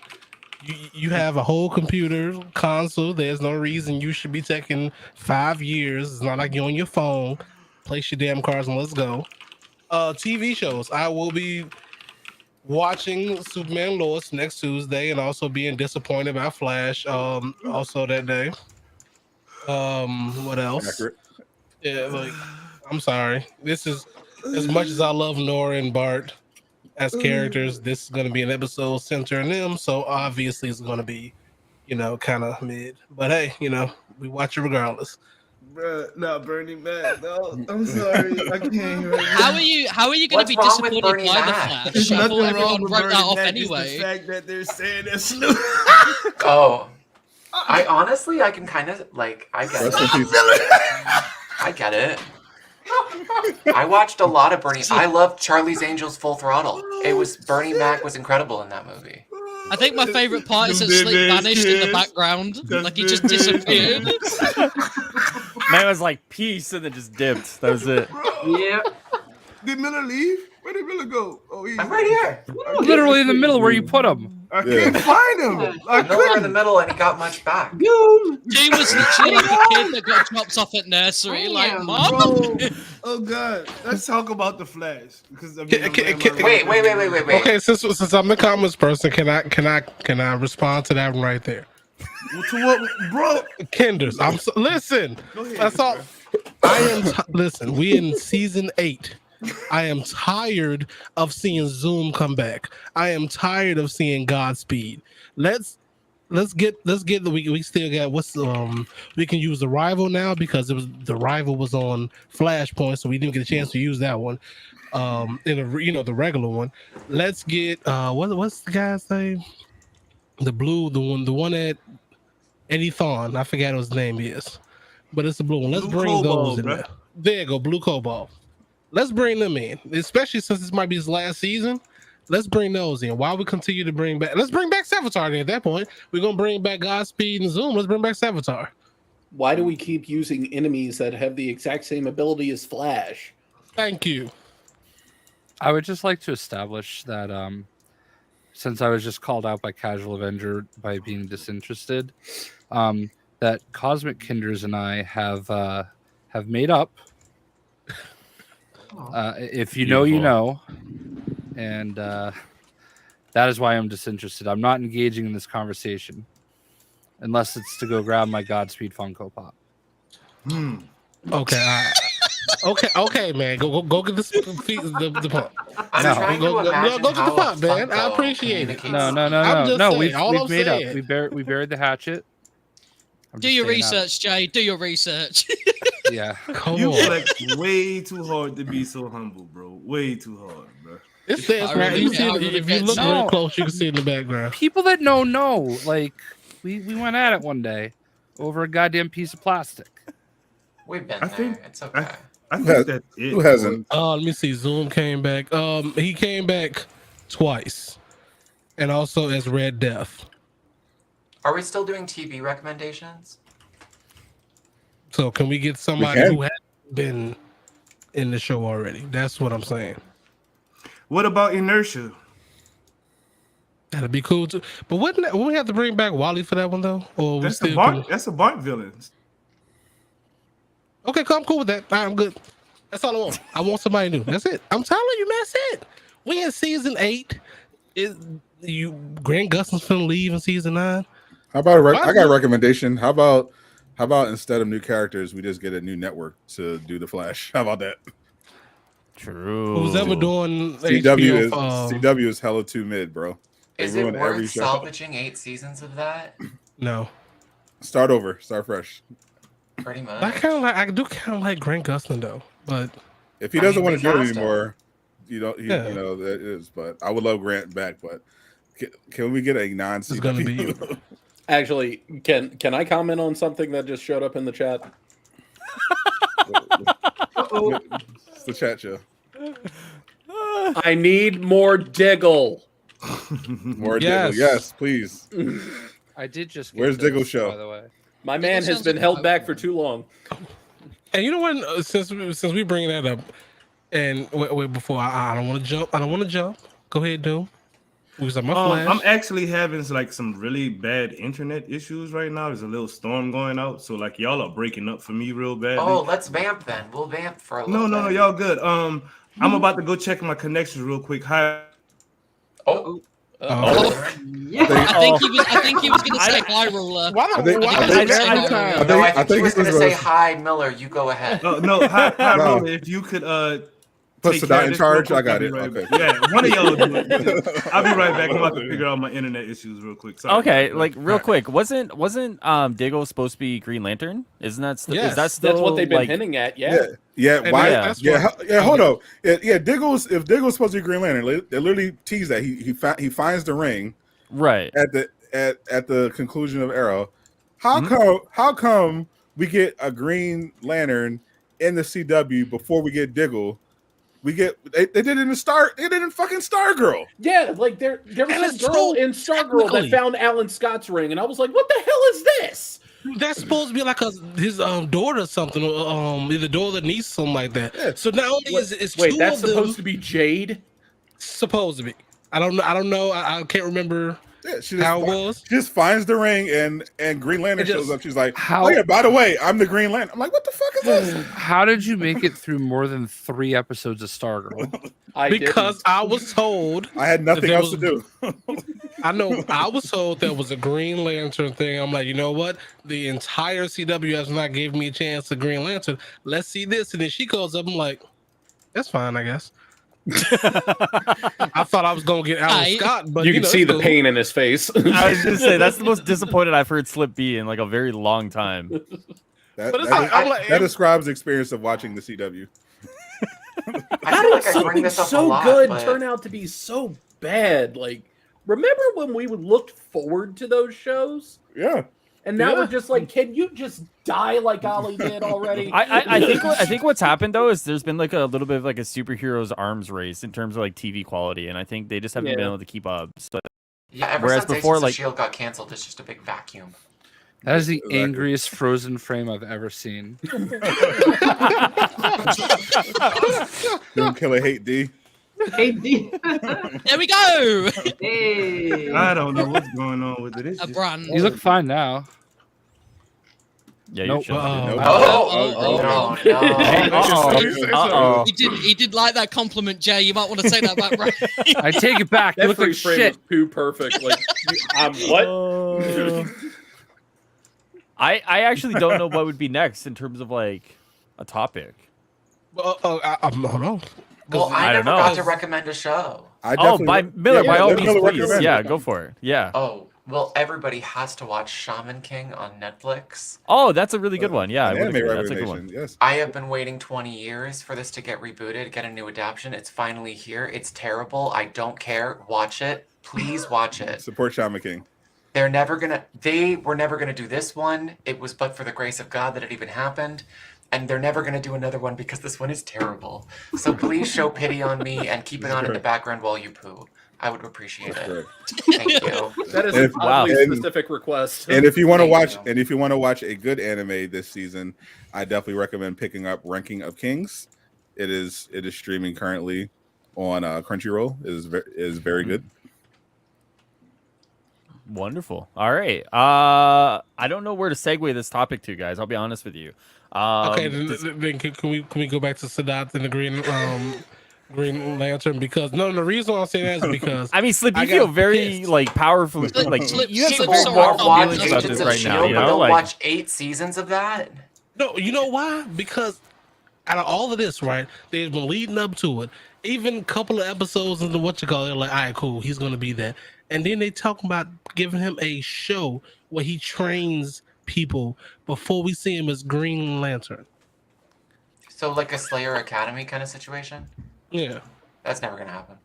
You have a whole computer console. There's no reason you should be taking 5 years. It's not like you're on your phone. Place your damn cards and let's go. TV shows. I will be watching Superman Lois next Tuesday and also being disappointed by Flash also that day. What else? Accurate. Yeah, like I'm sorry. This is as much as I love Nora and Bart as characters, this is gonna be an episode centering them, so obviously it's gonna be, kind of mid. But hey, we watch it regardless. Bruh, not Bernie Mac. No, I'm sorry. I can't hear it. How are you going to be disappointed by the Flash? There's I thought nothing wrong everyone with wrote Bernie that off Mac. anyway. It's the fact that they're saying that Snoop. Oh, I honestly, I can kind of like, I get Rest in it. peace. I get it. I watched a lot of Bernie. I loved Charlie's Angels Full Throttle. Bernie Mac was incredible in that movie. I think my favorite part is that Sleep vanished in the background, like he just disappeared. Man was like peace and then just dipped. That was it. Yeah. Did Miller leave? Where did Miller go? Oh, he's I'm right here. Literally in the middle where you put him. I can't find him. I Miller in the middle, and he got much back. Boom. He was literally like a kid that got dropped off at nursery. Like, Mom. Bro. Oh God. Let's talk about the Flash because I mean, Wait. Okay, since I'm the comments person, can I respond to that one right there? To what, bro? Kenders, listen. Go ahead, That's all. Listen. We in season 8. I am tired of seeing Zoom come back. I am tired of seeing Godspeed. Let's get we still got we can use the rival now because the rival was on Flashpoint, so we didn't get a chance to use that one. In the regular one. Let's get what's the guy's name? The one at Eddie Thawne. I forgot what his name is, but it's the blue one. Let's bring those in there. There you go, Blue Cobalt. Let's bring them in, especially since this might be his last season. Let's bring those in. While we continue to bring back, let's bring back Savitar. Then at that point, we're gonna bring back Godspeed and Zoom. Let's bring back Savitar. Why do we keep using enemies that have the exact same ability as Flash? Thank you. I would just like to establish that since I was just called out by Casual Avenger by being disinterested, that Cosmic Kinders and I have made up. If you know, you know, and that is why I'm disinterested. I'm not engaging in this conversation unless it's to go grab my Godspeed Funko Pop. Okay, okay, man. Go get the pop. Go get the pop, man. I appreciate it. No. We've made up. We buried the hatchet. Do your research, Jay. Do your research. Yeah. You flex way too hard to be so humble, bro. Way too hard, bro. It's there, right? If you look real close, you can see in the background. People that know. Like we went at it one day over a goddamn piece of plastic. We've been there. It's okay. I think that's it. Who hasn't? Let me see. Zoom came back. He came back twice, and also as Red Death. Are we still doing TV recommendations? So can we get somebody who hasn't been in the show already? That's what I'm saying. What about Inertia? That'd be cool too. But wouldn't we have to bring back Wally for that one though? Or that's a Bart villain. Okay, cool. I'm cool with that. All right, I'm good. That's all I want. I want somebody new. That's it. I'm telling you, man. That's it. We in season 8. Grant Gustin's finna leave in season 9. How about I got a recommendation? How about instead of new characters, we just get a new network to do the Flash? How about that? True. Who's ever doing CW is hella too mid, bro. Is it worth salvaging 8 seasons of that? No. Start over. Start fresh. Pretty much. I do kind of like Grant Gustin though, but if he doesn't want to do it anymore, you know that is. But I would love Grant back. But can we get a non-CW? It's gonna be you. Actually, can I comment on something that just showed up in the chat? It's the chat show. I need more Diggle. More Diggle, yes, please. I did just. Where's Diggle show? By the way, my man has been held back for too long. And you know what? Since we bringing that up, and wait before I don't want to jump. I don't want to jump. Go ahead, Doom. I'm actually having some really bad internet issues right now. There's a little storm going out, so y'all are breaking up for me real bad. Oh, let's vamp then. We'll vamp for a little bit. No, y'all good. I'm about to go check my connections real quick. Hi. Oh. Yeah. I think he was going to say hi, Ruler. I think he was going to say hi, Miller. You go ahead. No, hi, Ruler. If you could put Sadat in charge. I got it. Okay. Yeah, one of y'all do it. I'll be right back. I'm about to figure out my internet issues real quick. Sorry. Okay, real quick. Wasn't Diggle supposed to be Green Lantern? Isn't that still? Yes, is that still that's what they've been hinting at. Yeah. Why? Yeah. Hold on. Yeah. If Diggle's supposed to be Green Lantern, they literally tease that he finds the ring right at the conclusion of Arrow. How come we get a Green Lantern in the CW before we get Diggle? They did it in Star. They did it in fucking Stargirl. Yeah, like there was a girl in Stargirl that found Alan Scott's ring, and I was like, "What the hell is this?" That's supposed to be like his daughter or something, either daughter or niece, something like that. Yeah. So not only is it's wait, two that's of them, supposed to be Jade. Supposed to be. I don't know. I can't remember. Yeah, how it was. She just finds the ring and Green Lantern shows up. She's like, "Oh yeah, by the way, I'm the Green Lantern." I'm like, "What the fuck is this?" How did you make it through more than 3 episodes of Stargirl? Because I was told I had nothing else to do. I know I was told there was a Green Lantern thing. I'm like, you know what? The entire CW has not given me a chance to Green Lantern. Let's see this. And then she calls up. I'm like, that's fine, I guess. I thought I was gonna get Alan Scott, but you can see the pain in his face. I was gonna say that's the most disappointed I've heard Slip be in like a very long time. That describes the experience of watching the CW. How did something so good turn out to be so bad? Like, remember when we looked forward to those shows? Yeah. And now we're just like, can you just die like Ollie did already? I think what's happened though is there's been like a little bit of like a superheroes arms race in terms of like TV quality, and I think they just haven't been able to keep up. So, yeah, ever since before, like Shield got canceled, it's just a big vacuum. That is the angriest Frozen frame I've ever seen. DoomkillaHD. There we go. Hey. I don't know what's going on with it. A brand. You look fine now. Yeah, nope. you're chilling. No. He did like that compliment, Jay. You might want to take that back, right? I take it back. You look like shit. Was poo perfect. Like, what? I actually don't know what would be next in terms of like a topic. Hold on. Well, I never got to recommend a show. By Miller, by all means, please. Yeah, go for it. Yeah. Oh, well, everybody has to watch Shaman King on Netflix. Oh, that's a really good one. Yeah, Anime that's a good one. Yes. I have been waiting 20 years for this to get rebooted, get a new adaptation. It's finally here. It's terrible. I don't care. Watch it. Please watch it. Support Shaman King. They were never gonna do this one. It was but for the grace of God that it even happened. And they're never going to do another one because this one is terrible. So please show pity on me and keep it on in the background while you poo. I would appreciate it. Thank you. That is a oddly specific request. And if you want to watch, a good anime this season, I definitely recommend picking up Ranking of Kings. It is streaming currently on Crunchyroll. It is very good. Wonderful. All right. I don't know where to segue this topic to, guys. I'll be honest with you. Okay, then can we go back to Sadat and the Green Lantern? Because the reason why I'm saying that is because I mean, Slip, you feel very like powerful, like you have some very powerful feelings about this right now. You know, like watch 8 seasons of that. No, you know why? Because out of all of this, right, they've been leading up to it. Even a couple of episodes into they're like, all right, cool, he's gonna be there. And then they talk about giving him a show where he trains people before we see him as Green Lantern. So like a Slayer Academy kind of situation? Yeah. That's never gonna happen.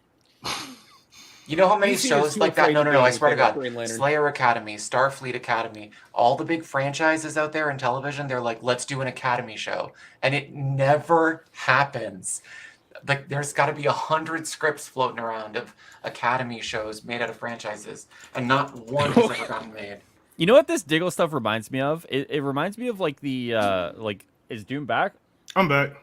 You know how many shows like that? No, I swear to God. Slayer Academy, Starfleet Academy, all the big franchises out there in television, they're like, let's do an Academy show. And it never happens. Like there's got to be 100 scripts floating around of Academy shows made out of franchises, and not one has ever gotten made. You know what this Diggle stuff reminds me of? It reminds me of like the is Doom back? I'm back.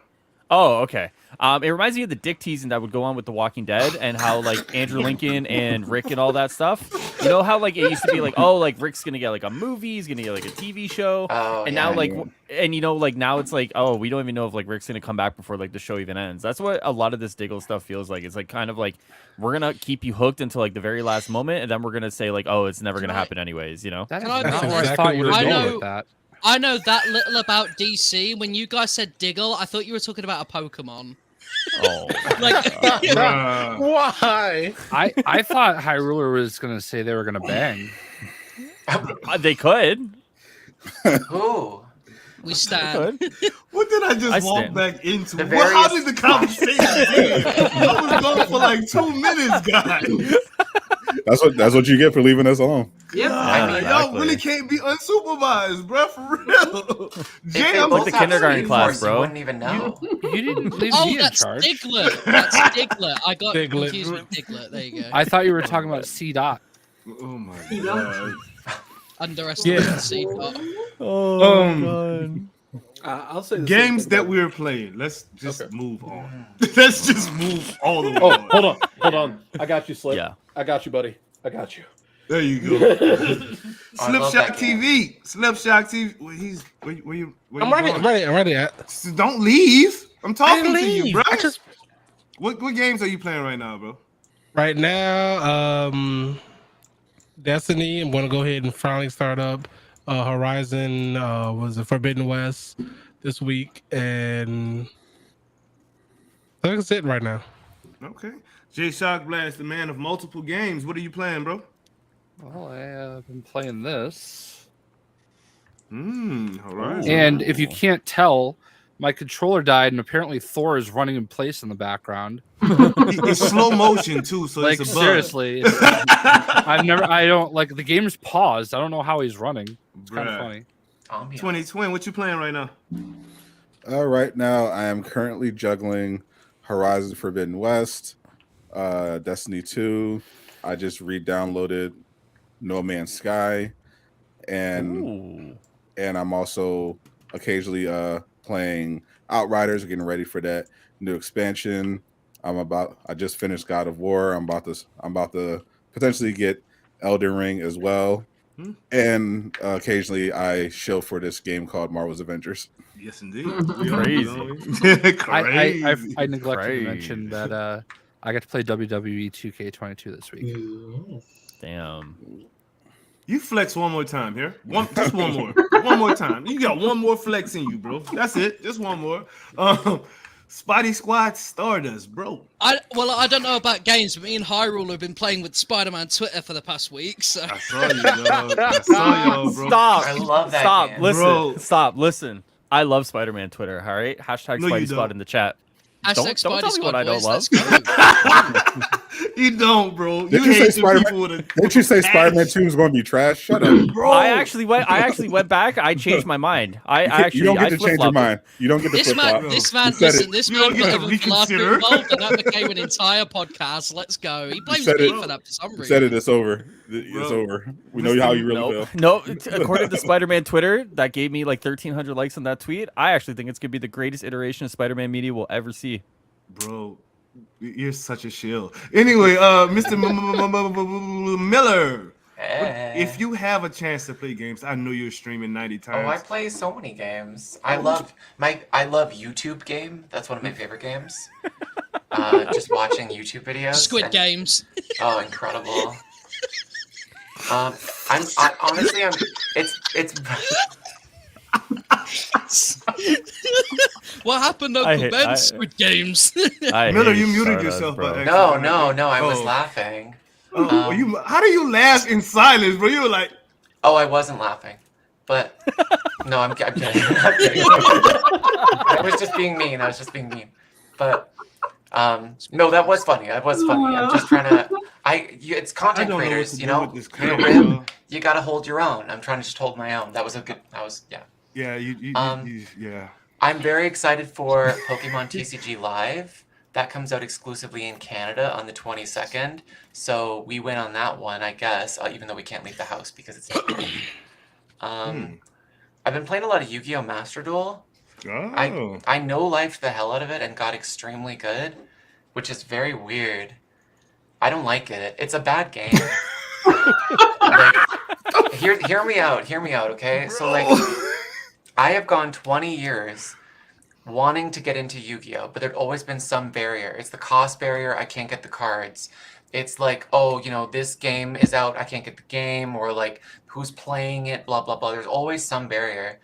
Oh, okay. It reminds me of the dick teasing that would go on with The Walking Dead and how like Andrew Lincoln and Rick and all that stuff. You know how like it used to be like, oh, like Rick's gonna get like a movie, he's gonna get like a TV show, and now like, and you know like now it's like, oh, we don't even know if like Rick's gonna come back before like the show even ends. That's what a lot of this Diggle stuff feels like. It's like kind of like we're gonna keep you hooked until like the very last moment, and then we're gonna say like, oh, it's never gonna happen anyways. You know? That's not where I thought you were going with that. I know that little about DC. When you guys said Diggle, I thought you were talking about a Pokemon. Oh, why? I thought High Ruler was gonna say they were gonna bang. They could. Who? We stand. What did I just walk back into? How did the conversation end? I was gone for like 2 minutes, guys. That's what you get for leaving us alone. Yep. Y'all really can't be unsupervised, bro. For real. Jay, I'm like the kindergarten class, bro. You wouldn't even know. You didn't leave me in charge. Diglett. That's Diglett. I got confused with Diglett. There you go. I thought you were talking about C. Dot. Oh my god. Underestimated C. Dot. God. I'll say the Games that we're playing. Let's just move on. Let's just move all the way. Oh, on. hold on. I got you, Slip. Yeah. I got you, buddy. I got you. There you go. Slipshot TV. Slipshot TV. Where you I'm ready. So don't leave. I'm talking to you, leave. bro. I just What games are you playing right now, bro? right now, Destiny. I'm gonna go ahead and finally start up Horizon. Was it Forbidden West this week, and I think that's it right now. Okay. Jay Shock Blast, the man of multiple games. What are you playing, bro? Well, I have been playing this. Horizon. And if you can't tell, my controller died, and apparently Thor is running in place in the background. It's slow motion too, so like it's a bug. seriously, I don't like the game's paused. I don't know how he's running. It's kind of funny. 2020, what you playing right now? Right now, I am currently juggling Horizon Forbidden West, Destiny 2. I just re-downloaded No Man's Sky, and I'm also occasionally playing Outriders, getting ready for that new expansion. I just finished God of War. I'm about to potentially get Elden Ring as well. And occasionally I shill for this game called Marvel's Avengers. Yes, indeed. Crazy. I neglected to mention that I got to play WWE 2K22 this week. Damn. You flex one more time here. Just one more. One more time. You got one more flex in you, bro. That's it. Just one more. Spidey Squad Stardust, bro. I don't know about games, but me and Hyrule have been playing with Spider-Man Twitter for the past week. So I saw you, dog. I saw y'all, bro. Stop. I love that. Stop. Game. Listen. Bro. Stop. Listen. I love Spider-Man Twitter. All right. Hashtag No, you Spidey Squad don't. in the chat. Hashtag Don't tell me what I don't love. You don't, bro. You Didn't you say hate the Spider-Man? people with a Didn't you say Spider-Man 2 was going to be trash? Shut up, bro. I actually went back. I changed my mind. You don't get to change your mind. You don't get to This flip man, flop. this man, You said listen, it. this You man don't get to got even last reconsider. involved, and that became an entire podcast. Let's go. He blames said me it. for that for some You reason. said it. It's over. It's Bro. over. We know how you really feel. No, according to Spider-Man Twitter, that gave me like 1,300 likes on that tweet. I actually think it's gonna be the greatest iteration of Spider-Man media we'll ever see. Bro, you're such a shill. Anyway, Mr. Miller, if you have a chance to play games, I know you're streaming 90 times. Oh, I play so many games. I love YouTube game. That's one of my favorite games. Just watching YouTube videos. Squid Games. Oh, incredible. What happened, Uncle Ben? Squid Games. Miller, you muted yourself. By No, I was laughing. How do you laugh in silence, bro? You were like, oh, I wasn't laughing, but no, I'm kidding. I'm kidding. I was just being mean. But no, that was funny. I'm just trying to. It's content creators, you know. You gotta hold your own. I'm trying to just hold my own. Yeah. Yeah. I'm very excited for Pokemon TCG Live. That comes out exclusively in Canada on the 22nd. So we win on that one, I guess, even though we can't leave the house because it's I've been playing a lot of Yu-Gi-Oh! Master Duel. Oh. I no-lifed the hell out of it and got extremely good, which is very weird. I don't like it. It's a bad game. Hear me out, okay? So, I have gone 20 years wanting to get into Yu-Gi-Oh, but there'd always been some barrier. It's the cost barrier. I can't get the cards. It's like, oh, this game is out. I can't get the game, or like, who's playing it, blah, blah, blah. There's always some barrier.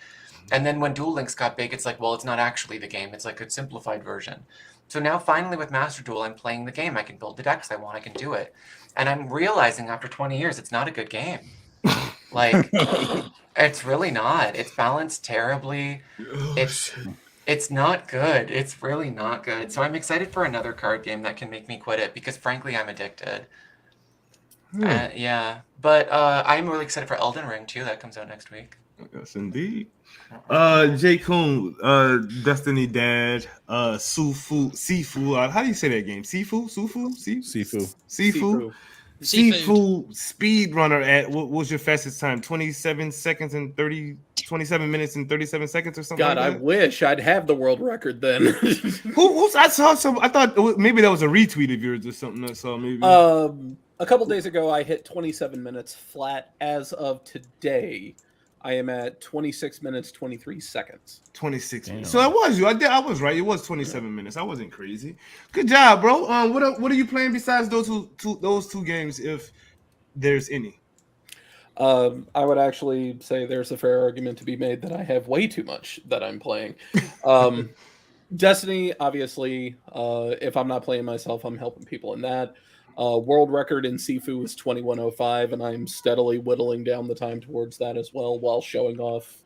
And then when Duel Links got big, it's like, well, it's not actually the game. It's like a simplified version. So now finally with Master Duel, I'm playing the game. I can build the decks I want. I can do it. And I'm realizing after 20 years, it's not a good game. It's really not. It's balanced terribly. It's not good. It's really not good. So I'm excited for another card game that can make me quit it because frankly, I'm addicted. Yeah, but I'm really excited for Elden Ring too. That comes out next week. Yes, indeed. JKun, Destiny Dad, Sifu. How do you say that game? Sifu? Speedrunner at what was your fastest time? 27 minutes and 37 seconds or something. God, like I that? wish I'd have the world record then. I saw some. I thought maybe that was a retweet of yours or something. I saw maybe. A couple days ago, I hit 27 minutes flat. As of today, I am at 26 minutes 23 seconds. 26 minutes. So I was you. I was right. It was 27 minutes. I wasn't crazy. Good job, bro. What are you playing besides those two games, if there's any? I would actually say there's a fair argument to be made that I have way too much that I'm playing. Destiny, obviously, if I'm not playing myself, I'm helping people in that. World record in Sifu is 21:05, and I'm steadily whittling down the time towards that as well, while showing off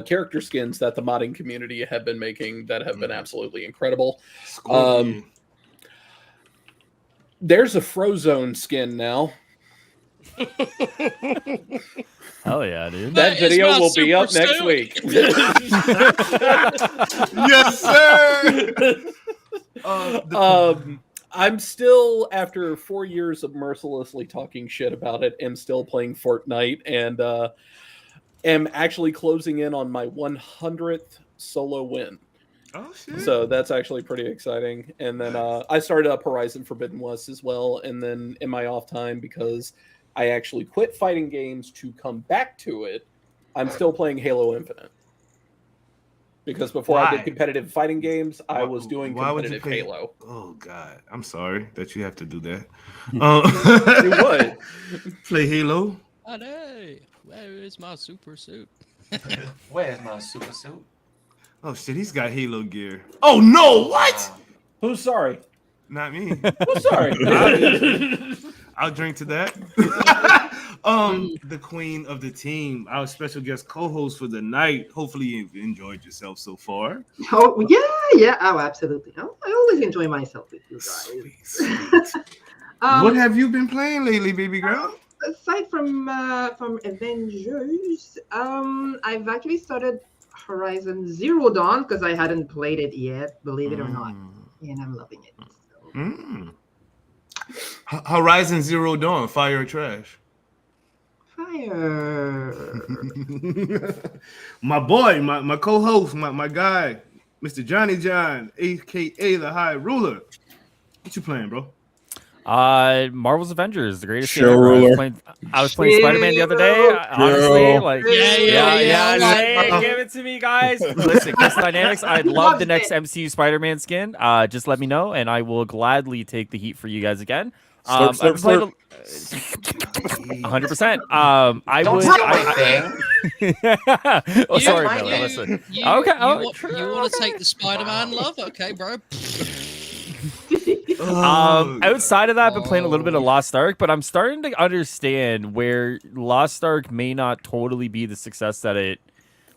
character skins that the modding community have been making that have been absolutely incredible. There's a Frozone skin now. Hell yeah, dude. That video will be up next week. Yes, sir. I'm still, after 4 years of mercilessly talking shit about it, am still playing Fortnite, and am actually closing in on my 100th solo win. Oh shit! So that's actually pretty exciting. And then I started up Horizon Forbidden West as well, and then in my off time, because I actually quit fighting games to come back to it, I'm still playing Halo Infinite. Because before I did competitive fighting games, I was doing competitive Halo. Oh God, I'm sorry that you have to do that. You would play Halo. Hey, where is my super suit? Where's my super suit? Oh shit, he's got Halo gear. Oh no, what? Who's sorry? Not me. Who's sorry? I'll drink to that. The queen of the team, our special guest co-host for the night. Hopefully you've enjoyed yourself so far. Oh yeah. Oh, absolutely. I always enjoy myself with you guys. Sweet. What have you been playing lately, baby girl? Aside from Avengers, I've actually started Horizon Zero Dawn because I hadn't played it yet, believe it or not, and I'm loving it. So. Horizon Zero Dawn, fire or trash? Fire. My boy, my co-host, my guy, Mr. Johnny John, aka the High Ruler. What you playing, bro? Marvel's Avengers, the greatest Show ruler. I was playing Spider-Man the other day. Honestly, like give it to me, guys. Listen, Chris Dynamics, I'd love the next MCU Spider-Man skin. Just let me know, and I will gladly take the heat for you guys again. 100%. I Don't would. steal my thing. Oh, sorry, Miller. Listen. Okay. You want to take the Spider-Man love? Okay, bro. Outside of that, I've been playing a little bit of Lost Ark, but I'm starting to understand where Lost Ark may not totally be the success that it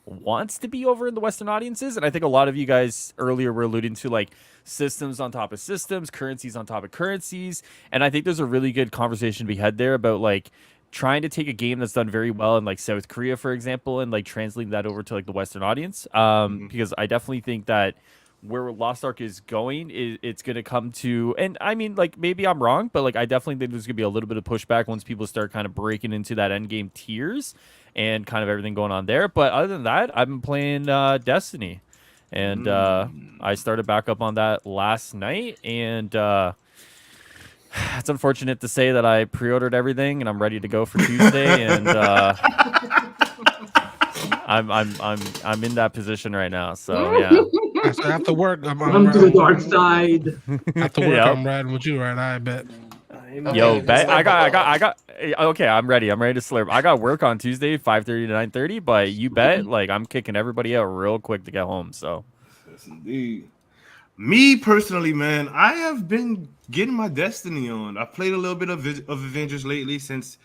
wants to be over in the Western audiences. And I think a lot of you guys earlier were alluding to like systems on top of systems, currencies on top of currencies. And I think there's a really good conversation to be had there about like trying to take a game that's done very well in like South Korea, for example, and like translating that over to like the Western audience. Because I definitely think that where Lost Ark is going, it's going to come to, and I mean, like, maybe I'm wrong, but like, I definitely think there's going to be a little bit of pushback once people start kind of breaking into that end game tiers and kind of everything going on there. But other than that, I've been playing Destiny, and I started back up on that last night, and it's unfortunate to say that I pre-ordered everything and I'm ready to go for Tuesday, and I'm in that position right now. So yeah. So after work, I'm to the dark side. After work, I'm riding with you, right? I bet. Yo, bet I got. Okay, I'm ready. I'm ready to slurp. I got work on Tuesday, 5:30 to 9:30. But you bet, like I'm kicking everybody out real quick to get home. So, yes, indeed. Me personally, man, I have been getting my Destiny on. I played a little bit of Avengers lately since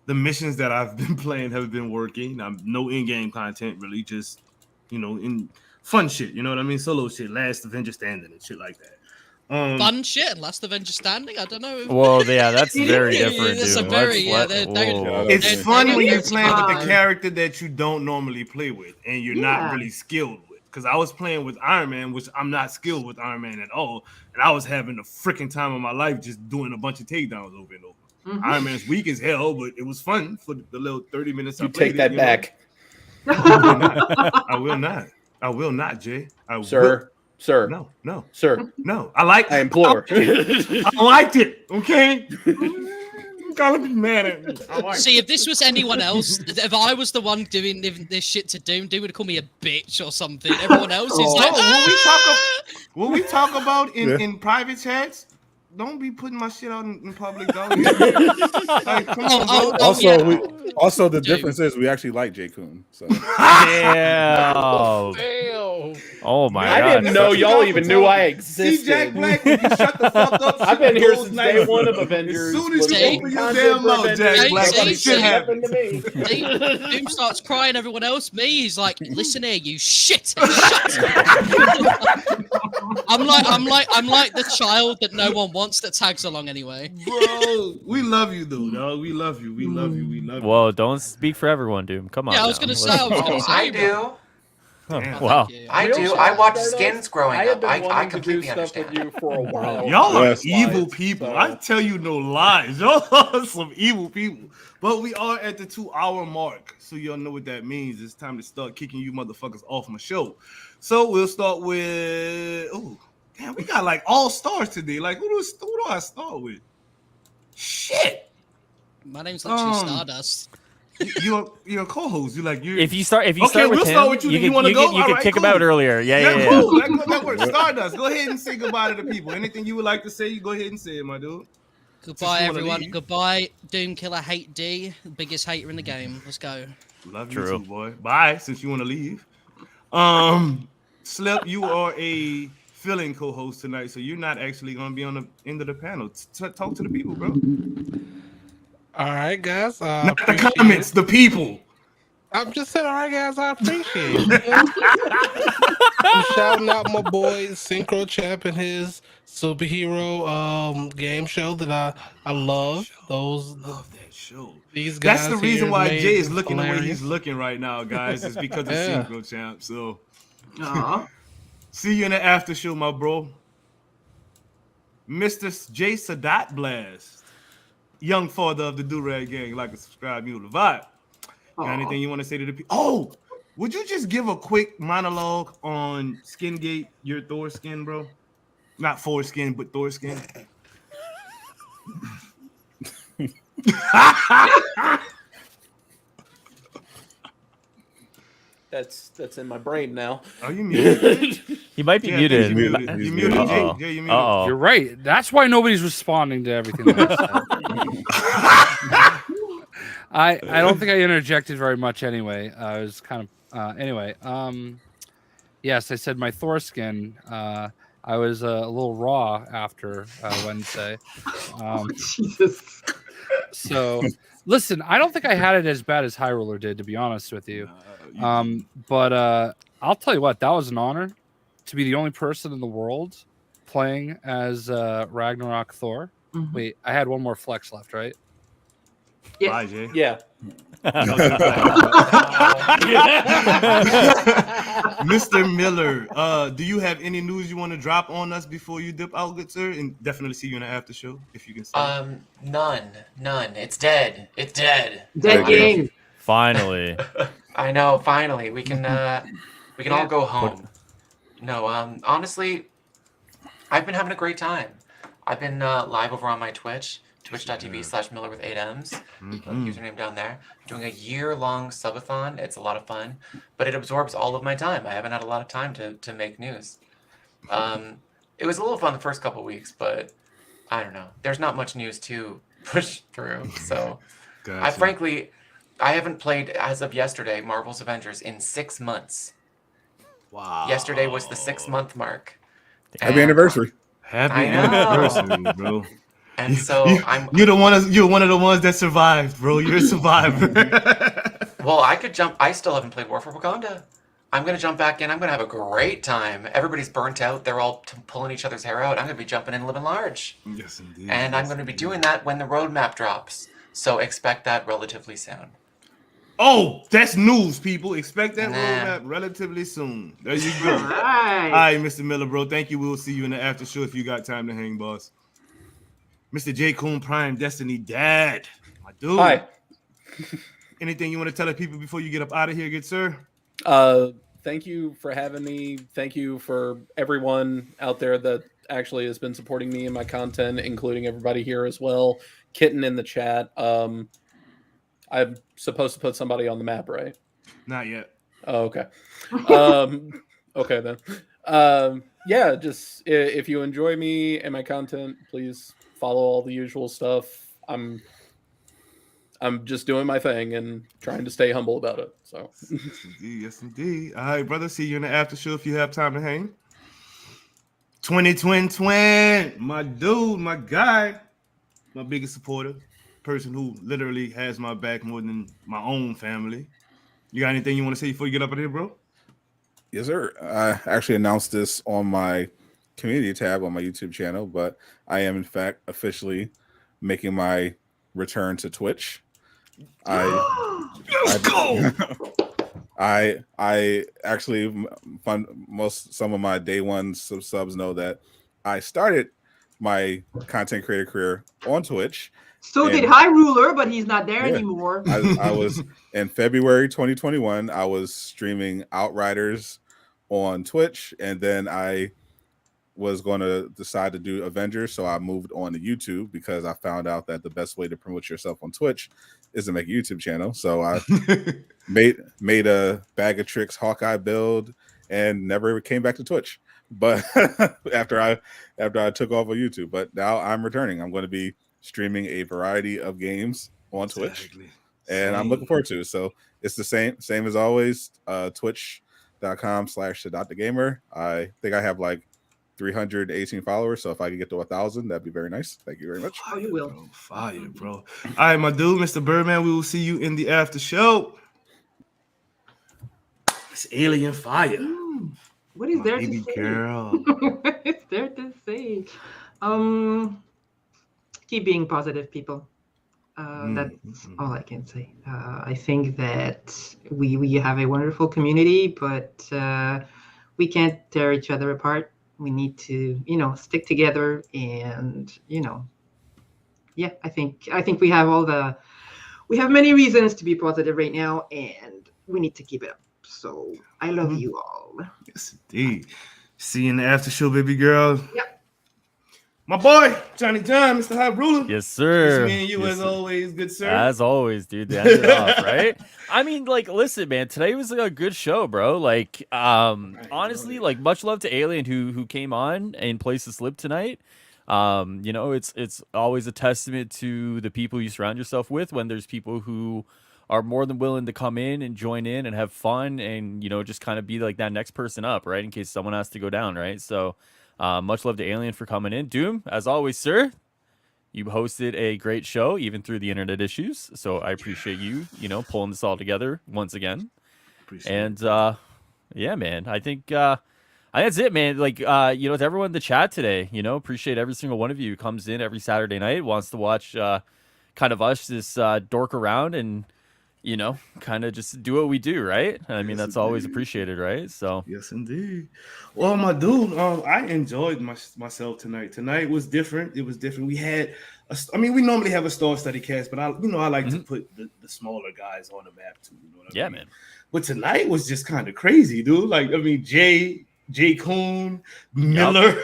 the missions that I've been playing have been working. No in-game content, really, just in fun shit. You know what I mean? Solo shit, last Avenger standing and shit like that. Fun shit and Last Avenger Standing. I don't know. Well, yeah, that's very different. It's dude. a very It's fun when you're playing with the character that you don't normally play with, and you're not really skilled with. Because I was playing with Iron Man, which I'm not skilled with Iron Man at all, and I was having the freaking time of my life just doing a bunch of takedowns over and over. Iron Man's weak as hell, but it was fun for the little 30 minutes I played. Take that back. I will not. I will not, Jay. Sir. No. Sir. No. I implore. I liked it. Okay. You gotta be mad at me. See, if this was anyone else, if I was the one doing this shit to Doom would call me a bitch or something. Everyone else is like, when we talk about in private chats, don't be putting my shit out in public, though. Like, come on, Also, the difference is we actually like JKun. So. Damn. Oh my god! I didn't know y'all even knew I existed. See, Jack Black, you shut the fuck up. I've been here since day one of Avengers. As soon as you open your damn mouth, Jack Black, shit happened to me. Doom starts crying. Everyone else, me, he's like, "Listen here, you shit." I'm like the child that no one wants that tags along anyway. Bro, we love you though, dog. We love you. We love you. We love you. Well, don't speak for everyone, Doom. Come on. Yeah, I was gonna say. I do. Wow. I do. I watch skins growing up. I completely understand. With you for a while. Y'all are evil people. I tell you no lies. Y'all are some evil people. But we are at the 2-hour mark, so y'all know what that means. It's time to start kicking you motherfuckers off my show. So we'll start with. Oh, damn, we got like all stars today. Like who do I start with? Shit. My name's literally Stardust. You're a co-host. If you start with we'll him, start with you. You want to go? You can kick him out earlier. Yeah. Cool. That works. Stardust. Go ahead and say goodbye to the people. Anything you would like to say, you go ahead and say it, my dude. Goodbye, everyone. Goodbye, DoomkillaHD, biggest hater in the game. Let's go. Love you too, boy. Bye. Since you want to leave. Slip, you are a fill-in co-host tonight, so you're not actually going to be on the end of the panel. Talk to the people, bro. All right, guys. Not the comments, the people. I'm just saying, all right, guys. I appreciate it. I'm shouting out my boy Synchro Champ and his superhero game show that I love. Love that show. These guys. That's the reason why Jay is looking the way he's looking right now, guys. It's because of Synchro Champ. So, see you in the after show, my bro. Mr. J Sadat Blast. Young Fodder of the Do-Rag Gang, like and subscribe, you know the vibe. Got anything you want to say to the people? Oh, would you just give a quick monologue on Skingate, your Thor skin, bro? Not foreskin, but Thor skin. That's in my brain now. Are you muted? He might be muted. You muted. Jay, you muted. You're right. That's why nobody's responding to everything that I said. I don't think I interjected very much anyway. I was kind of anyway. Yes, I said my Thor skin. I was a little raw after Wednesday. Jesus. So listen, I don't think I had it as bad as High Roller did, to be honest with you. But I'll tell you what, that was an honor to be the only person in the world playing as Ragnarok Thor. Mm-hmm. Wait, I had one more flex left, right? Yes. Bye, Jay. Yeah. Mr. Miller, do you have any news you want to drop on us before you dip out, good sir? And definitely see you in the after show if you can say. None. It's dead. It's dead. Dead game. Finally. I know. Finally, we can all go home. No, honestly, I've been having a great time. I've been live over on my Twitch. Twitch.tv/Miller with 8 M's. Username down there. Doing a year-long subathon. It's a lot of fun, but it absorbs all of my time. I haven't had a lot of time to make news. It was a little fun the first couple weeks, but I don't know. There's not much news to push through. So Gotcha. I haven't played as of yesterday Marvel's Avengers in 6 months. Wow. Yesterday was the 6-month mark. Happy anniversary. Happy anniversary, bro. And so you're one of the ones that survived, bro. You're a survivor. Well, I could jump. I still haven't played War for Wakanda. I'm going to jump back in. I'm going to have a great time. Everybody's burnt out. They're all pulling each other's hair out. I'm going to be jumping in living large. Yes, indeed. And I'm going to be doing that when the roadmap drops. So expect that relatively soon. Oh, that's news, people. Expect that roadmap relatively soon. There you go. All right, Mr. Miller, bro. Thank you. We'll see you in the after show if you got time to hang, boss. Mr. JkunPrime, Destiny Dad. My dude. Hi. Anything you want to tell the people before you get up out of here, good sir? Thank you for having me. Thank you for everyone out there that actually has been supporting me and my content, including everybody here as well. Kitten in the chat. I'm supposed to put somebody on the map, right? Not yet. Oh, okay. Okay then. Yeah, just if you enjoy me and my content, please follow all the usual stuff. I'm just doing my thing and trying to stay humble about it. So yes, indeed. All right, brother. See you in the after show if you have time to hang. 20 my dude, my guy, my biggest supporter, person who literally has my back more than my own family. You got anything you want to say before you get up out of here, bro? Yes, sir. I actually announced this on my community tab on my YouTube channel, but I am in fact officially making my return to Twitch. I actually some of my day one subs know that I started my content creator career on Twitch. So did High Ruler, but he's not there anymore. I was in February 2021. I was streaming Outriders on Twitch, and then I was going to decide to do Avengers, so I moved on to YouTube because I found out that the best way to promote yourself on Twitch is to make a YouTube channel. So I made a bag of tricks Hawkeye build and never came back to Twitch. But after I took off of YouTube, but now I'm returning. I'm going to be streaming a variety of games on Twitch, and I'm looking forward to it. So it's the same as always. Twitch.com/TheDotTheGamer. I think I have like 318 followers, so if I can get to 1,000, that'd be very nice. Thank you very much. Oh, you will. Bro, fire, bro. All right, my dude, Mr. Birdman, we will see you in the after show. It's Alien Fodder. What is there baby to say? Girl. What is there to say? Keep being positive, people. That's all I can say. I think that we have a wonderful community, but we can't tear each other apart. We need to, stick together, and yeah. I think we have many reasons to be positive right now, and we need to keep it up. So I love you all. Yes, indeed. See you in the after show, baby girl. Yep. My boy, Johnny John, Mr. High Ruler. Yes, sir. It's me and you, yes, as sir. always, good sir. As always, dude. To end it off, right? I mean, like, listen, man. Today was a good show, bro. Like, honestly, like, much love to Alien who came on and placed the slip tonight. It's always a testament to the people you surround yourself with when there's people who are more than willing to come in and join in and have fun and just kind of be like that next person up, right? In case someone has to go down, right? So. Much love to Alien for coming in. Doom, as always, sir, you hosted a great show, even through the internet issues. So I appreciate you, pulling this all together once again. Yeah, man, I think that's it, man. Like, to everyone in the chat today, appreciate every single one of you who comes in every Saturday night, wants to watch kind of us just dork around and, kind of just do what we do, right? I mean, that's always appreciated, right? So yes, indeed. Well, my dude, I enjoyed myself tonight. Tonight was different. It was different. We had, we normally have a star study cast, but I like to put the smaller guys on the map too. You know what I mean? Man. But tonight was just kind of crazy, dude. Like, JkunPrime, Miller,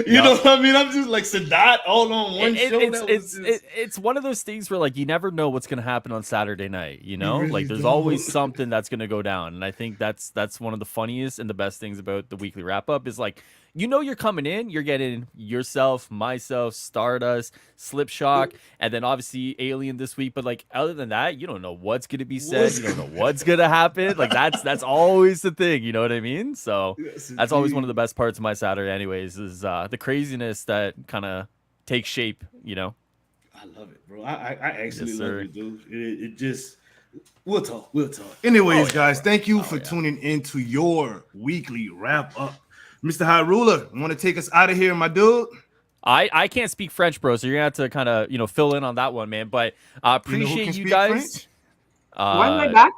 you know what I mean? I'm just like Sadat all on one show. It's one of those things where like you never know what's gonna happen on Saturday night, really like there's always something that's gonna go down. And I think that's one of the funniest and the best things about the weekly wrap up is like you're coming in, you're getting yourself, myself, Stardust, Slipshock, and then obviously Alien this week. But like other than that, you don't know what's gonna be said, you don't know what's gonna happen. Like that's always the thing, you know what I mean? So that's always one of the best parts of my Saturday, anyways, is the craziness that kind of takes shape. I love it, bro. I actually love it, dude. It just We'll talk. Anyways, guys, thank you for tuning in to your weekly wrap up. Mr. High Ruler, want to take us out of here, my dude? I can't speak French, bro, so you're gonna have to kind of fill in on that one, man. But appreciate you guys. Why am I back?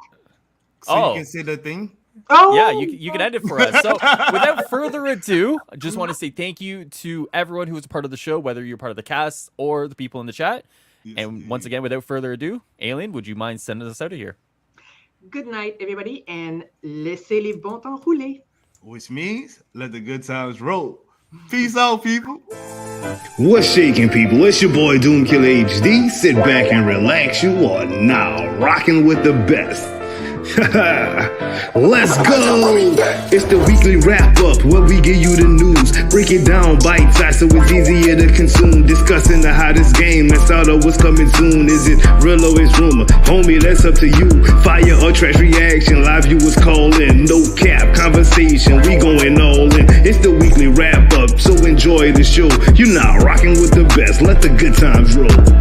So you can say the thing. Oh yeah, you can end it for us. So without further ado, I just want to say thank you to everyone who was a part of the show, whether you're part of the cast or the people in the chat. And once again, without further ado, Alien, would you mind sending us out of here? Good night, everybody, and laissez les bons temps rouler. Which means let the good times roll. Peace out, people. What's shaking, people? It's your boy DoomkillaHD. Sit back and relax. You are now rocking with the best. Let's go! It's the weekly wrap up where we give you the news. Break it down bite size so it's easier to consume. Discussing the hottest game that's out of what's coming soon. Is it real or is rumor? Homie, that's up to you. Fire or trash reaction, live viewers call in. No cap conversation, we going all in. It's the weekly wrap up, so enjoy the show. You're now rocking with the best. Let the good times roll.